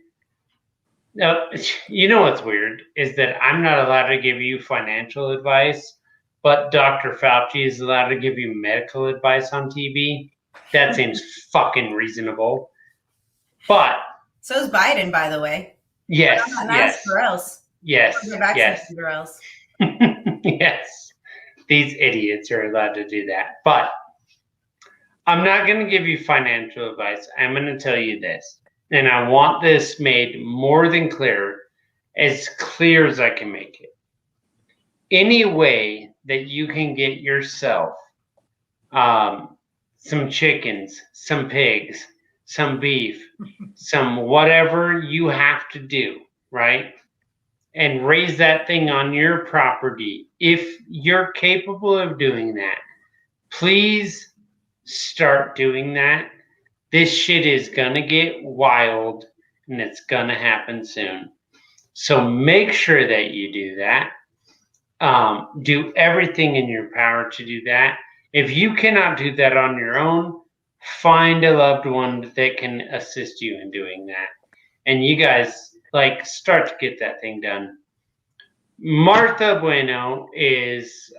what's weird is that I'm not allowed to give you financial advice, but Dr. Fauci is allowed to give you medical advice on TV. That seems fucking reasonable. But so is Biden, by the way. Yes. Or else. Yes. Or else. Yes. These idiots are allowed to do that. But I'm not going to give you financial advice. I'm going to tell you this. And I want this made more than clear as I can make it. Any way that you can get yourself some chickens, some pigs, some beef, some whatever you have to do, right? And raise that thing on your property. If you're capable of doing that, please start doing that. This shit is going to get wild and it's going to happen soon. So make sure that you do that. do everything in your power to do that. If you cannot do that on your own, find a loved one that can assist you in doing that. And you guys start to get that thing done. Martha Bueno is,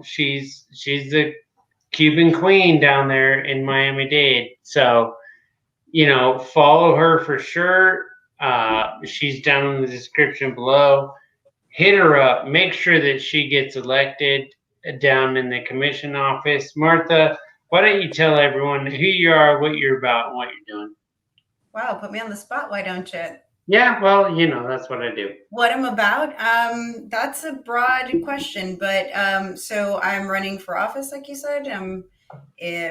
she's the Cuban queen down there in Miami-Dade. So, follow her for sure. She's down in the description below. Hit her up. Make sure that she gets elected down in the commission office. Martha, why don't you tell everyone who you are, what you're about, and what you're doing? Wow, put me on the spot. Why don't you? Yeah, well, that's what I do. What I'm about? That's a broad question, but so I'm running for office, like you said. I'm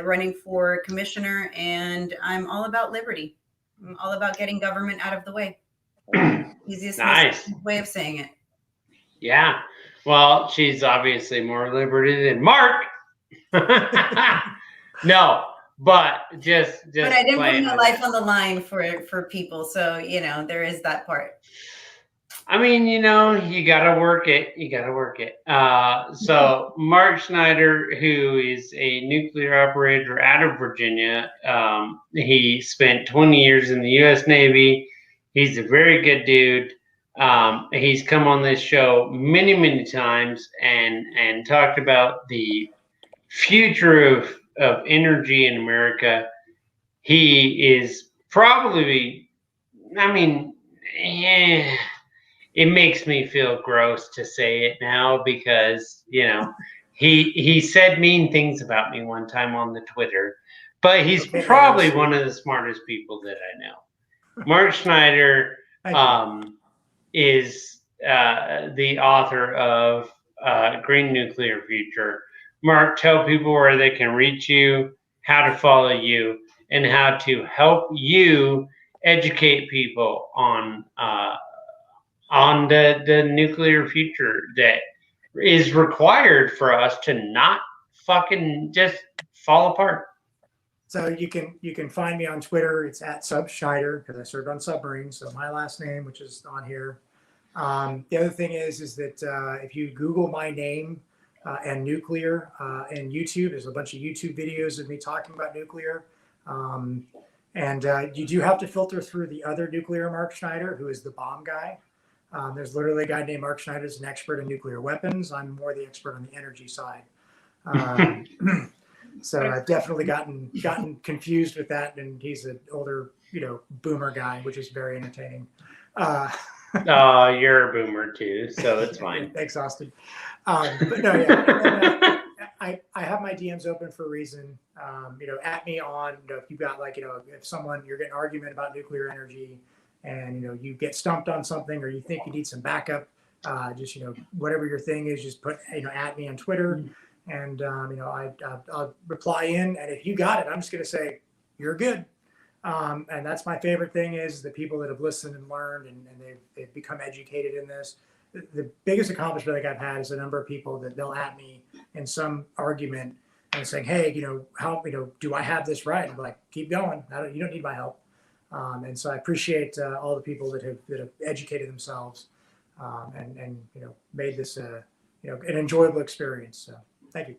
running for commissioner, and I'm all about liberty. I'm all about getting government out of the way. Easiest way of saying it. Yeah. Well, she's obviously more liberty than Mark. No. But just. But I didn't put my life on the line for people, so there is that part. I mean, you gotta work it. So Mark Schneider, who is a nuclear operator out of Virginia, he spent 20 years in the U.S. Navy. He's a very good dude. He's come on this show many, many times and talked about the future of energy in America. He is probably, it makes me feel gross to say it now because, he said mean things about me one time on the Twitter, but he's probably one of the smartest people that I know. Mark Schneider is the author of Green Nuclear Future. Mark, tell people where they can reach you, how to follow you, and how to help you educate people on the nuclear future that is required for us to not fucking just fall apart. So you can find me on Twitter. It's at subschneider because I served on submarines. So my last name, which is on here. The other thing is that if you Google my name and nuclear and YouTube, there's a bunch of YouTube videos of me talking about nuclear. And you do have to filter through the other nuclear Mark Schneider, who is the bomb guy. There's literally a guy named Mark Schneider who's an expert in nuclear weapons. I'm more the expert on the energy side. So I've definitely gotten confused with that. And he's an older, boomer guy, which is very entertaining. You're a boomer too, so it's fine. Thanks, Austin. But no, yeah. I have my DMs open for a reason. At me on, if you've got if you're getting an argument about nuclear energy and, you get stumped on something or you think you need some backup, just, whatever your thing is, just put, at me on Twitter and, I'll reply in. And if you got it, I'm just going to say, you're good. And that's my favorite thing is the people that have listened and learned and they've become educated in this. The biggest accomplishment I've had is the number of people that they'll at me in some argument and saying, hey, how, do I have this right? I'm like, keep going. You don't need my help. And so I appreciate all the people that have educated themselves and made this an enjoyable experience. So thank you.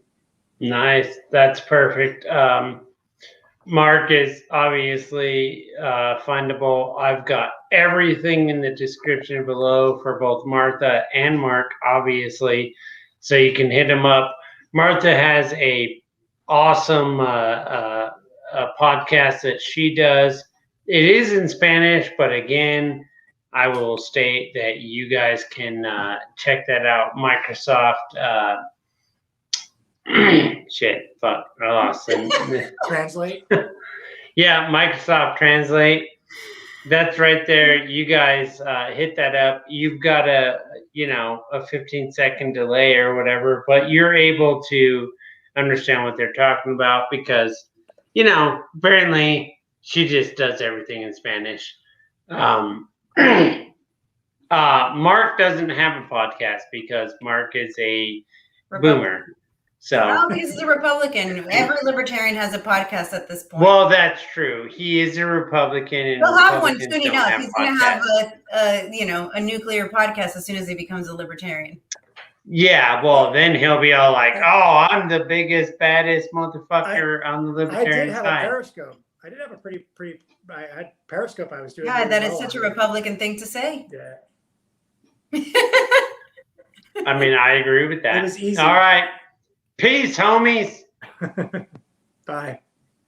Nice. That's perfect. Mark is obviously findable. I've got everything in the description below for both Martha and Mark, obviously, so you can hit them up. Martha has a awesome a podcast that she does. It is in Spanish, but again, I will state that you guys can check that out. Microsoft. Shit, fuck, I lost it. Translate? Yeah, Microsoft Translate. That's right there. You guys hit that up. You've got a 15-second delay or whatever, but you're able to understand what they're talking about because, apparently she just does everything in Spanish. Mark doesn't have a podcast because Mark is a boomer. So he's a Republican. Every libertarian has a podcast at this point. Well, that's true. He is a Republican, and he'll have one soon enough. He's going to have a nuclear podcast as soon as he becomes a libertarian. Yeah, well, then he'll be all like, "Oh, I'm the biggest, baddest motherfucker on the Libertarian side." I did have a Periscope. I did have a pretty. I had Periscope. I was doing. Yeah, that is such a Republican thing to say. Yeah. I mean, I agree with that. It was easy. All right. Peace, homies. Bye.